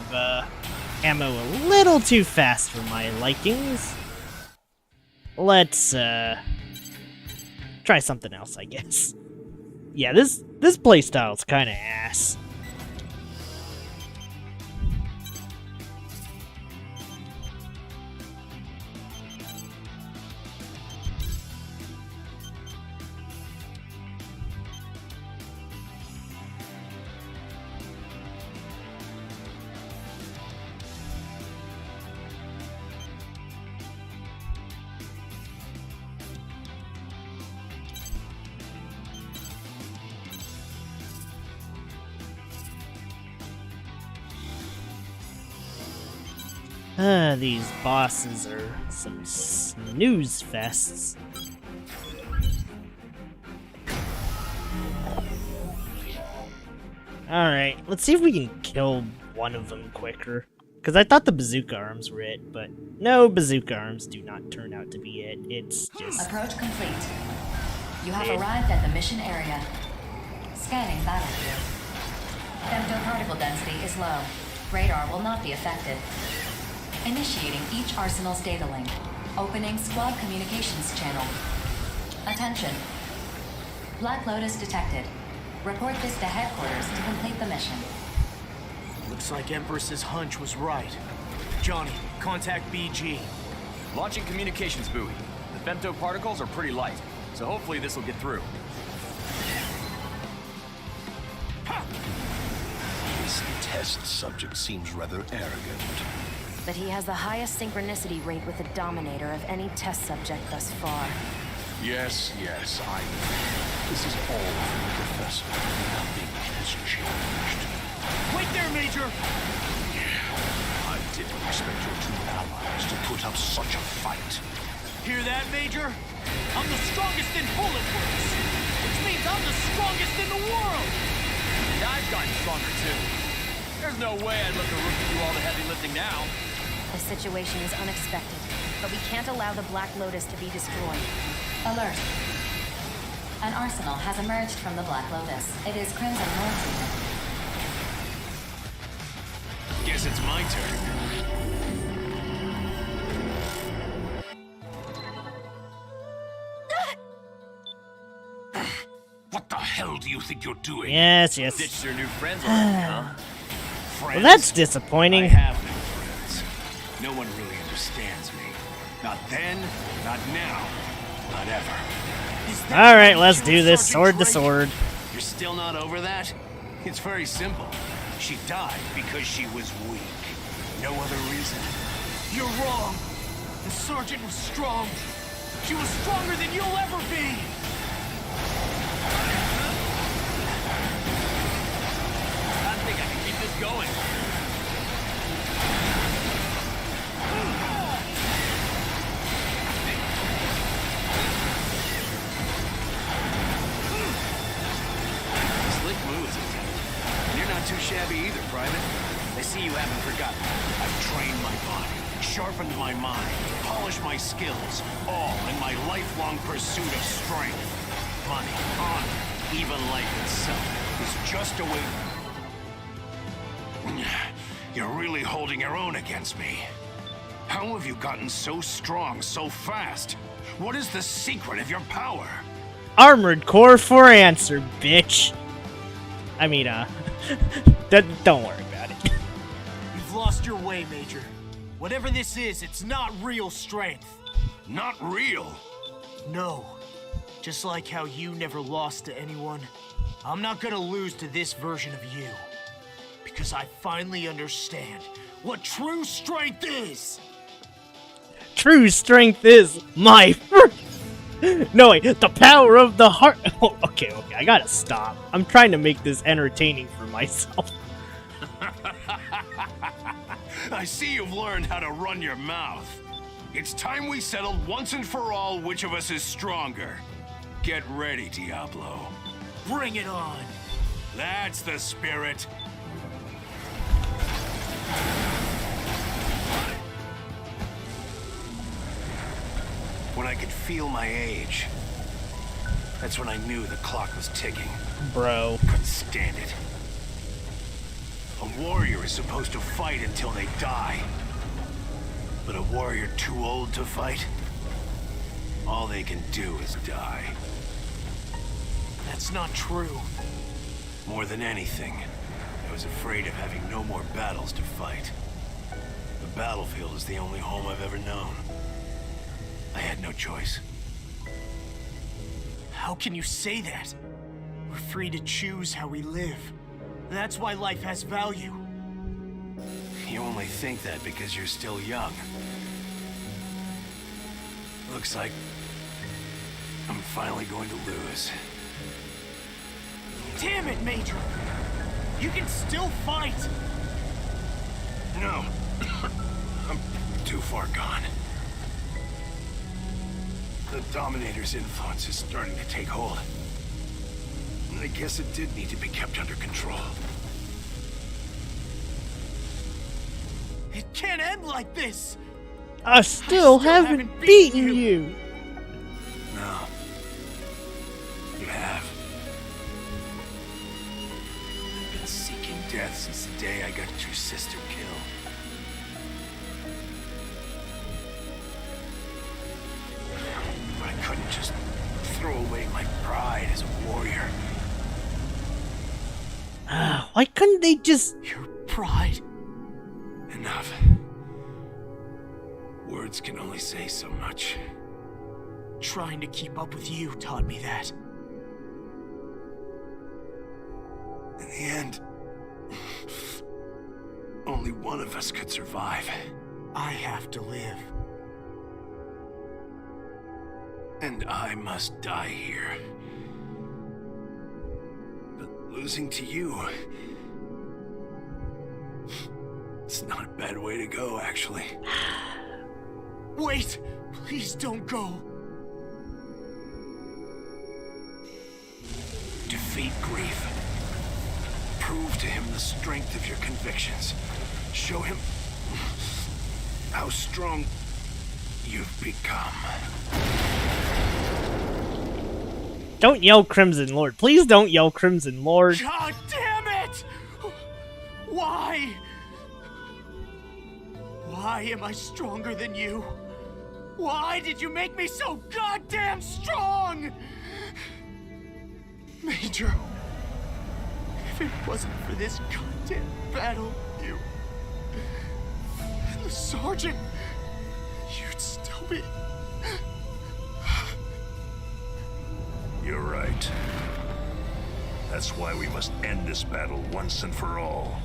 ammo a little too fast for my likings. Let's try something else, I guess. Yeah, this playstyle's kind of ass. These bosses are some snooze fests. Alright, let's see if we can kill one of them quicker. Because I thought the bazooka arms were it, but no, bazooka arms do not turn out to be it. It's just... Approach complete. You have arrived at the mission area. Scanning battlefield. Femtoparticle density is low. Radar will not be affected. Initiating each arsenal's data link. Opening squad communications channel. Attention. Black Lotus detected. Report this to headquarters to complete the mission. Looks like Empress's hunch was right. Johnny, contact BG. Launching communications buoy. The femtoparticles are pretty light, so hopefully this will get through. This test subject seems rather arrogant. But he has the highest synchronicity rate with the Dominator of any test subject thus far. Yes, I know. This is all from the Professor. Nothing has changed. Wait there, Major! I didn't expect your two allies to put up such a fight. Hear that, Major? I'm the strongest in bullet works, which means I'm the strongest in the world! And I've gotten stronger too. There's no way I'd let the rookie do all the heavy lifting now. The situation is unexpected. but we can't allow the Black Lotus to be destroyed. Alert. An arsenal has emerged from the Black Lotus. It is Crimson Lord. Guess it's my turn. What the hell do you think you're doing? Yes, yes. Ditched your new friends already, huh? Well, that's disappointing. I have no friends. No one really understands me. Not then, not now, not ever. All right, let's do this sword to sword. You're still not over that? It's very simple. She died because she was weak. No other reason. You're wrong. The Sergeant was strong. She was stronger than you'll ever be. I think I can keep this going. Slick moves, Lieutenant. And you're not too shabby either, Private. I see you haven't forgotten. I've trained my body, sharpened my mind, polished my skills, all in my lifelong pursuit of strength. Money, honor, even life itself is just a way... You're really holding your own against me. How have you gotten so strong so fast? What is the secret of your power? Armored Core for answer, bitch. I mean, don't worry about it. You've lost your way, Major. Whatever this is, it's not real strength. Not real? No. Just like how you never lost to anyone, I'm not gonna lose to this version of you. Because I finally understand what true strength is! True strength is my... No, wait, the power of the heart... Oh, okay, I gotta stop. I'm trying to make this entertaining for myself. I see you've learned how to run your mouth. It's time we settled once and for all which of us is stronger. Get ready, Diablo. Bring it on! That's the spirit. When I could feel my age, that's when I knew the clock was ticking. Bro. Couldn't stand it. A warrior is supposed to fight until they die. But a warrior too old to fight, all they can do is die. That's not true. More than anything, I was afraid of having no more battles to fight. The battlefield is the only home I've ever known. I had no choice. How can you say that? We're free to choose how we live. That's why life has value. You only think that because you're still young. Looks like I'm finally going to lose. Damn it, Major! You can still fight! No. I'm too far gone. The Dominator's influence is starting to take hold. And I guess it did need to be kept under control. It can't end like this! I still haven't beaten you! No. You have. I've been seeking death since the day I got your sister killed. But I couldn't just throw away my pride as a warrior. Why couldn't they just... Your pride? Enough. Words can only say so much. Trying to keep up with you taught me that. In the end, only one of us could survive. I have to live. And I must die here. But losing to you... it's not a bad way to go, actually. Wait! Please don't go! Defeat grief. Prove to him the strength of your convictions. Show him how strong you've become. Don't yell Crimson Lord. Please don't yell Crimson Lord. God damn it! Why? Why am I stronger than you? Why did you make me so goddamn strong? Major, if it wasn't for this goddamn battle, you and the sergeant, you'd still be... You're right. That's why we must end this battle once and for all.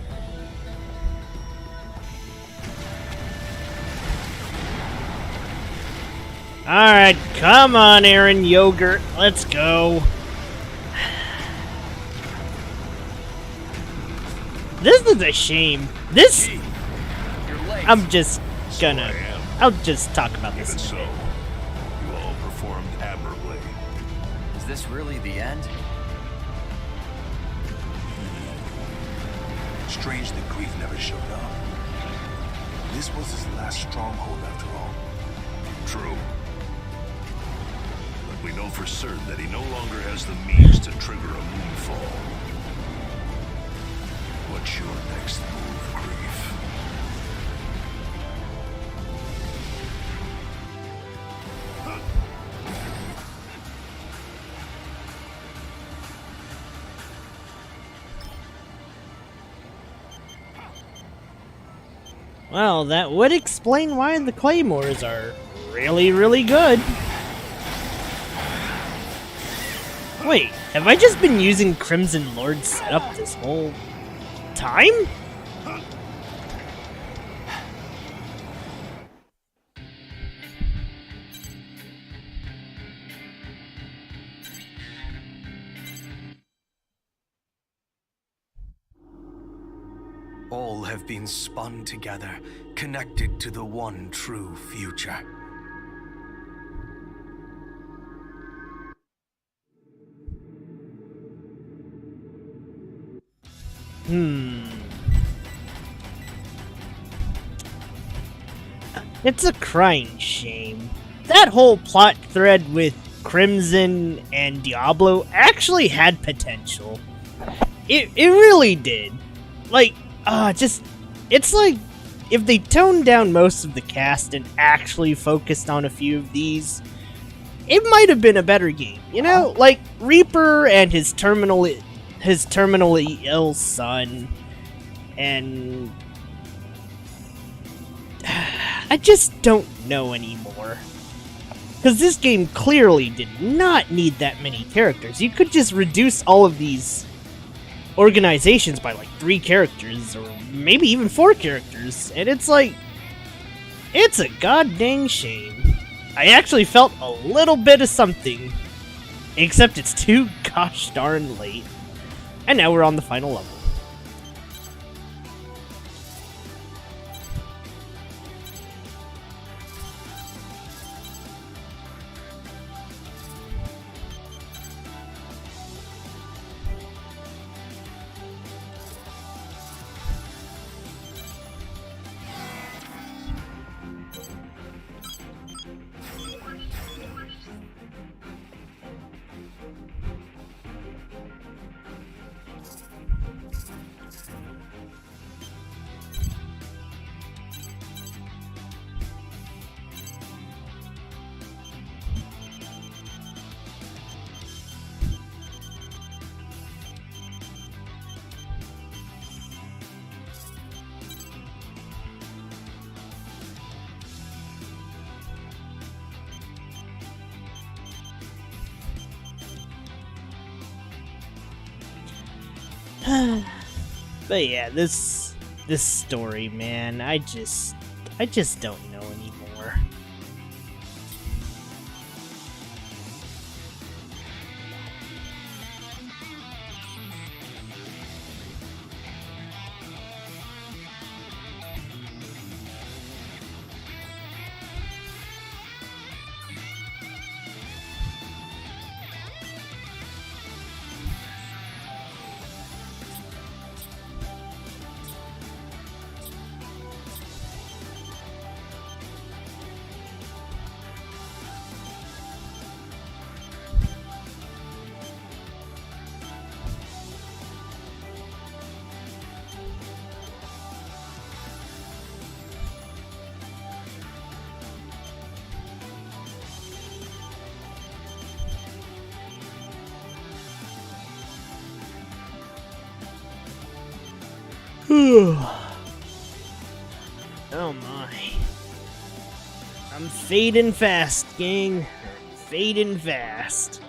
Alright, come on, Aaron Yogurt. Let's go. This is a shame. This... I'm just gonna... I'll just talk about this in a bit. You all performed admirably. Is this really the end? Strange that Grief never showed up. This was his last stronghold after all. True. But we know for certain that he no longer has the means to trigger a moonfall. What's your next move, Grief? Well, that would explain why the claymores are really, really good. Wait, have I just been using Crimson Lord's setup this whole time? All have been spun together, connected to the one true future. It's a crying shame. That whole plot thread with Crimson and Diablo actually had potential. It really did. Like, it's like if they toned down most of the cast and actually focused on a few of these, it might have been a better game. You know, like Reaper and his terminally ill son, and I just don't know anymore. Because this game clearly did not need that many characters. You could just reduce all of these organizations by like 3 characters, or maybe even 4 characters, and it's like, it's a goddamn shame. I actually felt a little bit of something, except it's too gosh darn late. And now we're on the final level. But yeah, this story, man, I just don't know anymore. Oh my. I'm fading fast, gang. Fading fast.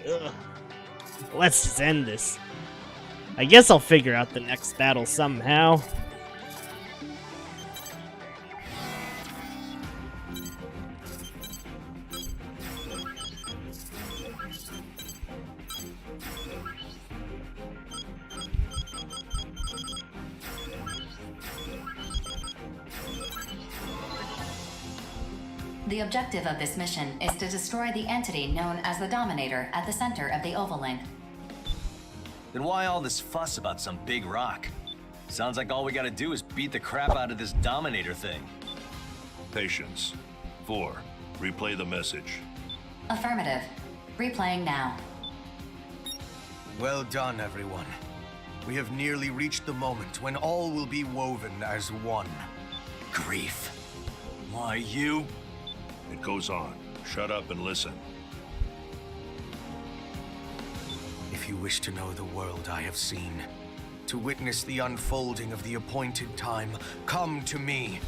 Ugh. Let's just end this. I guess I'll figure out the next battle somehow. The objective of this mission is to destroy the entity known as the Dominator at the center of the Oval Link. Then why all this fuss about some big rock? Sounds like all we gotta do is beat the crap out of this Dominator thing. Patience. 4. Replay the message. Affirmative. Replaying now. Well done, everyone. We have nearly reached the moment when all will be woven as one. Grief. Why, you? It goes on. Shut up and listen. If you wish to know the world I have seen, to witness the unfolding of the appointed time, come to me.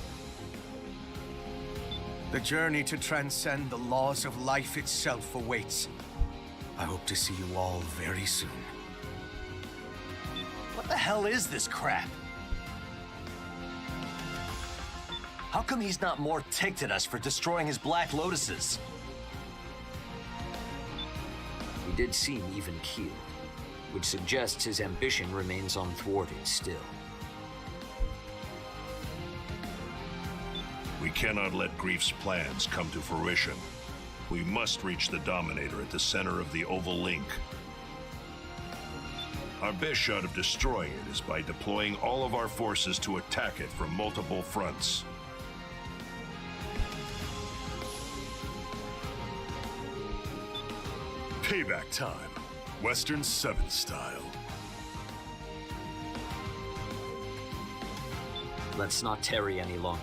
The journey to transcend the laws of life itself awaits. I hope to see you all very soon. What the hell is this crap? How come he's not more ticked at us for destroying his Black Lotuses? He did seem even-keeled, which suggests his ambition remains unthwarted still. We cannot let Grief's plans come to fruition. We must reach the Dominator at the center of the Oval Link. Our best shot of destroying it is by deploying all of our forces to attack it from multiple fronts. Payback time. Western 7 style. Let's not tarry any longer.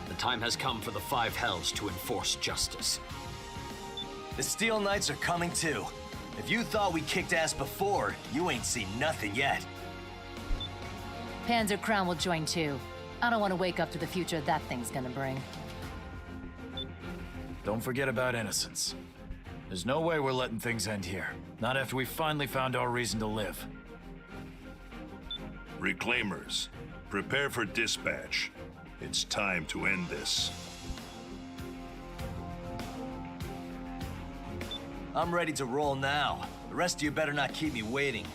The time has come for the 5 Hells to enforce justice. The Steel Knights are coming too. If you thought we kicked ass before, you ain't seen nothing yet. Panzer Crown will join too. I don't want to wake up to the future that thing's gonna bring. Don't forget about innocence. There's no way we're letting things end here. Not after we finally found our reason to live. Reclaimers, prepare for dispatch. It's time to end this. I'm ready to roll now. The rest of you better not keep me waiting.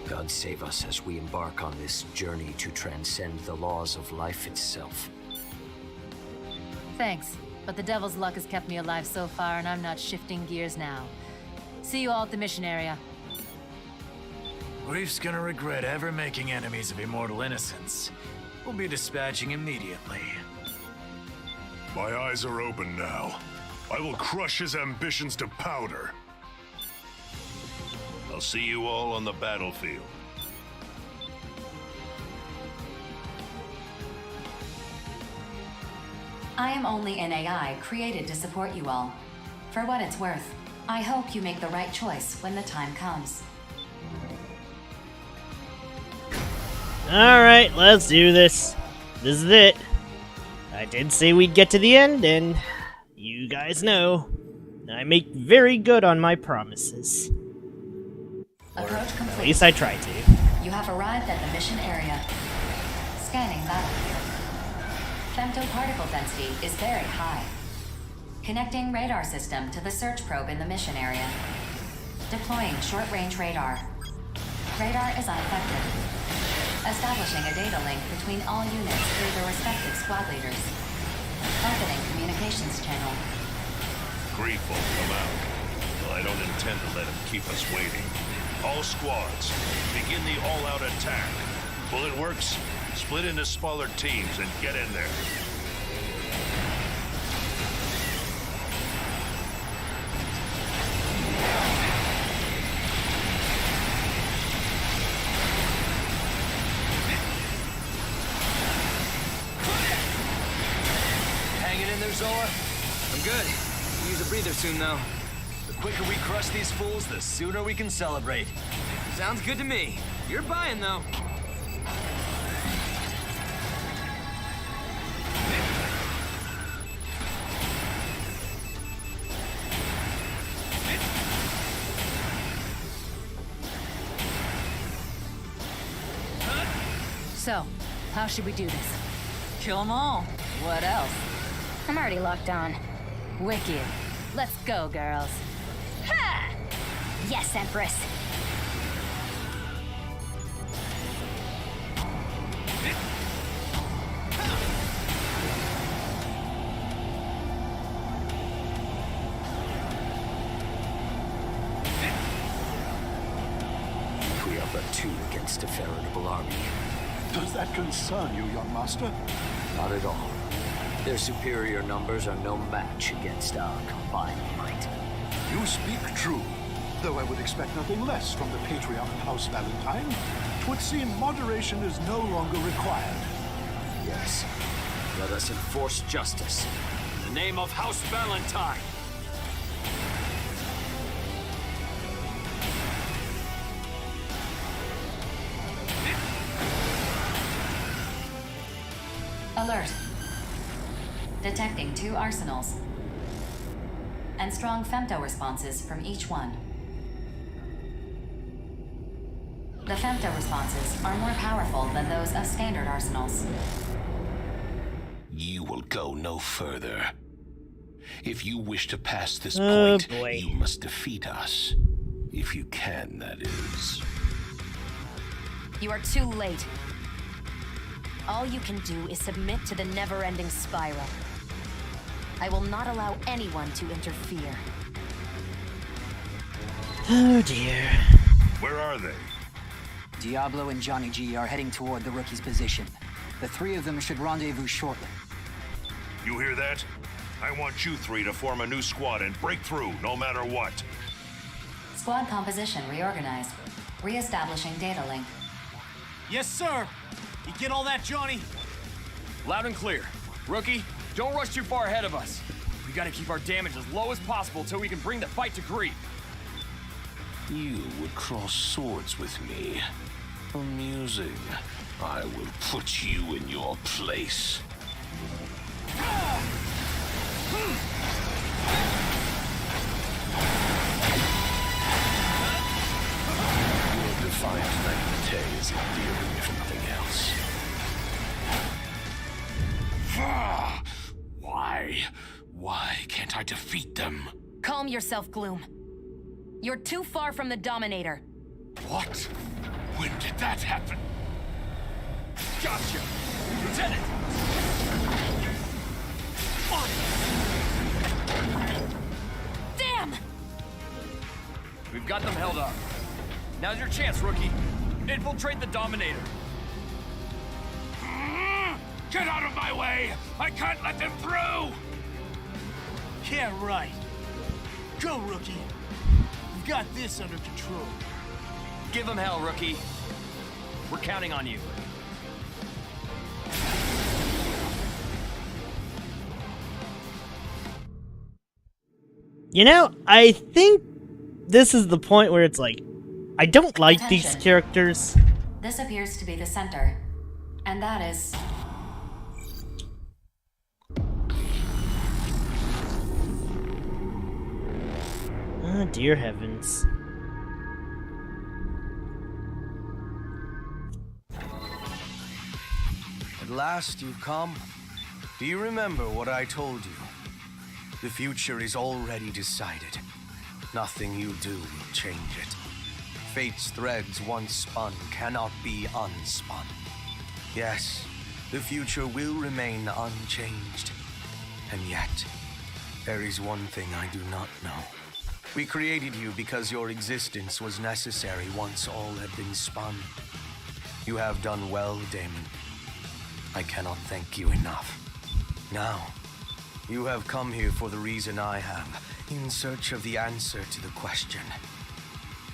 God save us as we embark on this journey to transcend the laws of life itself. Thanks, but the devil's luck has kept me alive so far, and I'm not shifting gears now. See you all at the mission area. Grief's gonna regret ever making enemies of immortal innocence. We'll be dispatching immediately. My eyes are open now. I will crush his ambitions to powder. I'll see you all on the battlefield. I am only an AI created to support you all. For what it's worth, I hope you make the right choice when the time comes. Alright, let's do this. This is it. I did say we'd get to the end, and you guys know, I make very good on my promises. Approach complete. At least I try to. You have arrived at the mission area. Scanning battlefield. Femtoparticle density is very high. Connecting radar system to the search probe in the mission area. Deploying short-range radar. Radar is unaffected. Establishing a data link between all units through their respective squad leaders. Opening communications channel. Grief will come out. Well, I don't intend to let him keep us waiting. All squads, begin the all-out attack. Bullet Works, Split into smaller teams and get in there. Hanging in there, Zola? I'm good. We'll use a breather soon, though. The quicker we crush these fools, the sooner we can celebrate. Sounds good to me. You're buying, though. So, how should we do this? Kill them all. What else? I'm already locked on. Wicked. Let's go, girls. Ha! Yes, Empress. We are but two against a veritable army. Does that concern you, young master? Not at all. Their superior numbers are no match against our combined might. You speak true, though I would expect nothing less from the patriarch of House Valentine. 'Twould seem moderation is no longer required. Yes. Let us enforce justice. In the name of House Valentine! Alert. Detecting 2 arsenals. And strong femto responses from each one. The femto responses are more powerful than those of standard arsenals. You will go no further. If you wish to pass this point, you must defeat us. If you can, that is. You are too late. All you can do is submit to the never-ending spiral. I will not allow anyone to interfere. Oh dear. Where are they? Diablo and Johnny G are heading toward the rookie's position. The 3 of them should rendezvous shortly. You hear that? I want you 3 to form a new squad and break through, no matter what. Squad composition reorganized. Re-establishing data link. Yes, sir. You get all that, Johnny? Loud and clear. Rookie, don't rush too far ahead of us. We gotta keep our damage as low as possible till we can bring the fight to grief. You would cross swords with me. Amusing. I will put you in your place. Your defiant naivete is endearing, if nothing else. Why can't I defeat them? Calm yourself, Gloom. You're too far from the Dominator. What? When did that happen? Gotcha! Lieutenant! Damn! We've got them held up. Now's your chance, Rookie. Infiltrate the Dominator. Get out of my way! I can't let them through! Yeah, right. Go, Rookie. We've got this under control. Give them hell, Rookie. We're counting on you. You know, I think this is the point where it's like, I don't like these characters. This appears to be the center. And that is... Oh, dear heavens. At last you've come. Do you remember what I told you? The future is already decided. Nothing you do will change it. Fate's threads once spun cannot be unspun. Yes, the future will remain unchanged. And yet, there is one thing I do not know. We created you because your existence was necessary once all had been spun. You have done well, Daemon. I cannot thank you enough. Now, you have come here for the reason I have, in search of the answer to the question.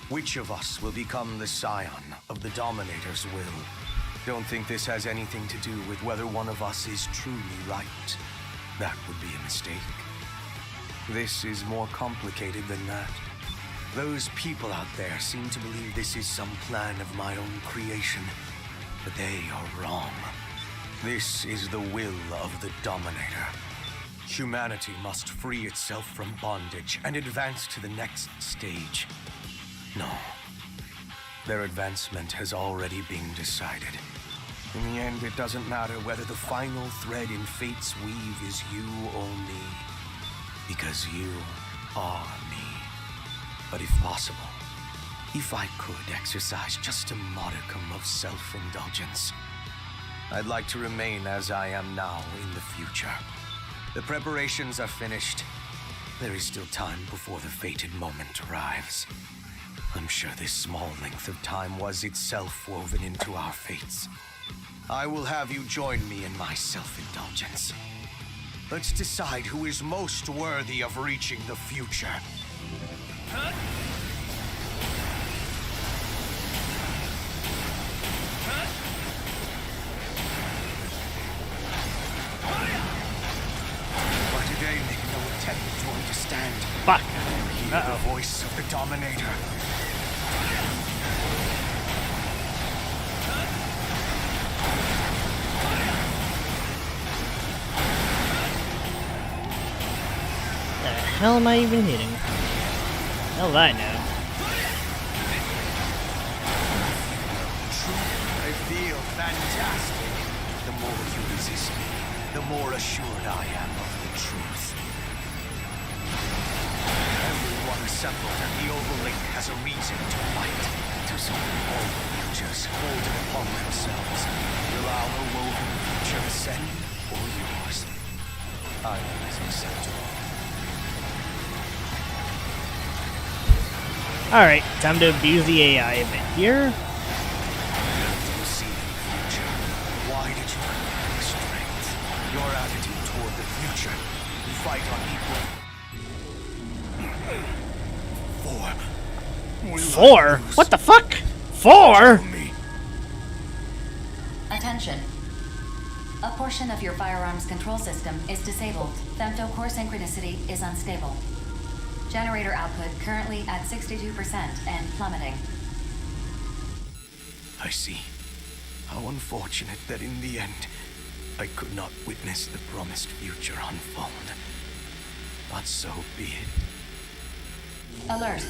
Which of us will become the scion of the Dominator's will? Don't think this has anything to do with whether one of us is truly right. That would be a mistake. This is more complicated than that. Those people out there seem to believe this is some plan of my own creation, but they are wrong. This is the will of the Dominator. Humanity must free itself from bondage and advance to the next stage. No. Their advancement has already been decided. In the end, it doesn't matter whether the final thread in fate's weave is you or me. Because you are me. But if possible, if I could exercise just a modicum of self-indulgence, I'd like to remain as I am now in the future. The preparations are finished. There is still time before the fated moment arrives. I'm sure this small length of time was itself woven into our fates. I will have you join me in my self-indulgence. Let's decide who is most worthy of reaching the future. But today make no attempt to understand. Fuck. Hear the voice of the Dominator. The hell am I even hitting? Hell, I know. I feel fantastic. The more you resist me, the more assured I am of the truth. Everyone assembled at the Oval Link has a reason to fight. To something all the futures hold it upon themselves. Will our woven future ascend or yours? I always accept it. Alright, time to abuse the AI a bit here. Why did you combine strength? Your attitude toward the future. You fight on equal. 4? What the fuck? 4? Attention. A portion of your firearms control system is disabled. Femto core synchronicity is unstable. Generator output currently at 62% and plummeting. I see. How unfortunate that in the end, I could not witness the promised future unfold. But so be it. Alert.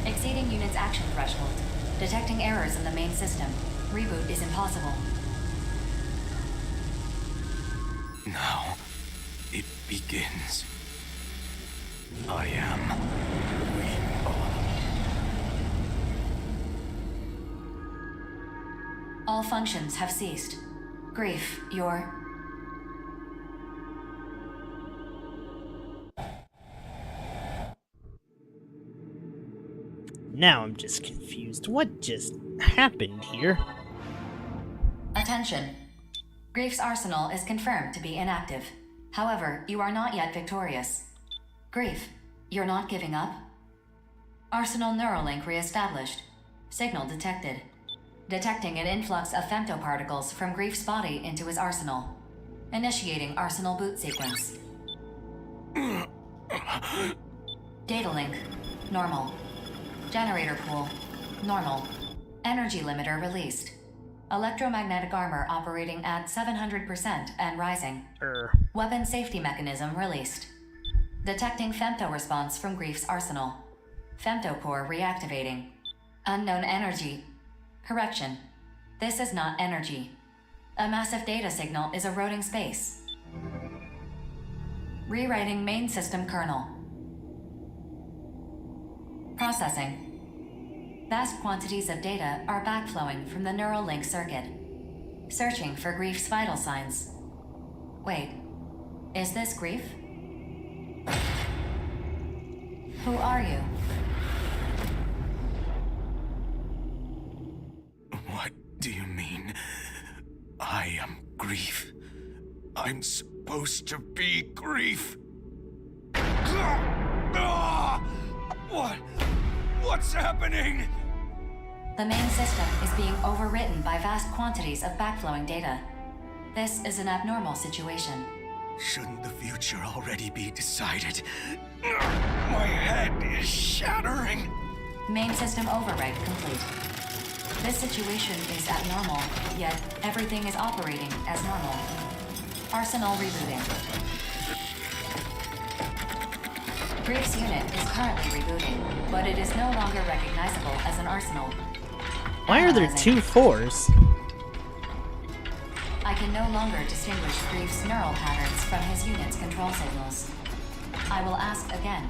Exceeding unit's action threshold. Detecting errors in the main system. Reboot is impossible. Now, it begins. I am. We are. All functions have ceased. Grief, your... Now I'm just confused. What just happened here? Attention. Grief's arsenal is confirmed to be inactive. However, you are not yet victorious. Grief, you're not giving up? Arsenal Neuralink re-established. Signal detected. Detecting an influx of femtoparticles from Grief's body into his arsenal. Initiating arsenal boot sequence. Data link, normal. Generator pool, normal. Energy limiter released. Electromagnetic armor operating at 700% and rising. Weapon safety mechanism released. Detecting femto response from Grief's arsenal. Femto core reactivating. Unknown energy. Correction. This is not energy. A massive data signal is eroding space. Rewriting main system kernel. Processing. Vast quantities of data are backflowing from the neural link circuit. Searching for Grief's vital signs. Wait, is this Grief? Who are you? What do you mean? I I am Grief. I'm supposed to be Grief. What's happening? The main system is being overwritten by vast quantities of backflowing data. This is an abnormal situation. Shouldn't the future already be decided? My head is shattering. Main system override complete. This situation is abnormal, yet everything is operating as normal. Arsenal rebooting. Grief's unit is currently rebooting, but it is no longer recognizable as an arsenal. Why are there two 4s? I can no longer distinguish Grief's neural patterns from his unit's control signals. I will ask again.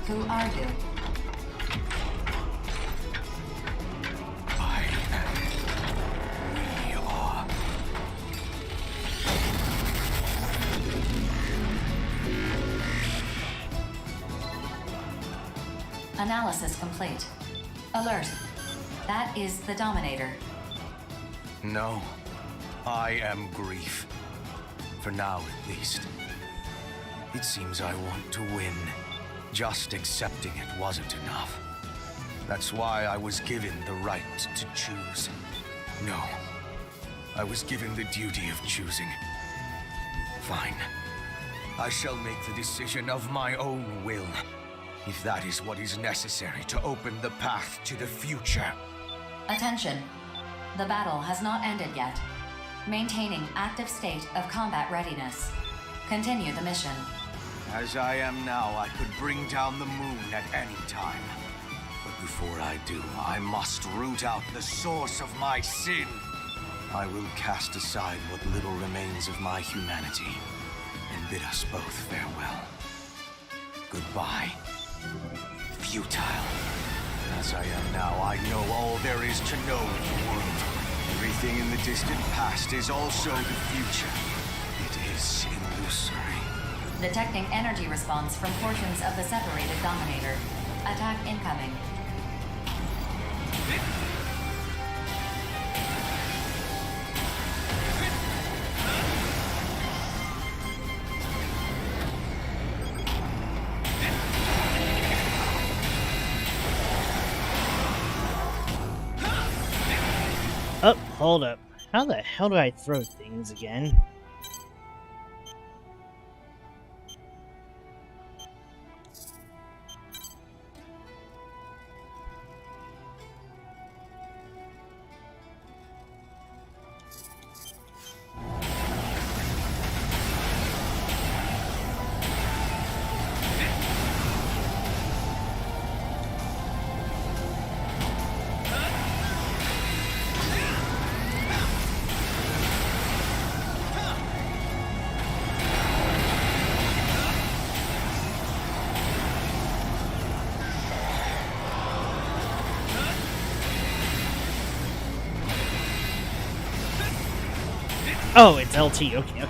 Who are you? We are. Analysis complete. Alert. That is the Dominator. No. I am Grief. For now, at least. It seems I want to win. Just accepting it wasn't enough. That's why I was given the right to choose. No. I was given the duty of choosing. Fine. I shall make the decision of my own will. If that is what is necessary to open the path to the future. Attention. The battle has not ended yet. Maintaining active state of combat readiness. Continue the mission. As I am now, I could bring down the moon at any time. But before I do, I must root out the source of my sin. I will cast aside what little remains of my humanity and bid us both farewell. Goodbye. Futile. As I am now, I know all there is to know of the world. Everything in the distant past is also the future. It is illusory. Detecting energy response from portions of the separated Dominator. Attack incoming. Oh, hold up. How the hell do I throw things again? Oh, it's LT. Okay, okay.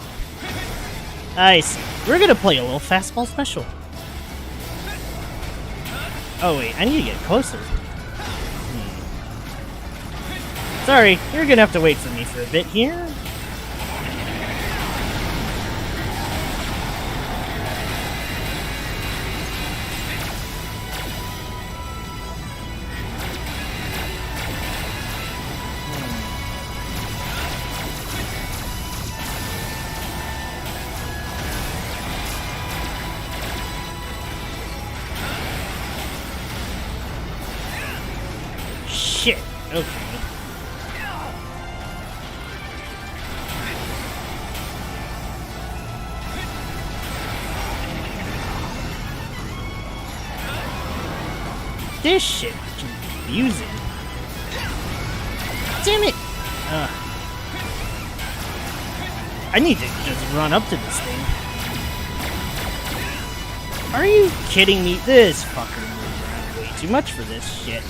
I see. We're gonna play a little fastball special. Oh wait, I need to get closer. Sorry, you're gonna have to wait for me for a bit here. Shit. Okay. This shit is confusing. Damn it! I need to just run up to this thing. Are you kidding me? This fucker moves around way too much for this shit.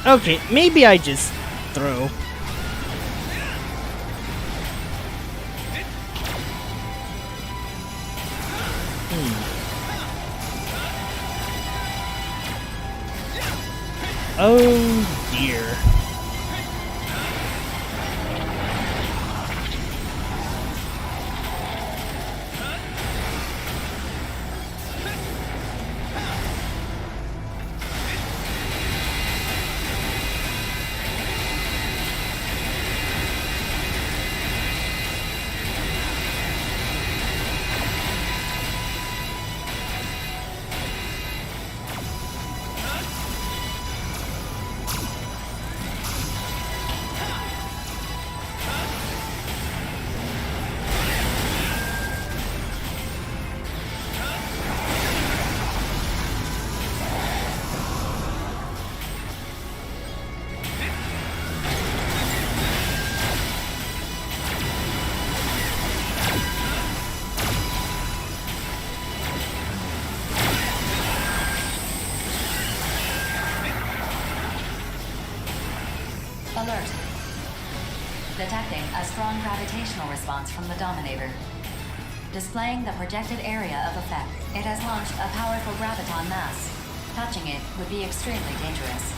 Okay, maybe I just throw. Oh dear. Alert. Detecting a strong gravitational response from the Dominator. Displaying the projected area of effect, it has launched a powerful graviton mass. Touching it would be extremely dangerous.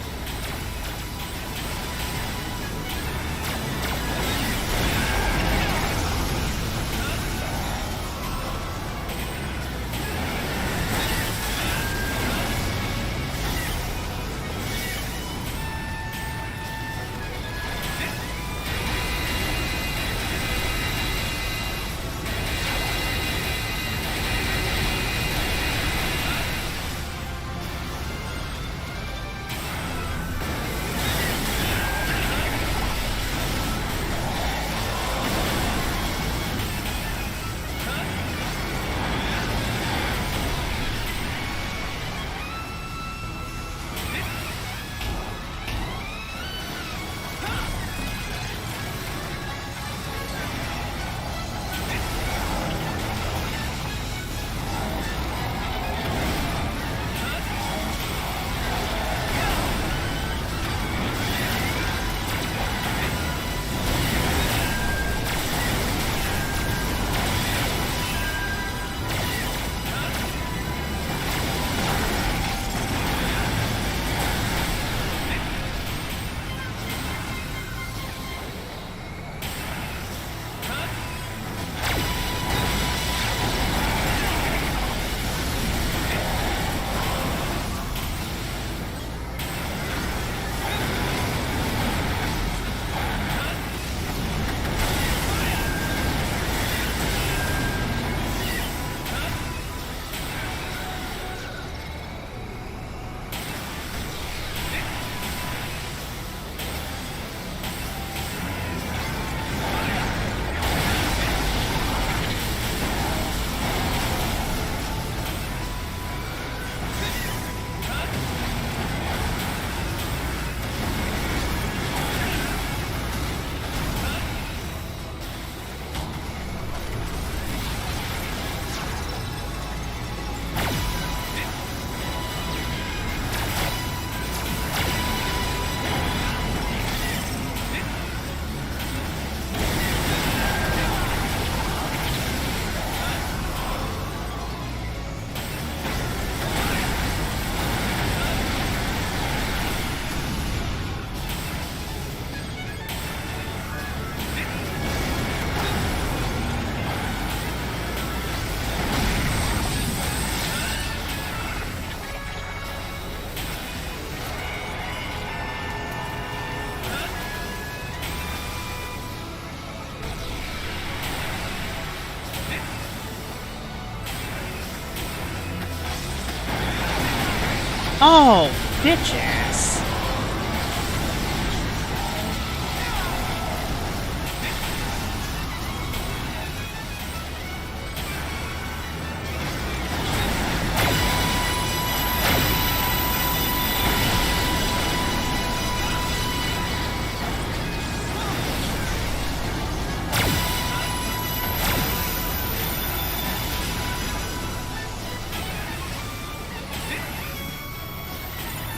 Oh, bitch ass.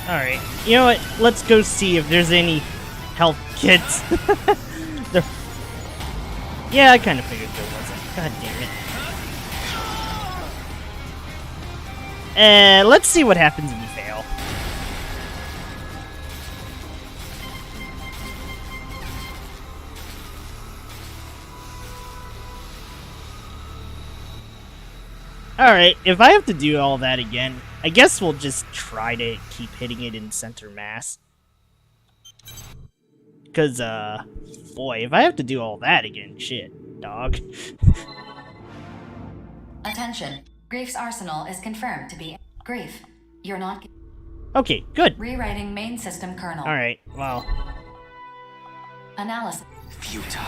Alright, you know what? Let's go see if there's any health kits. Yeah, I kind of figured there wasn't. God damn it. Let's see what happens if you fail. Alright, if I have to do all that again, I guess we'll just try to keep hitting it in center mass. Because, boy, if I have to do all that again, shit, dog. Attention. Grief's arsenal is confirmed to be Grief. You're not... Okay, good. Rewriting main system kernel. Alright, well. Analysis. Futile.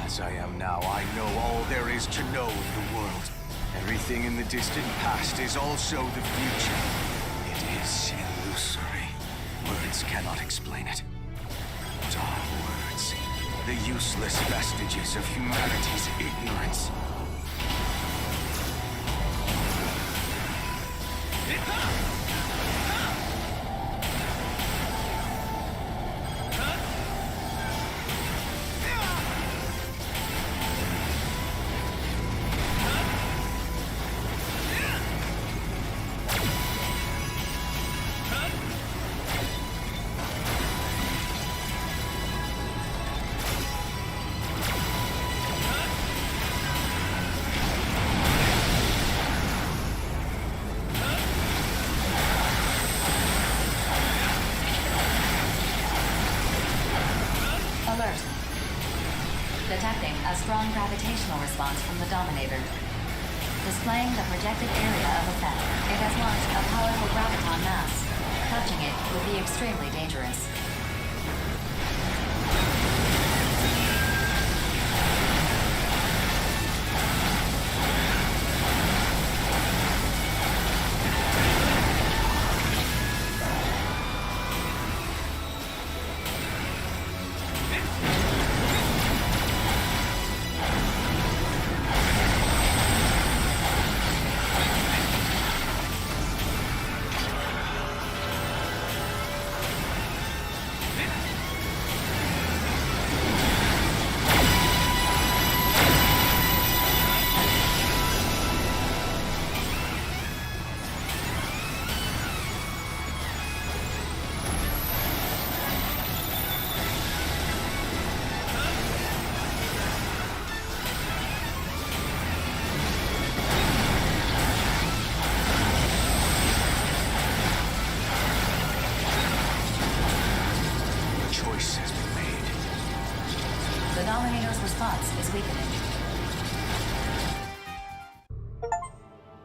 As I am now, I know all there is to know of the world. Everything in the distant past is also the future. It is illusory. Words cannot explain it. What are words? The useless vestiges of humanity's ignorance. Alert. Detecting a strong gravitational response from the Dominator. Displaying the projected area of effect. It has launched a powerful graviton mass. Touching it would be extremely dangerous. The Dominator's response is weakening.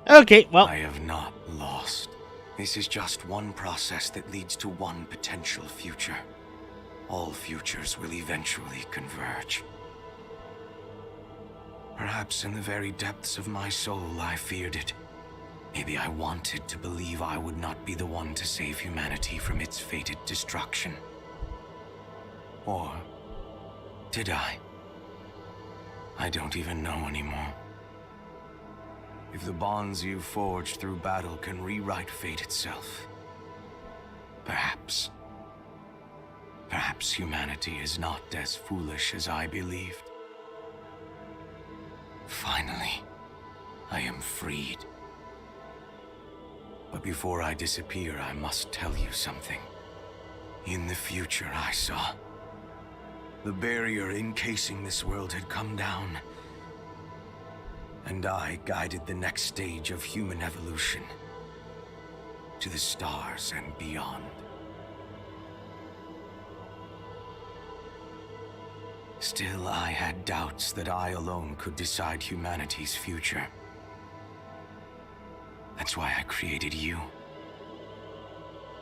Okay, well. I have not lost. This is just one process that leads to one potential future. All futures will eventually converge. Perhaps in the very depths of my soul I feared it. Maybe I wanted to believe I would not be the one to save humanity from its fated destruction. Or did I? I don't even know anymore. If the bonds you forged through battle can rewrite fate itself, perhaps humanity is not as foolish as I believed. Finally, I am freed. But before I disappear, I must tell you something. In the future I saw, the barrier encasing this world had come down, and I guided the next stage of human evolution to the stars and beyond. Still, I had doubts that I alone could decide humanity's future. That's why I created you.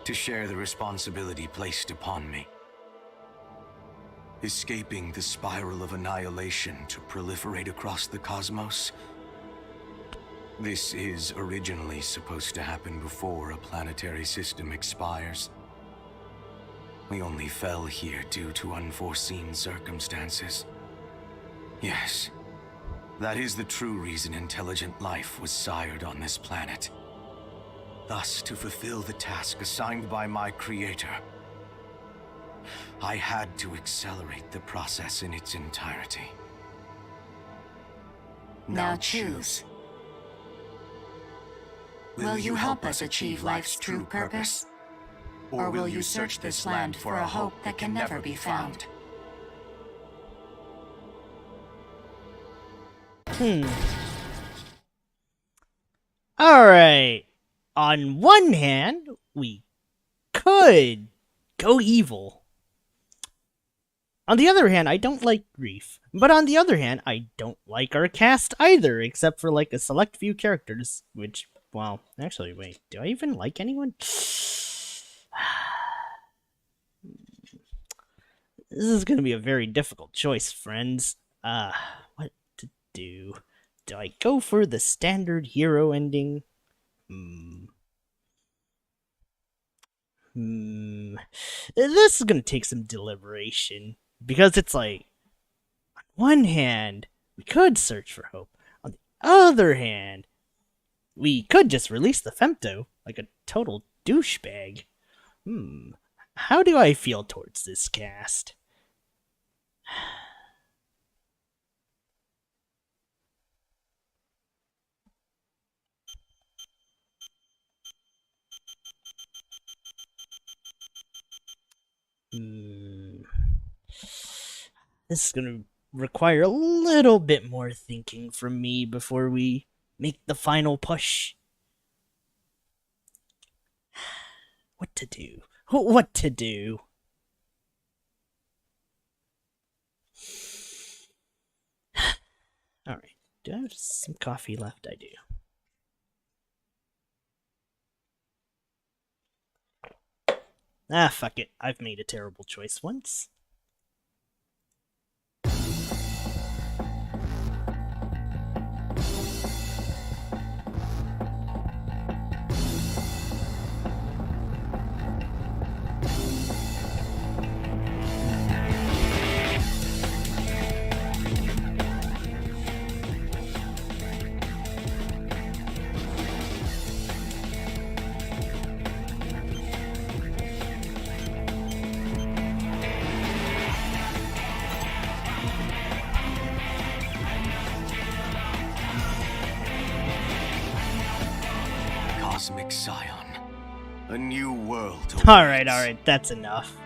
To share the responsibility placed upon me. Escaping the spiral of annihilation to proliferate across the cosmos. This is originally supposed to happen before a planetary system expires. We only fell here due to unforeseen circumstances. Yes, that is the true reason intelligent life was sired on this planet. Thus, to fulfill the task assigned by my creator, I had to accelerate the process in its entirety. Now choose. Will you help us achieve life's true purpose? Or will you search this land for a hope that can never be found? Alright. On one hand, we could go evil. On the other hand, I don't like Grief. But on the other hand, I don't like our cast either, except for like a select few characters, which, well, actually, wait, do I even like anyone? This is going to be a very difficult choice, friends. What to do? Do I go for the standard hero ending? This is going to take some deliberation. Because it's like, on one hand, we could search for hope. On the other hand, we could just release the femto like a total douchebag. How do I feel towards this cast? This is going to require a little bit more thinking from me before we make the final push. What to do? What to do? Alright, do I have some coffee left? I do. Fuck it. I've made a terrible choice once. Cosmic Scion. A new world. Alright, that's enough.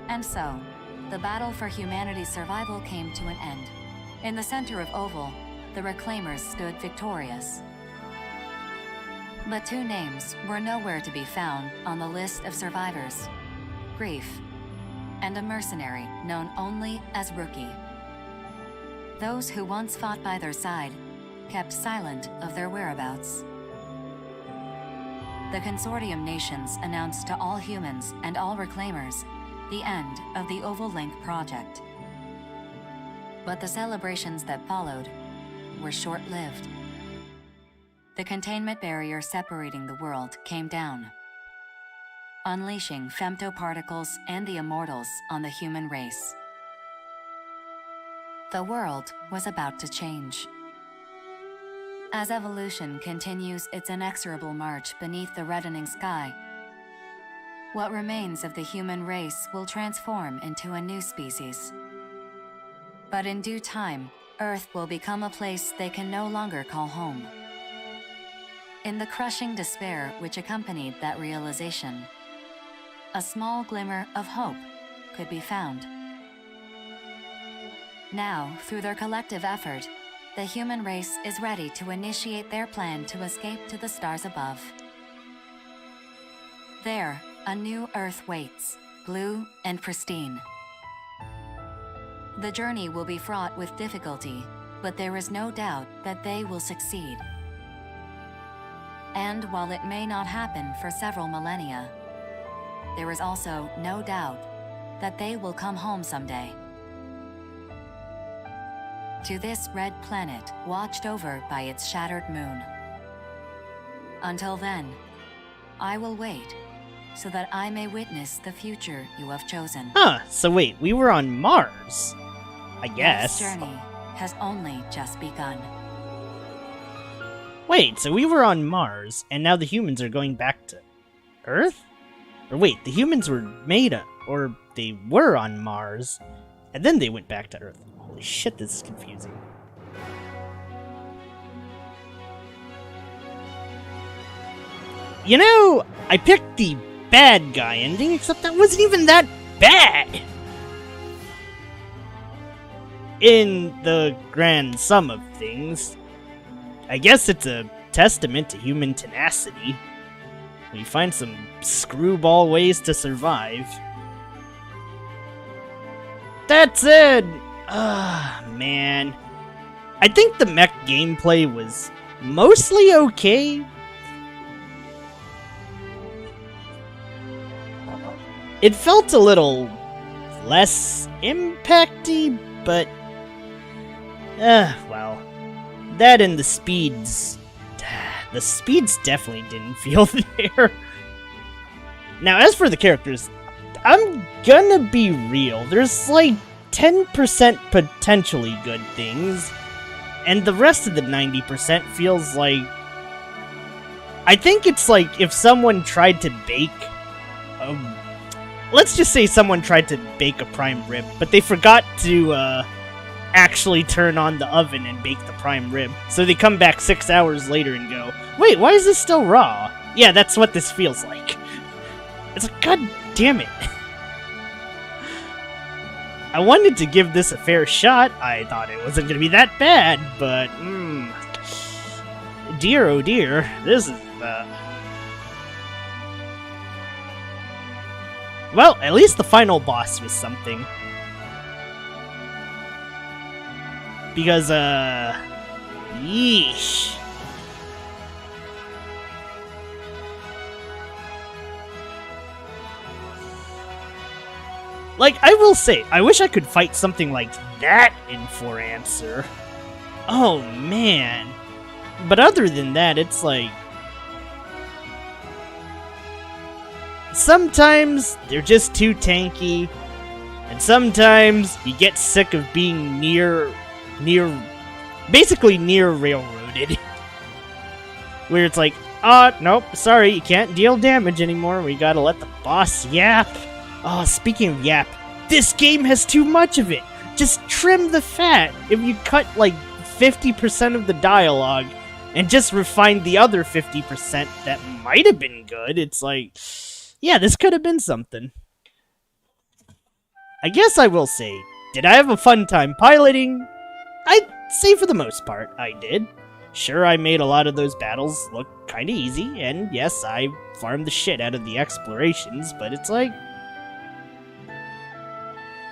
And so, the battle for humanity's survival came to an end. In the center of Oval, the Reclaimers stood victorious. But two names were nowhere to be found on the list of survivors: Grief, and a mercenary known only as Rookie. Those who once fought by their side kept silent of their whereabouts. The Consortium nations announced to all humans and all Reclaimers the end of the Oval Link project. But the celebrations that followed were short-lived. The containment barrier separating the world came down, unleashing femtoparticles and the Immortals on the human race. The world was about to change. As evolution continues its inexorable march beneath the reddening sky, what remains of the human race will transform into a new species. But in due time, Earth will become a place they can no longer call home. In the crushing despair which accompanied that realization, a small glimmer of hope could be found. Now, through their collective effort, the human race is ready to initiate their plan to escape to the stars above. There, a new Earth waits, blue and pristine. The journey will be fraught with difficulty, but there is no doubt that they will succeed. And while it may not happen for several millennia, there is also no doubt that they will come home someday. To this red planet, watched over by its shattered moon. Until then, I will wait, so that I may witness the future you have chosen. So wait, we were on Mars, I guess. This journey has only just begun. Wait, so we were on Mars, and now the humans are going back to Earth? Or wait, the humans were or they were on Mars, and then they went back to Earth. Holy shit, this is confusing. You know, I picked the bad guy ending, except that wasn't even that bad. in the grand sum of things, I guess it's a testament to human tenacity. We find some screwball ways to survive. That's it! Ah, man. I think the mech gameplay was mostly okay. It felt a little less impacty, but well, that and the speeds definitely didn't feel there. Now, as for the characters, I'm gonna be real. There's like 10% potentially good things, and the rest of the 90% feels like... I think it's like if someone tried to bake... let's just say someone tried to bake a prime rib, but they forgot to actually turn on the oven and bake the prime rib. So they come back 6 hours later and go, wait, why is this still raw? Yeah, that's what this feels like. It's like, god damn it. I wanted to give this a fair shot. I thought it wasn't going to be that bad, but dear oh dear, this is well, at least the final boss was something. Because, yeesh. Like, I will say, I wish I could fight something like that in 4 Answer. Oh, man. But other than that, it's like... sometimes they're just too tanky, and sometimes you get sick of being basically near railroaded. Where it's like, nope, sorry, you can't deal damage anymore, we gotta let the boss yap. Oh, speaking of yap, this game has too much of it. Just trim the fat. If you cut like 50% of the dialogue and just refine the other 50% that might have been good, it's like, yeah, this could have been something. I guess I will say, did I have a fun time piloting? I'd say for the most part, I did. Sure, I made a lot of those battles look kinda easy, and yes, I farmed the shit out of the explorations, but it's like...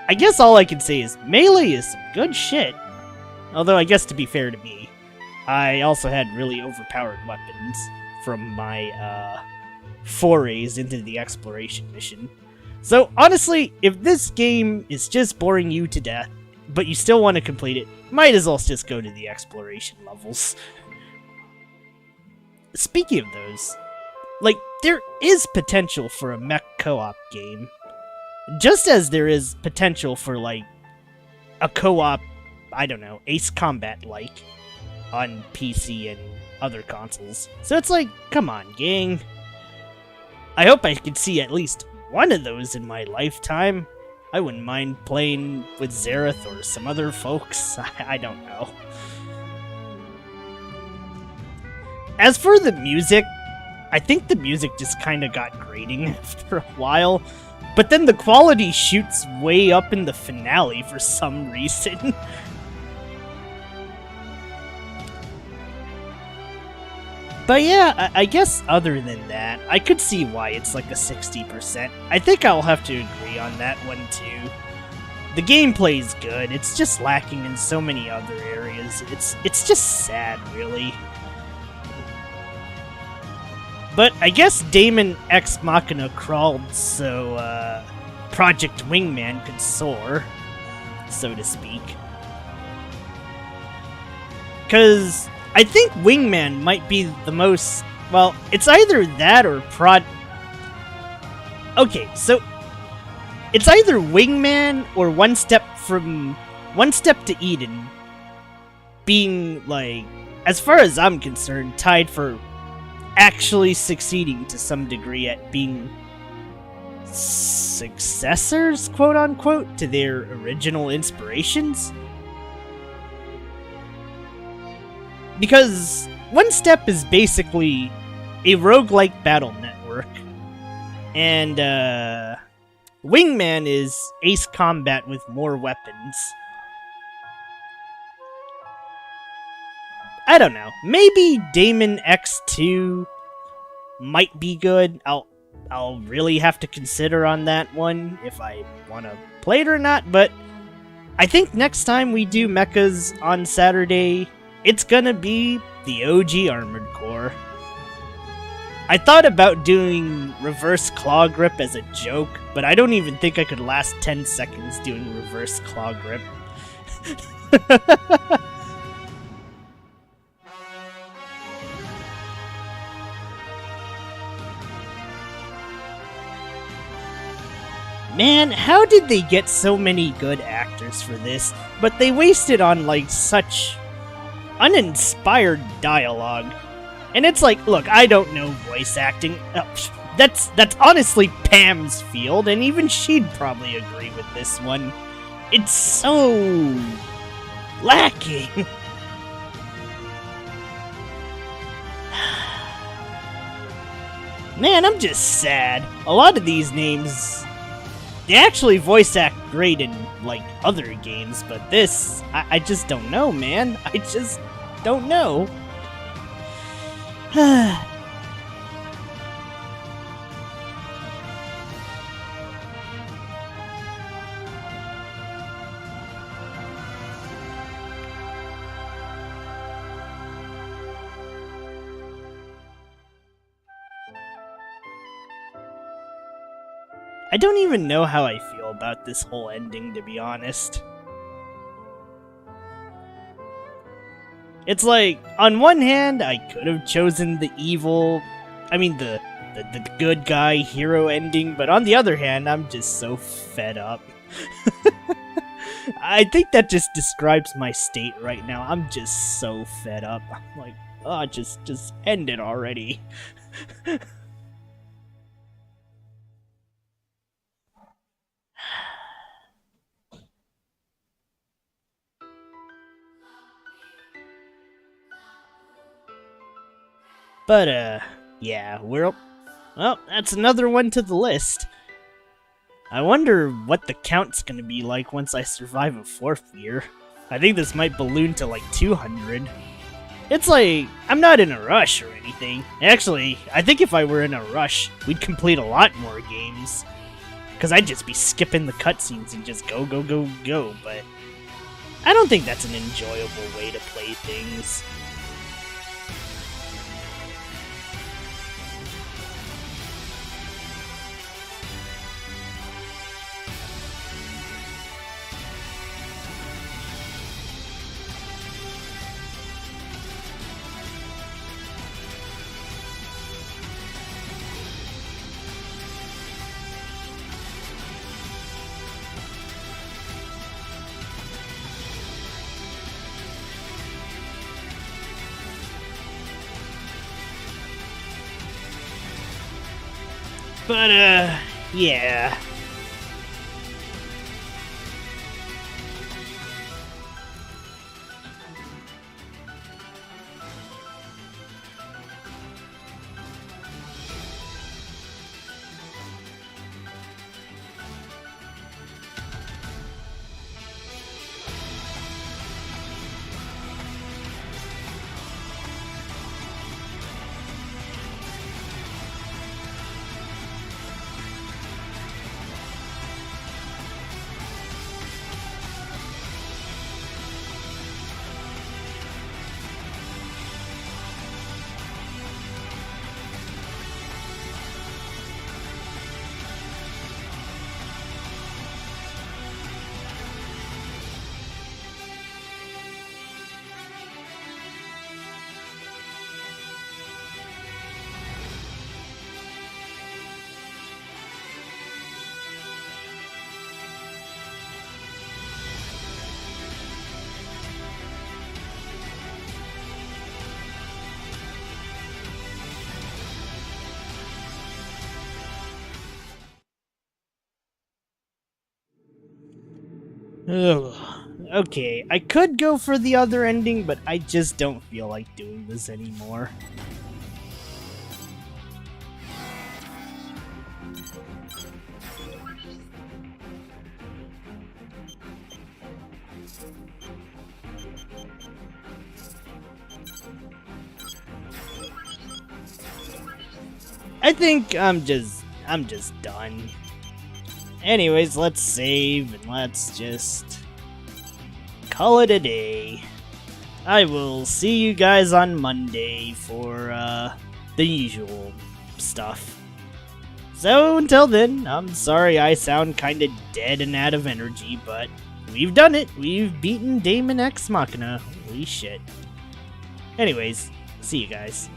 I guess all I can say is melee is some good shit. Although, I guess to be fair to me, I also had really overpowered weapons from my, forays into the exploration mission. So, honestly, if this game is just boring you to death, but you still want to complete it, might as well just go to the exploration levels. Speaking of those, like, there is potential for a mech co-op game. Just as there is potential for, like, a co-op, I don't know, Ace Combat-like, on PC and other consoles. So it's like, come on, gang. I hope I can see at least one of those in my lifetime. I wouldn't mind playing with Zareth or some other folks. I don't know. As for the music, I think the music just kind of got grating after a while. But then the quality shoots way up in the finale for some reason. But yeah, I guess other than that, I could see why it's like a 60%. I think I'll have to agree on that one too. The gameplay's good, it's just lacking in so many other areas. It's just sad, really. But I guess DaemonxMachina crawled so Project Wingman could soar, so to speak. Because I think Wingman might be the most... well, it's either that or okay, so it's either Wingman or One Step to Eden being, like, as far as I'm concerned, tied for actually succeeding to some degree at being successors, quote-unquote, to their original inspirations. Because One Step is basically a roguelike battle network, and Wingman is Ace Combat with more weapons. I don't know. Maybe Daemon X2 might be good. I'll really have to consider on that one if I want to play it or not, but I think next time we do mechas on Saturday, it's gonna be the OG Armored Core. I thought about doing reverse claw grip as a joke, but I don't even think I could last 10 seconds doing reverse claw grip. Man, how did they get so many good actors for this, but they wasted on, like, such uninspired dialogue? And it's like, look, I don't know voice acting. That's honestly Pam's field, and even she'd probably agree with this one. It's so lacking. Man, I'm just sad. A lot of these names, they actually voice act great in, like, other games, but this, I just don't know, man. I just don't know. I don't even know how I feel about this whole ending, to be honest. It's like, on one hand, I could have chosen the good guy hero ending, but on the other hand, I'm just so fed up. I think that just describes my state right now. I'm just so fed up. I'm like, oh, just end it already. But, yeah, well, that's another one to the list. I wonder what the count's gonna be like once I survive a 4th year. I think this might balloon to like 200. It's like, I'm not in a rush or anything. Actually, I think if I were in a rush, we'd complete a lot more games. Because I'd just be skipping the cutscenes and just go, go, go, go, but I don't think that's an enjoyable way to play things. But, yeah. Ugh. Okay, I could go for the other ending, but I just don't feel like doing this anymore. I think I'm just done. Anyways, let's save and let's just call it a day. I will see you guys on Monday for the usual stuff. So until then, I'm sorry I sound kinda dead and out of energy, but we've done it. We've beaten DaemonxMachina. Holy shit. Anyways, see you guys.